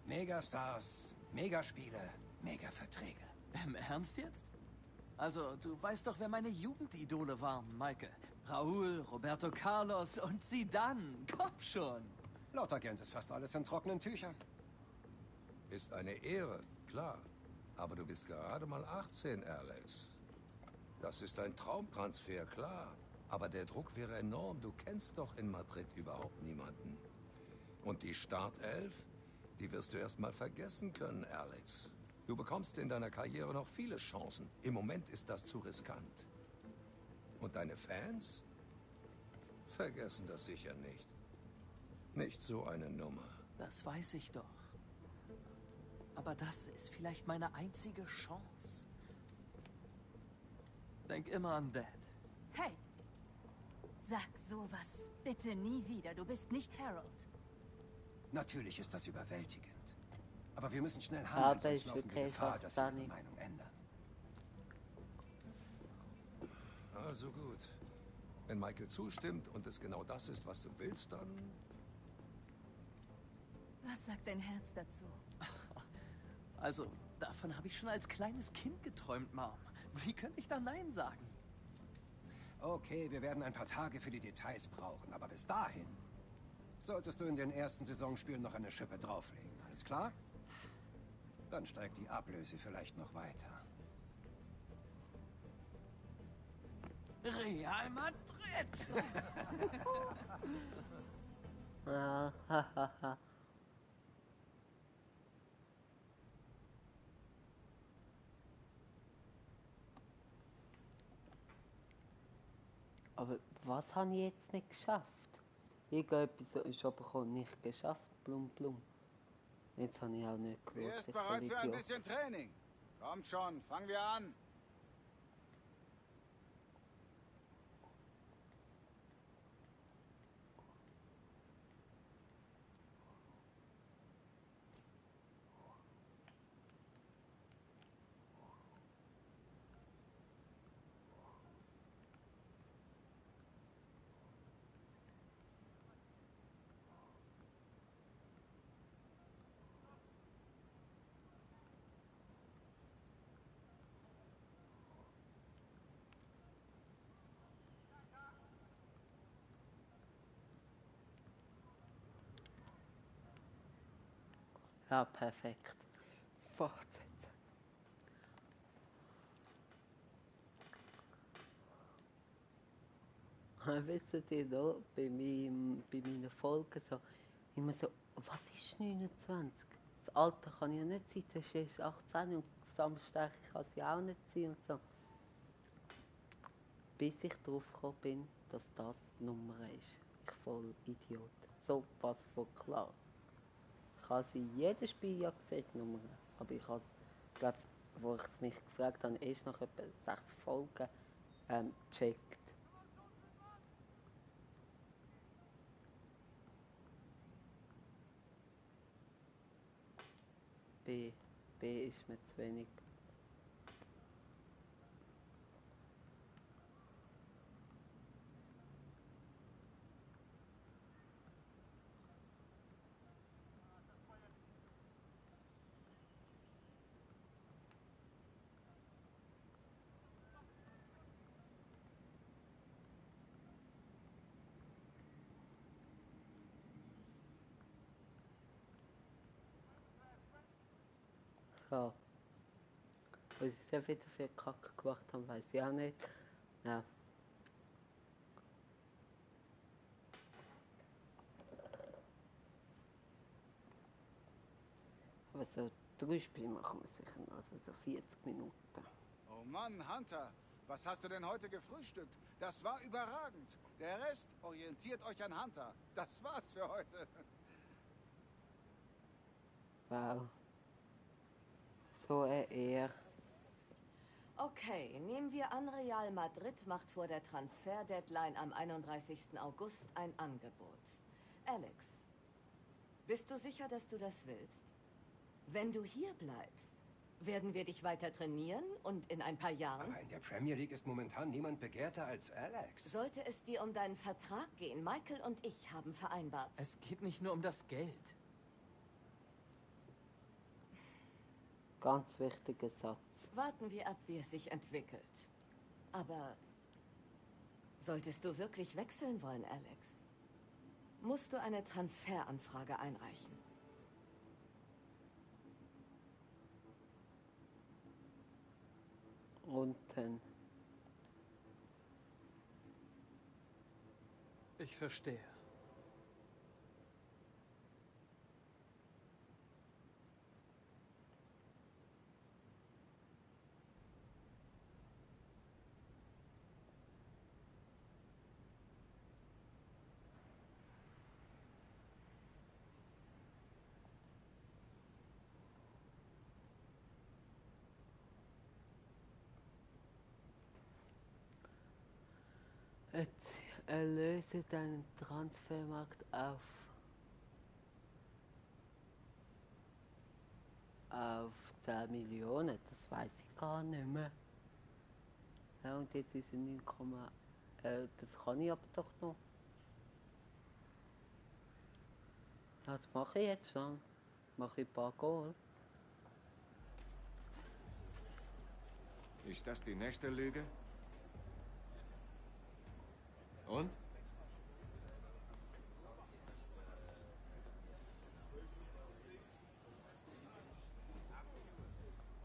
Megastars, Megaspiele, Mega-Verträge. Im Ernst jetzt? Also, du weißt doch, wer meine Jugendidole waren, Michael. Raúl, Roberto Carlos und Zidane. Komm schon. Laut Agent ist fast alles in trockenen Tüchern. Ist eine Ehre, klar. Aber du bist gerade mal 18, Alex. Das ist ein Traumtransfer, klar. Aber der Druck wäre enorm. Du kennst doch in Madrid überhaupt niemanden. Und die Startelf, die wirst du erst mal vergessen können, Alex. Du bekommst in deiner Karriere noch viele Chancen. Im Moment ist das zu riskant. Und deine Fans vergessen das sicher nicht. Nicht so eine Nummer. Das weiß ich doch. Aber das ist vielleicht meine einzige Chance. Denk immer an Dad. Hey! Sag sowas bitte nie wieder. Du bist nicht Harold. Natürlich ist das überwältigend. Aber wir müssen schnell Ja, handeln, aber sonst ich laufen wir verstehe Gefahr, auch dass sie ihre Danny. Meinung ändern. Also gut. Wenn Michael zustimmt und es genau das ist, was du willst, dann... Was sagt dein Herz dazu? Also, davon habe ich schon als kleines Kind geträumt, Mom. Wie könnte ich da Nein sagen? Okay, wir werden ein paar Tage für die Details brauchen, aber bis dahin solltest du in den ersten Saisonspielen noch eine Schippe drauflegen. Alles klar? Dann steigt die Ablöse vielleicht noch weiter. Real Madrid! Ja, hahaha. Aber was habe ich jetzt nicht geschafft? Irgendetwas ist aber nicht geschafft, blum blum. Jetzt habe ich auch nicht geschaut. Wer ist ich bereit für ein Vollidiot. bisschen Training? Kommt schon, fangen wir an. Ja, perfekt. Fortsetzen. Wisst ihr da, bei meinen Folgen so, immer so, was ist 29? Das Alter kann ja nicht sein, das ist 18 und Samstag kann es ja auch nicht sein und so. Bis ich drauf gekommen bin, dass das Nummer ist. Ich voll Idiot. So was von klar. Ich habe sie jedes Spiel ja gesehen, die Nummer. Aber ich habe, glaube, wo ich es mich gefragt habe, erst nach etwa 6 Folgen gecheckt. B ist mir zu wenig. Ja. Was ich sehr wieder für Kacke gemacht habe, weiß ich auch nicht. Ja. Aber so 3 Spiele machen wir sicher noch, also so 40 Minuten. Oh Mann, Hunter, was hast du denn heute gefrühstückt? Das war überragend. Der Rest orientiert euch an Hunter. Das war's für heute. Wow. So eher. Okay, nehmen wir an, Real Madrid macht vor der Transfer-Deadline am 31. August ein Angebot. Alex, bist du sicher, dass du das willst? Wenn du hier bleibst, werden wir dich weiter trainieren und in ein paar Jahren... Aber in der Premier League ist momentan niemand begehrter als Alex. Sollte es dir um deinen Vertrag gehen, Michael und ich haben vereinbart. Es geht nicht nur um das Geld. Ganz wichtiger Satz. Warten wir ab, wie es sich entwickelt. Aber solltest du wirklich wechseln wollen, Alex, musst du eine Transferanfrage einreichen. Unten. Ich verstehe. Erlöse deinen Transfermarkt auf 10 Millionen, das weiß ich gar nicht mehr. Ja, und jetzt ist es 9, das kann ich aber doch noch. Was mache ich jetzt dann? Mache ich ein paar Goal? Ist das die nächste Lüge? Und?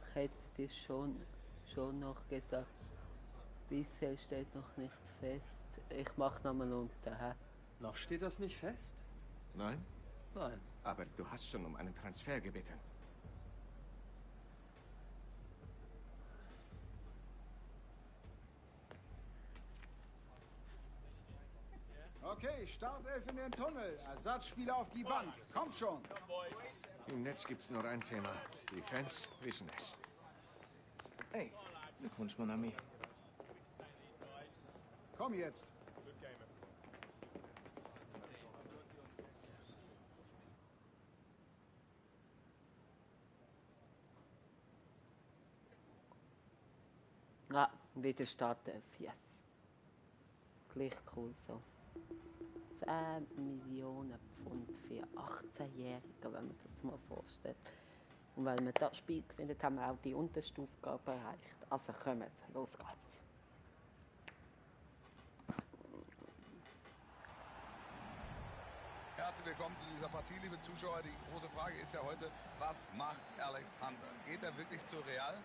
Ich hätte dir schon noch gesagt, bisher steht noch nichts fest. Ich mach nochmal unter, hä? Noch steht das nicht fest? Nein? Nein. Aber du hast schon um einen Transfer gebeten. Okay, Startelf in den Tunnel. Ersatzspieler auf die Bank. Kommt schon. Im Netz gibt's nur ein Thema. Die Fans wissen es. Hey, Glückwunsch, mon ami. Komm jetzt. Ja, wieder Startelf, yes. Gleich cool so. 10 Millionen Pfund für 18-Jährige, wenn man das mal vorstellt. Und weil wir das Spiel gefunden haben, wir auch die unterste Aufgabe erreicht. Also kommen, los geht's. Herzlich willkommen zu dieser Partie, liebe Zuschauer. Die große Frage ist ja heute, was macht Alex Hunter? Geht er wirklich zu Real?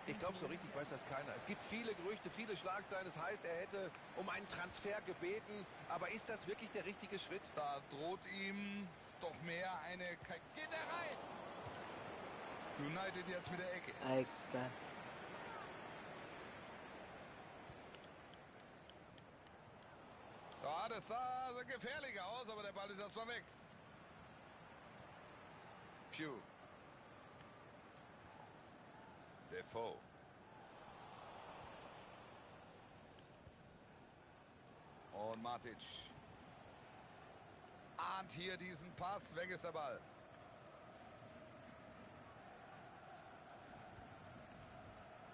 Ich glaube, so richtig weiß das keiner. Es gibt viele Gerüchte, viele Schlagzeilen. Das heißt, er hätte um einen Transfer gebeten. Aber ist das wirklich der richtige Schritt? Da droht ihm doch mehr eine... Geht er rein? United jetzt mit der Ecke. Ecke. Ja, das sah so gefährlich aus, aber der Ball ist erstmal weg. Pugh. Defoe. Und Matic. Ahnt hier diesen Pass. Weg ist der Ball.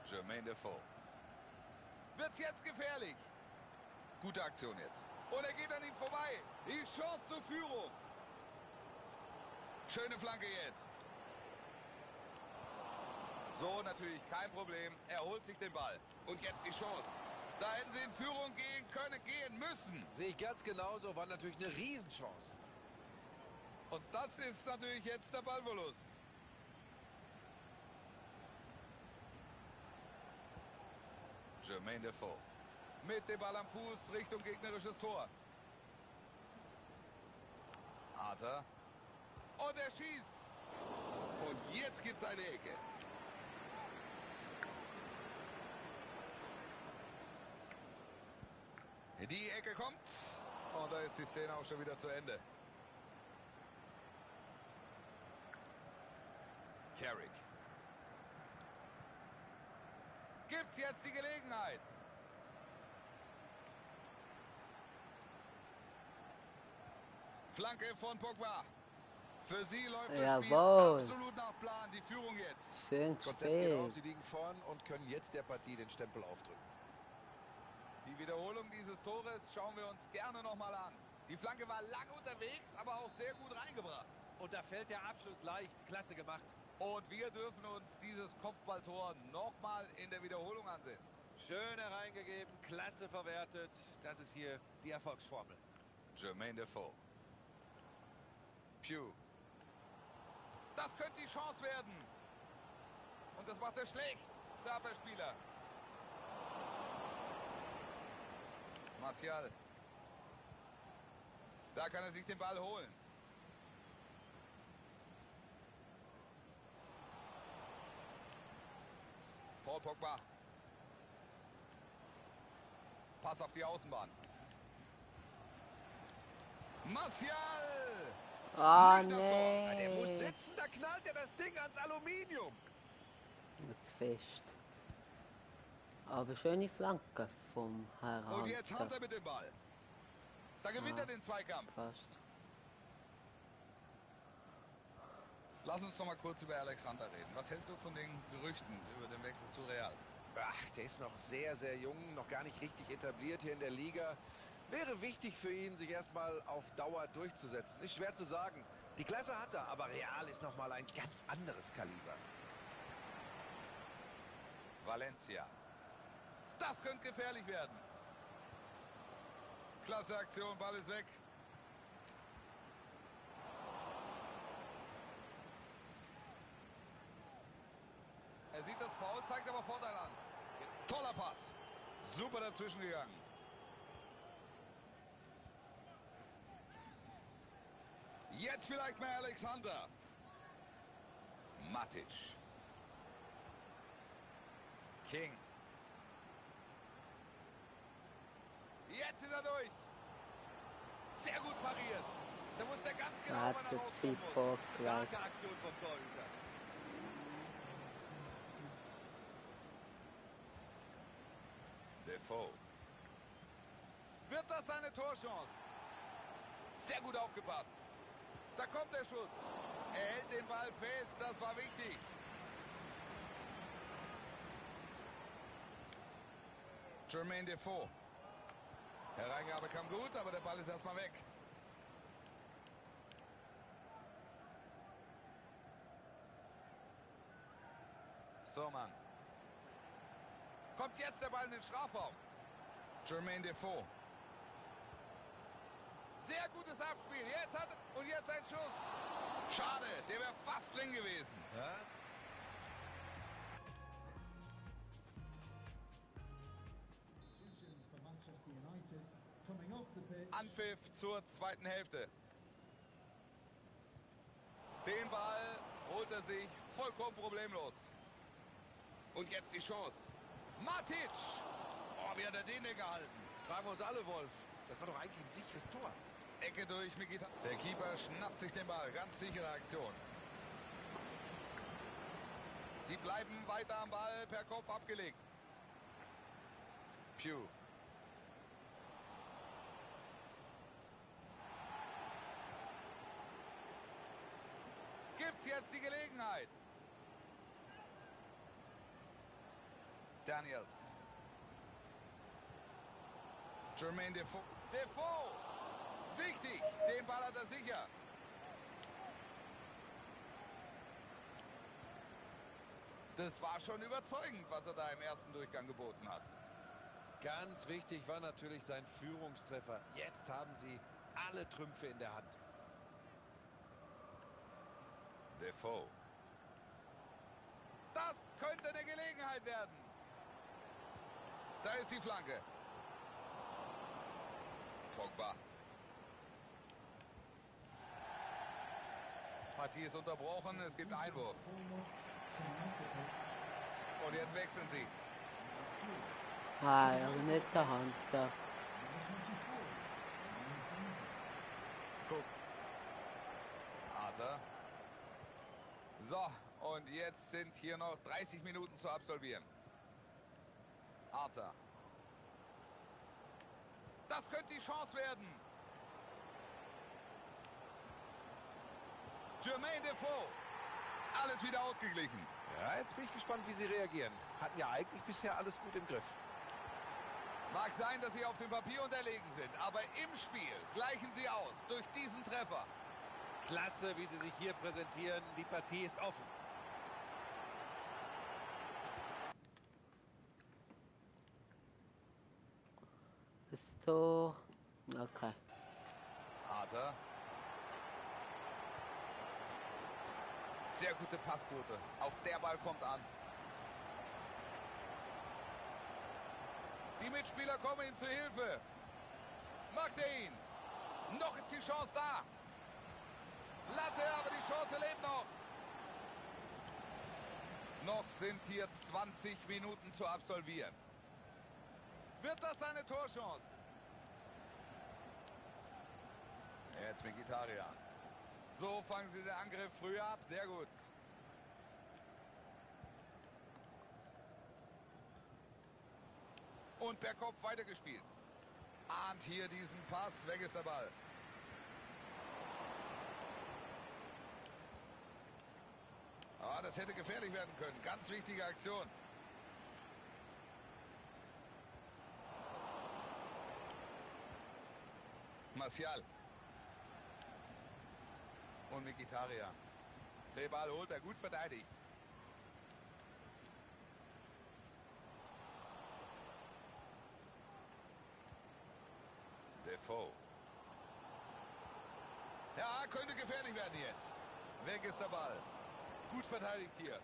Jermaine Defoe. Wird's jetzt gefährlich? Gute Aktion jetzt. Und er geht an ihm vorbei. Die Chance zur Führung. Schöne Flanke jetzt. So, natürlich kein Problem. Er holt sich den Ball. Und jetzt die Chance. Da hätten sie in Führung gehen müssen. Sehe ich ganz genauso. War natürlich eine Riesenchance. Und das ist natürlich jetzt der Ballverlust. Jermaine Defoe. Mit dem Ball am Fuß Richtung gegnerisches Tor. Arthur. Und er schießt. Und jetzt gibt's eine Ecke. Die Ecke kommt. Und da ist die Szene auch schon wieder zu Ende. Carrick. Gibt's jetzt die Gelegenheit. Flanke von Pogba. Für sie läuft das Spiel absolut nach Plan. Die Führung jetzt. Schön Konzept gespielt. genau, sie liegen vorn und können jetzt der Partie den Stempel aufdrücken. Die Wiederholung dieses Tores schauen wir uns gerne nochmal an. Die Flanke war lang unterwegs, aber auch sehr gut reingebracht. Und da fällt der Abschluss leicht. Klasse gemacht. Und wir dürfen uns dieses Kopfballtor nochmal in der Wiederholung ansehen. Schön hereingegeben, klasse verwertet. Das ist hier die Erfolgsformel. Jermaine Defoe. Pugh. Das könnte die Chance werden. Und das macht er schlecht, der Abwehrspieler. Martial. Da kann er sich den Ball holen. Paul Pogba. Pass auf die Außenbahn. Martial! Ah, nee. Der muss nee. sitzen, da knallt er das Ding ans Aluminium. Jetzt fest. Aber schöne Flanke vom Herrn Und jetzt Hunter. Hunter mit dem Ball. Da gewinnt er den Zweikampf. Fast. Lass uns noch mal kurz über Alex Hunter reden. Was hältst du von den Gerüchten über den Wechsel zu Real? Ach, der ist noch sehr, sehr jung, noch gar nicht richtig etabliert hier in der Liga. Wäre wichtig für ihn, sich erstmal auf Dauer durchzusetzen. Ist schwer zu sagen. Die Klasse hat er, aber Real ist noch mal ein ganz anderes Kaliber. Valencia. Das könnte gefährlich werden. Klasse Aktion, Ball ist weg. Er sieht das Foul, zeigt aber Vorteil an. Toller Pass. Super dazwischen gegangen. Jetzt vielleicht mal Alexander. Matic. King. Jetzt ist er durch. Sehr gut pariert. Da muss der ganz genau Hat wann er das rauskommen Ziel muss. vorgleich. Starke Aktion vom Torhüter. Defoe. Wird das eine Torchance? Sehr gut aufgepasst. Da kommt der Schuss. Er hält den Ball fest, das war wichtig. Jermaine Defoe. Hereingabe kam gut, aber der Ball ist erstmal weg. Soman. Kommt jetzt der Ball in den Strafraum. Jermaine Defoe. Sehr gutes Abspiel. Jetzt ein Schuss. Schade, der wäre fast drin gewesen. Ja? Anpfiff zur zweiten Hälfte. Den Ball holt er sich vollkommen problemlos. Und jetzt die Chance. Matic! Oh, wie hat er den denn gehalten? Fragen wir uns alle, Wolf. Das war doch eigentlich ein sicheres Tor. Ecke durch Mikita. Der Keeper schnappt sich den Ball. Ganz sichere Aktion. Sie bleiben weiter am Ball, per Kopf abgelegt. Pugh. Gibt's jetzt die Gelegenheit? Daniels. Jermaine Defoe. Defoe! Wichtig! Den Ball hat er sicher. Das war schon überzeugend, was er da im ersten Durchgang geboten hat. Ganz wichtig war natürlich sein Führungstreffer. Jetzt haben sie alle Trümpfe in der Hand. Defoe. Das könnte eine Gelegenheit werden. Da ist die Flanke. Pogba. Partie ist unterbrochen, es gibt Einwurf. Und jetzt wechseln sie. Ah, ja, nicht der Hunter. Guck. Arthur. So, und jetzt sind hier noch 30 Minuten zu absolvieren. Arthur. Das könnte die Chance werden. Jermaine Defoe. Alles wieder ausgeglichen. Ja, jetzt bin ich gespannt, wie sie reagieren. Hatten ja eigentlich bisher alles gut im Griff. Mag sein, dass sie auf dem Papier unterlegen sind, aber im Spiel gleichen sie aus durch diesen Treffer. Klasse, wie sie sich hier präsentieren. Die Partie ist offen. Ist so. Okay. Arthur. Sehr gute Passquote. Auch der Ball kommt an. Die Mitspieler kommen ihm zu Hilfe. Macht er ihn. Noch ist die Chance da. Latte, aber die Chance lebt noch. Noch sind hier 20 Minuten zu absolvieren. Wird das eine Torchance? Jetzt Mkhitaryan. So fangen sie den Angriff früh ab. Sehr gut. Und per Kopf weitergespielt. ahnt hier diesen Pass. Weg ist der Ball. Ah, das hätte gefährlich werden können. Ganz wichtige Aktion. Martial. Und Mkhitaryan. Den Ball holt er, gut verteidigt. Defoe. Ja, könnte gefährlich werden jetzt. Weg ist der Ball. Gut verteidigt hier.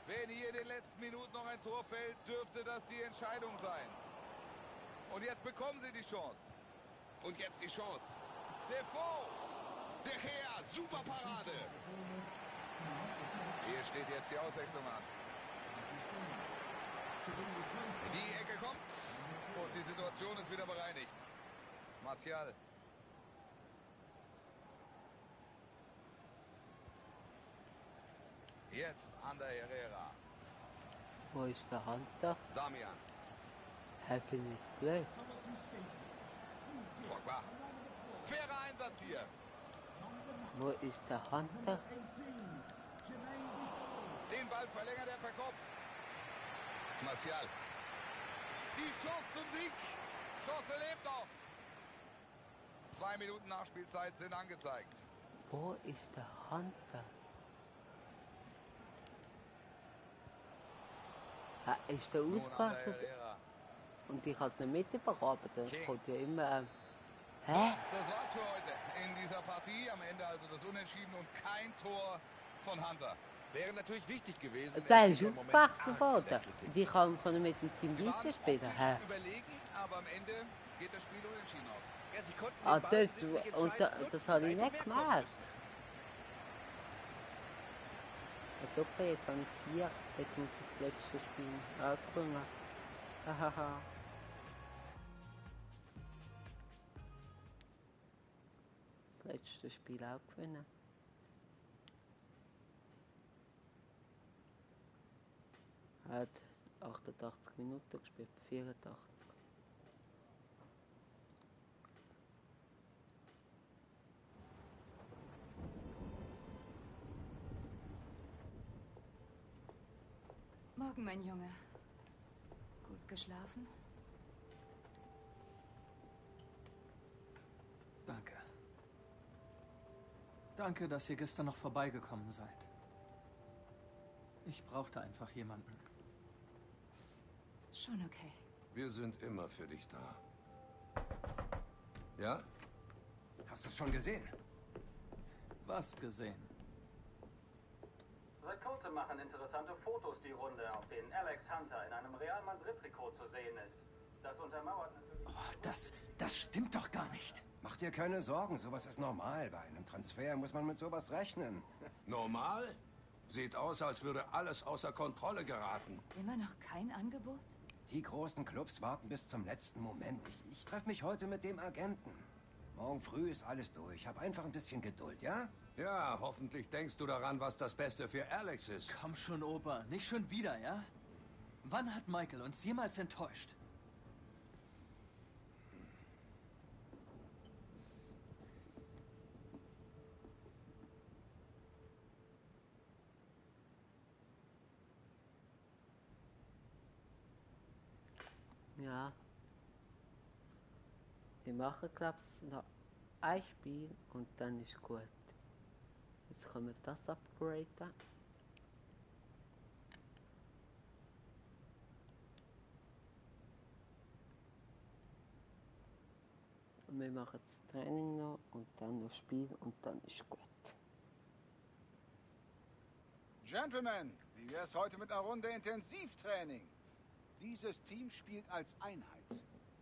Wenn hier in den letzten Minuten noch ein Tor fällt, dürfte das die Entscheidung sein. Und jetzt bekommen sie die Chance. Und jetzt die Chance. Defoe. De Gea, super Parade. Hier steht jetzt die Auswechslung an. Die Ecke kommt und die Situation ist wieder bereinigt. Martial. Jetzt Ander Herrera. Wo ist der Hunter? Damian. Happy mit blöd. Pogba. Fairer Einsatz hier. Wo ist der Hunter? Den Ball verlängert er per Kopf. Martial. Die Chance zum Sieg. Chance lebt noch. 2 Minuten Nachspielzeit sind angezeigt. Wo ist der Hunter? Ist der ausgerechnet? Und ich habe es nicht mitbearbeitet. Kommt ja immer. So, das war's für heute in dieser Partie. Am Ende also das Unentschieden und kein Tor von Hunter. Wäre natürlich wichtig gewesen. Der ist ausgewachsen worden. Die können mit dem Team weiterspielen. Überlegen, aber am Ende geht das Spiel unentschieden aus. Ja, sie konnten Ah, dort, und das habe ich nicht gemacht. Super, jetzt habe ich 4. Jetzt muss ich das letzte Spiel ausbringen. Hahaha. Das letzte Spiel auch gewinnen. Hat 88 Minuten gespielt, 84. Morgen, mein Junge. Gut geschlafen? Danke. Danke, dass ihr gestern noch vorbeigekommen seid. Ich brauchte einfach jemanden. Schon okay. Wir sind immer für dich da. Ja? Hast du es schon gesehen? Was gesehen? Seit kurzem machen interessante Fotos die Runde, auf denen Alex Hunter in einem Real Madrid-Trikot zu sehen ist. Das untermauert natürlich... Oh, das stimmt doch gar nicht. Mach dir keine Sorgen, sowas ist normal. Bei einem Transfer muss man mit sowas rechnen. Normal? Sieht aus, als würde alles außer Kontrolle geraten. Immer noch kein Angebot? Die großen Clubs warten bis zum letzten Moment. Ich treffe mich heute mit dem Agenten. Morgen früh ist alles durch. Hab einfach ein bisschen Geduld, ja? Ja, hoffentlich denkst du daran, was das Beste für Alex ist. Komm schon, Opa. Nicht schon wieder, ja? Wann hat Michael uns jemals enttäuscht? Ja. Wir machen, glaube ich, noch ein Spiel und dann ist gut. Jetzt können wir das upgraden. Und wir machen das Training noch und dann noch Spiel und dann ist gut. Gentlemen, wie wär's heute mit einer Runde Intensivtraining? Dieses Team spielt als Einheit.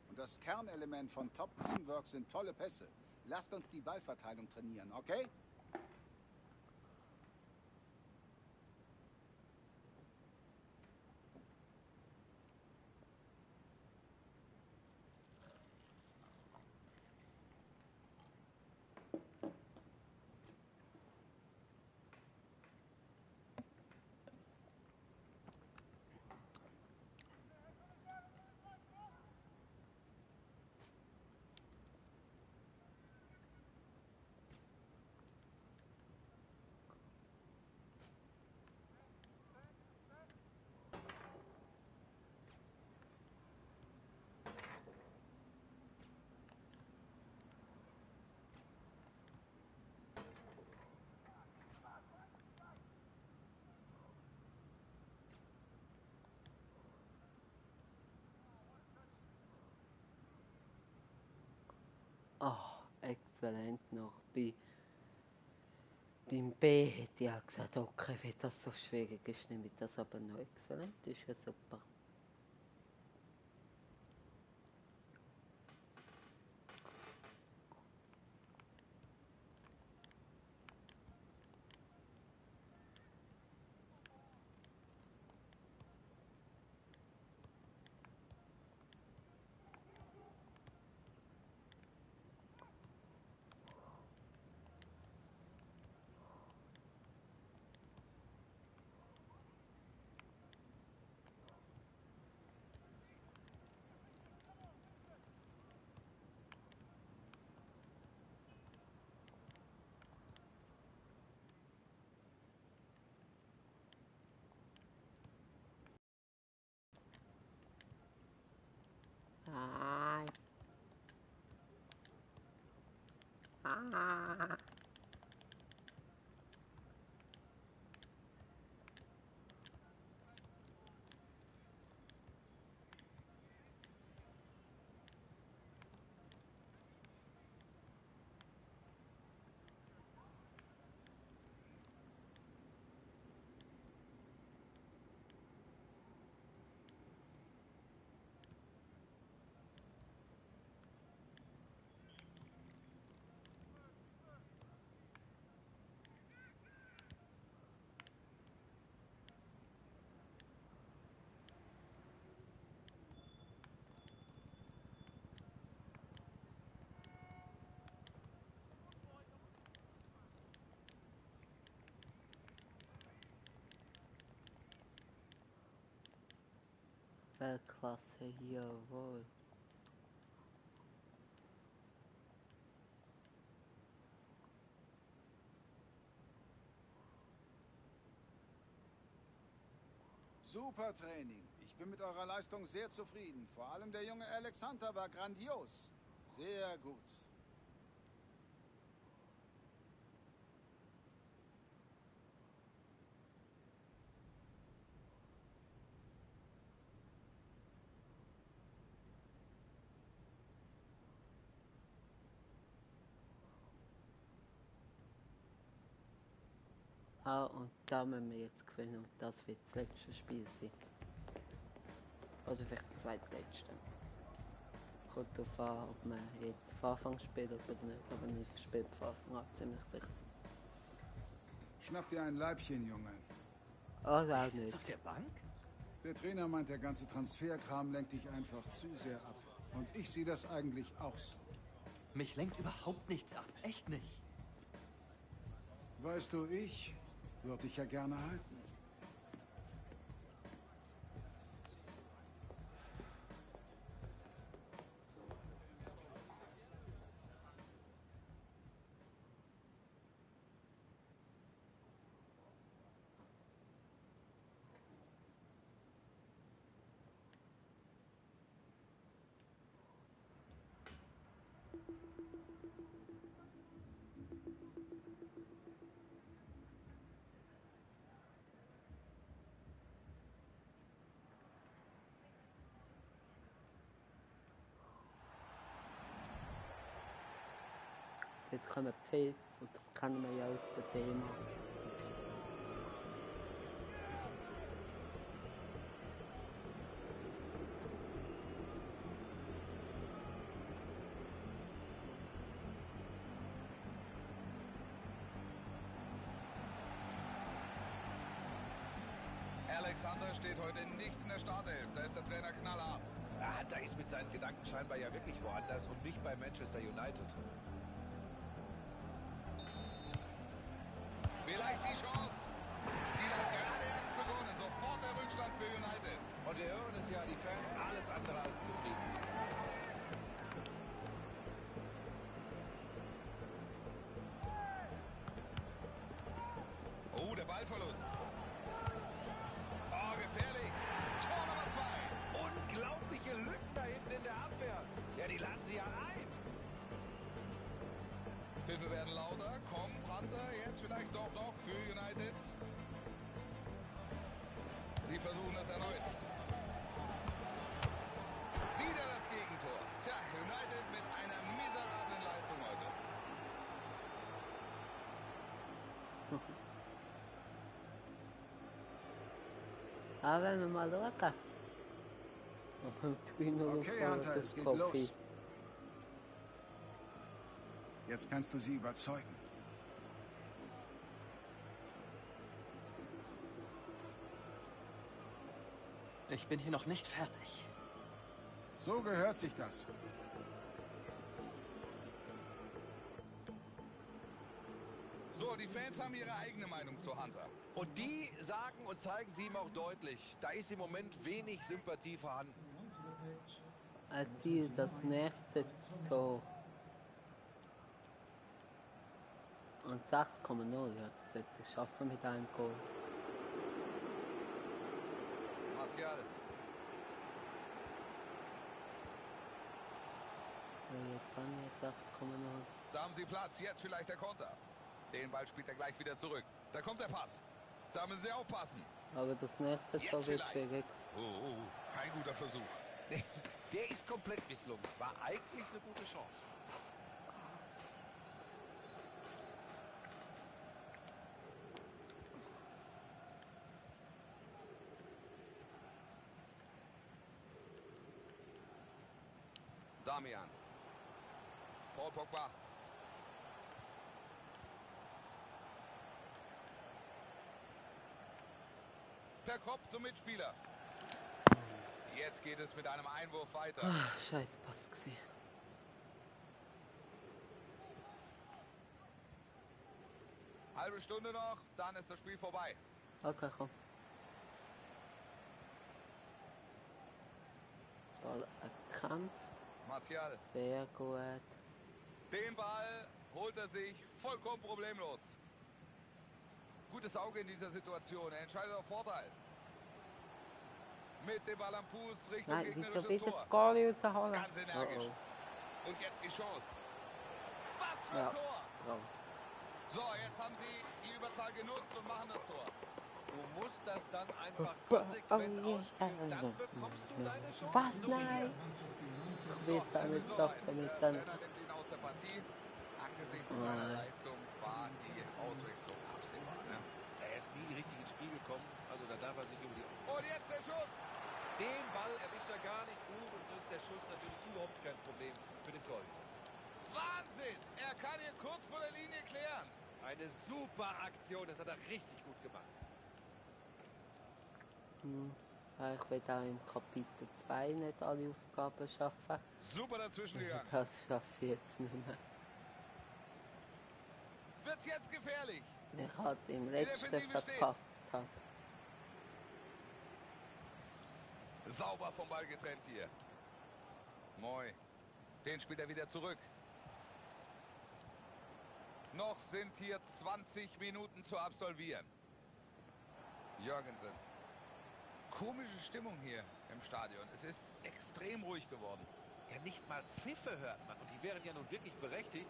Und das Kernelement von Top-Teamwork sind tolle Pässe. Lasst uns die Ballverteilung trainieren, okay? exzellent noch. Beim B hätte ich auch gesagt, okay, wenn das so schwierig ist, nehme ich das aber noch exzellent. Das ist ja super. Hi. Ah. Weltklasse, jawohl. Super Training. Ich bin mit eurer Leistung sehr zufrieden. Vor allem der junge Alex Hunter war grandios. Sehr gut. Ah, und da müssen wir jetzt gewinnen und das wird das letzte Spiel sein. Also vielleicht das zweitletzte. Kommt darauf an, ob man jetzt von Anfang spielt oder nicht. Aber nicht spielt von Anfang an, ziemlich sicher. Schnapp dir ein Leibchen, Junge. Oh, auch Ich sitz nicht. auf der Bank? Der Trainer meint, der ganze Transferkram lenkt dich einfach zu sehr ab. Und ich sehe das eigentlich auch so. Mich lenkt überhaupt nichts ab. Echt nicht. Weißt du, ich würde dich ja gerne halten. Jetzt kommen die Pfiffe und das kennen wir ja aus dem Thema. Alexander steht heute nicht in der Startelf. Da ist der Trainer knallhart. Ja, da ist mit seinen Gedanken scheinbar ja wirklich woanders und nicht bei Manchester United. Vielleicht die Chance. Das Spiel hat gerade erst begonnen. Sofort der Rückstand für United. Und wir hören es ja, die Fans alles andere als zufrieden. Oh, der Ballverlust. Oh, gefährlich. Tor Nummer 2. Unglaubliche Lücken da hinten in der Abwehr. Ja, die laden sie ja ein. Pfiffe werden lauter. Kommt Hunter jetzt vielleicht doch noch für United. Aber wenn wir mal schauen. Okay, Hunter, es geht los. Jetzt kannst du sie überzeugen. Ich bin hier noch nicht fertig. So gehört sich das. So, die Fans haben ihre eigene Meinung zu Hunter. Und die sagen und zeigen sie ihm auch deutlich. Da ist im Moment wenig Sympathie vorhanden. Erzielt das nächste Tor. Und 6,0, ja, das sollte ich schaffen mit einem Goal. Martial. Jetzt haben wir 6,0. Da haben sie Platz, jetzt vielleicht der Konter. Den Ball spielt er gleich wieder zurück. Da kommt der Pass. Da müssen sie aufpassen. Aber das nächste Tor wird schwierig. Oh, kein guter Versuch. Der ist komplett misslungen. War eigentlich eine gute Chance. Damian. Paul Pogba. Per Kopf zum Mitspieler. Jetzt geht es mit einem Einwurf weiter. Scheiß Pass gesehen. Halbe Stunde noch, dann ist das Spiel vorbei. Okay, komm. Ball erkannt. Martial. Sehr gut. Den Ball holt er sich vollkommen problemlos. Gutes Auge in dieser Situation. Er entscheidet auf Vorteil. Mit dem Ball am Fuß Richtung gegnerisches Tor. Ganz energisch. Und jetzt die Chance. Was für ein Tor! Ja. So, jetzt haben sie die Überzahl genutzt und machen das Tor. Du musst das dann einfach konsequent ausspielen. Dann bekommst du deine Chance. Was? Nein! Ich will es nicht schaffen mit dann. Aus der Partie. Angesichts seiner Leistung war die Auswechslung absehbar. Ne? Er ist nie richtig ins Spiel gekommen. Also da darf er sich über die... Und jetzt der Schuss! Den Ball erwischt er gar nicht gut und so ist der Schuss natürlich überhaupt kein Problem für den Torhüter. Wahnsinn! Er kann hier kurz vor der Linie klären. Eine super Aktion, das hat er richtig gut gemacht. Ich will auch im Kapitel 2 nicht alle Aufgaben schaffen. Super dazwischen gegangen. Das schaffe ich jetzt nicht mehr. Wird's jetzt gefährlich? Ich hatte im letzten verpasst. Sauber vom Ball getrennt hier. Moi. Den spielt er wieder zurück. Noch sind hier 20 Minuten zu absolvieren. Jürgensen. Komische Stimmung hier im Stadion. Es ist extrem ruhig geworden. Ja, nicht mal Pfiffe hört man. Und die wären ja nun wirklich berechtigt.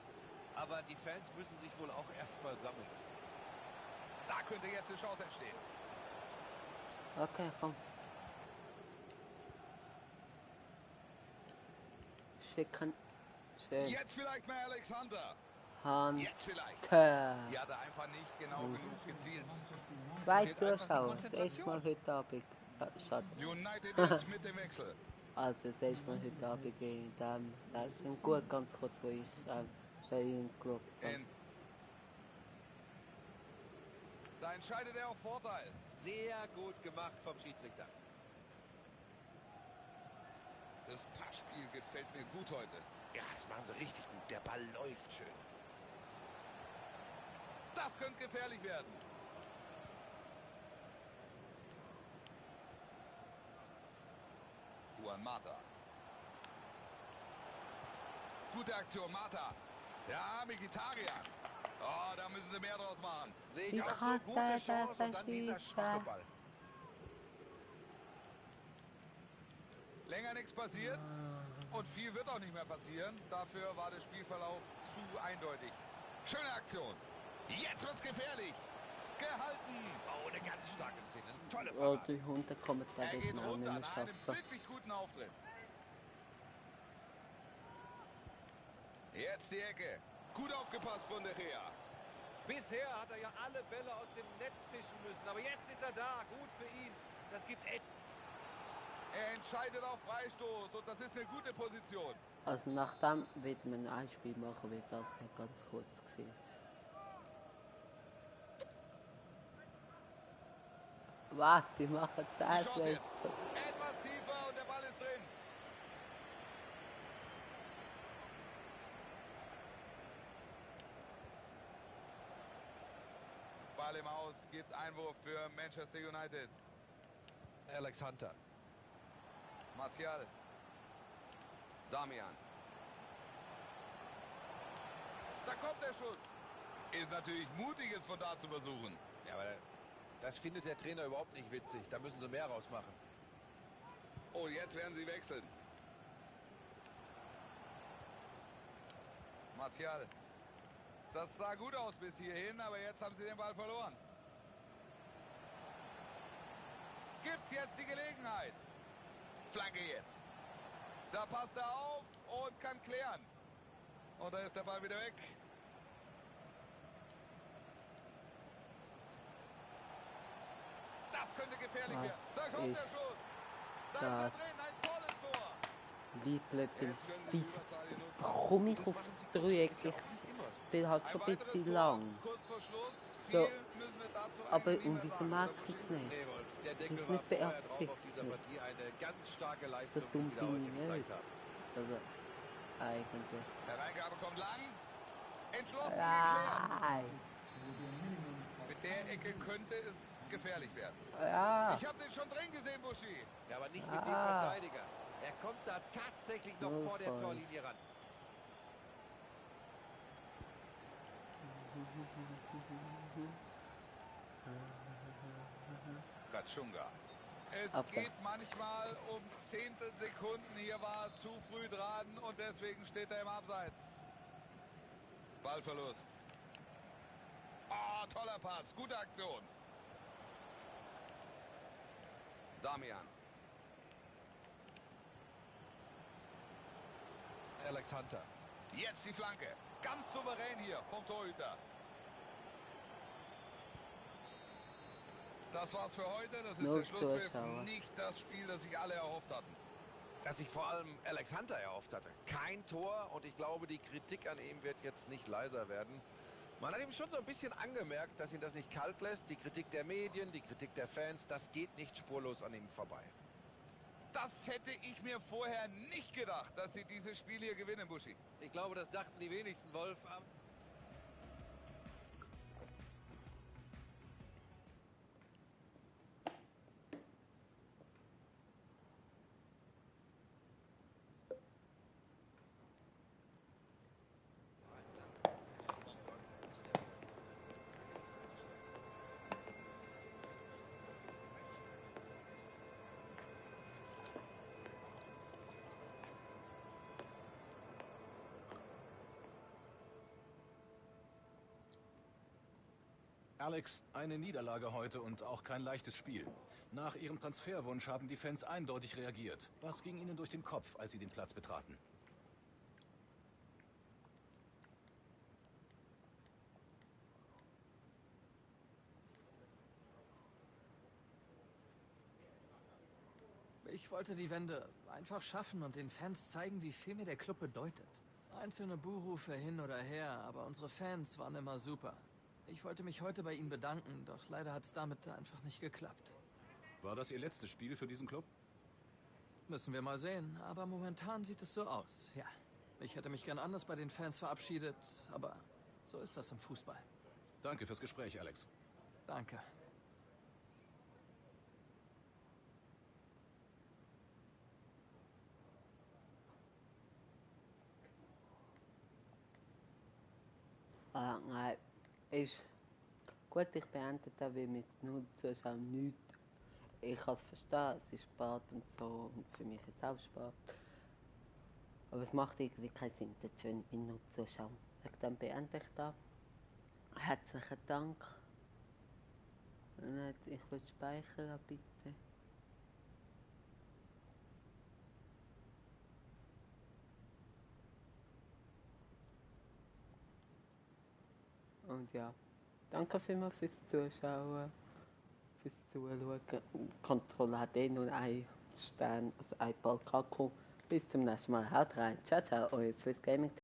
Aber die Fans müssen sich wohl auch erstmal sammeln. Da könnte jetzt eine Chance entstehen. Okay, komm. Schicken. Schön. Jetzt vielleicht mal Alexander. Hand. Jetzt vielleicht. Die hat er einfach nicht genau genug gezielt. 2 Zuschauer. Das erste Mal heute Abend. Schade. United jetzt mit dem Wechsel. Also das erste Mal heute Abend in dem. Das ist gut ganz kurz, wo ich schon in den Club. Da entscheidet er auf Vorteil. Sehr gut gemacht vom Schiedsrichter. Das Passspiel gefällt mir gut heute. Ja, das machen sie richtig gut. Der Ball läuft schön. Das könnte gefährlich werden. Juan Mata. Gute Aktion, Mata. Ja, Mkhitaryan. Oh, da müssen sie mehr draus machen. Sehe ich auch so. Gute Chance und dann dieser schwache Ball. Länger nichts passiert und viel wird auch nicht mehr passieren. Dafür war der Spielverlauf zu eindeutig. Schöne Aktion. Jetzt wird's gefährlich. Gehalten. Oh, eine ganz starke Szene. Tolle Parade. Die Hunde kommen da er geht runter nach schaffen. einem wirklich guten Auftritt. Jetzt die Ecke. Gut aufgepasst von De Gea. Bisher hat er ja alle Bälle aus dem Netz fischen müssen. Aber jetzt ist er da. Gut für ihn. Das gibt echt. Er entscheidet auf Freistoß und das ist eine gute Position. Also nachdem wird man ein Spiel machen, wird das nicht ganz kurz gewesen. Was? Die machen das Die Chance jetzt. Beste. Etwas tiefer und der Ball ist drin. Ball im Aus, gibt Einwurf für Manchester United. Alex Hunter. Martial. Damian. Da kommt der Schuss. Ist natürlich mutig, es von da zu versuchen. Ja, aber das findet der Trainer überhaupt nicht witzig. Da müssen sie mehr rausmachen. Oh, jetzt werden sie wechseln. Martial. Das sah gut aus bis hierhin, aber jetzt haben sie den Ball verloren. Gibt's jetzt die Gelegenheit. Flanke jetzt. Da passt er auf und kann klären. Und da ist der Ball wieder weg. Das könnte gefährlich werden. Da kommt der Schuss. Da ist er drin, ein tolles Tor. Wie bleibt denn dies? Warum ich auf das Dreieck? Ich bin halt schon ein bisschen lang. So. Aber um wieso mag ich es nicht? Das ist nicht beabsichtigt. So dumm bin ich nicht. Also, eigentlich. Der Reingabe kommt lang. Entschlossen Nein. Mit der Ecke könnte es gefährlich werden. Ja. Ich habe den schon drin gesehen, Buschi. Ja, aber nicht mit dem Verteidiger. Er kommt da tatsächlich noch vor der Torlinie ran. Katschunga. Es geht manchmal um Zehntelsekunden. Hier war er zu früh dran und deswegen steht er im Abseits. Ballverlust. Oh, toller Pass. Gute Aktion. Damian. Alex Hunter. Jetzt die Flanke. Ganz souverän hier vom Torhüter. Das war's für heute. Das ist der Schlusspfiff. Nicht das Spiel, das sich alle erhofft hatten. Das sich vor allem Alex Hunter erhofft hatte. Kein Tor und ich glaube, die Kritik an ihm wird jetzt nicht leiser werden. Man hat ihm schon so ein bisschen angemerkt, dass ihn das nicht kalt lässt. Die Kritik der Medien, die Kritik der Fans, das geht nicht spurlos an ihm vorbei. Das hätte ich mir vorher nicht gedacht, dass sie dieses Spiel hier gewinnen, Buschi. Ich glaube, das dachten die wenigsten, Wolf. Alex, eine Niederlage heute und auch kein leichtes Spiel. Nach Ihrem Transferwunsch haben die Fans eindeutig reagiert. Was ging Ihnen durch den Kopf, als Sie den Platz betraten? Ich wollte die Wende einfach schaffen und den Fans zeigen, wie viel mir der Club bedeutet. Einzelne Buhrufe hin oder her, aber unsere Fans waren immer super. Ich wollte mich heute bei ihnen bedanken, doch leider hat es damit einfach nicht geklappt. War das Ihr letztes Spiel für diesen Club? Müssen wir mal sehen, aber momentan sieht es so aus, ja. Ich hätte mich gern anders bei den Fans verabschiedet, aber so ist das im Fußball. Danke fürs Gespräch, Alex. Danke. Nein, ist gut, ich beende da wie mit nur Zuschauern nichts. Ich kann es verstehen, es ist spät und so und für mich ist es auch spät. Aber es macht irgendwie keinen Sinn, dass wenn ich nur zuschaue. Dann beende ich da. Herzlichen Dank. Ich will speichern, bitte. Und ja, danke vielmals fürs Zuschauen. fürs Zuschauen. Kontrolle hat eh nur einen Stern, also ein Balkako. Bis zum nächsten Mal. Haut rein. Ciao, ciao, euer Swiss Gaming.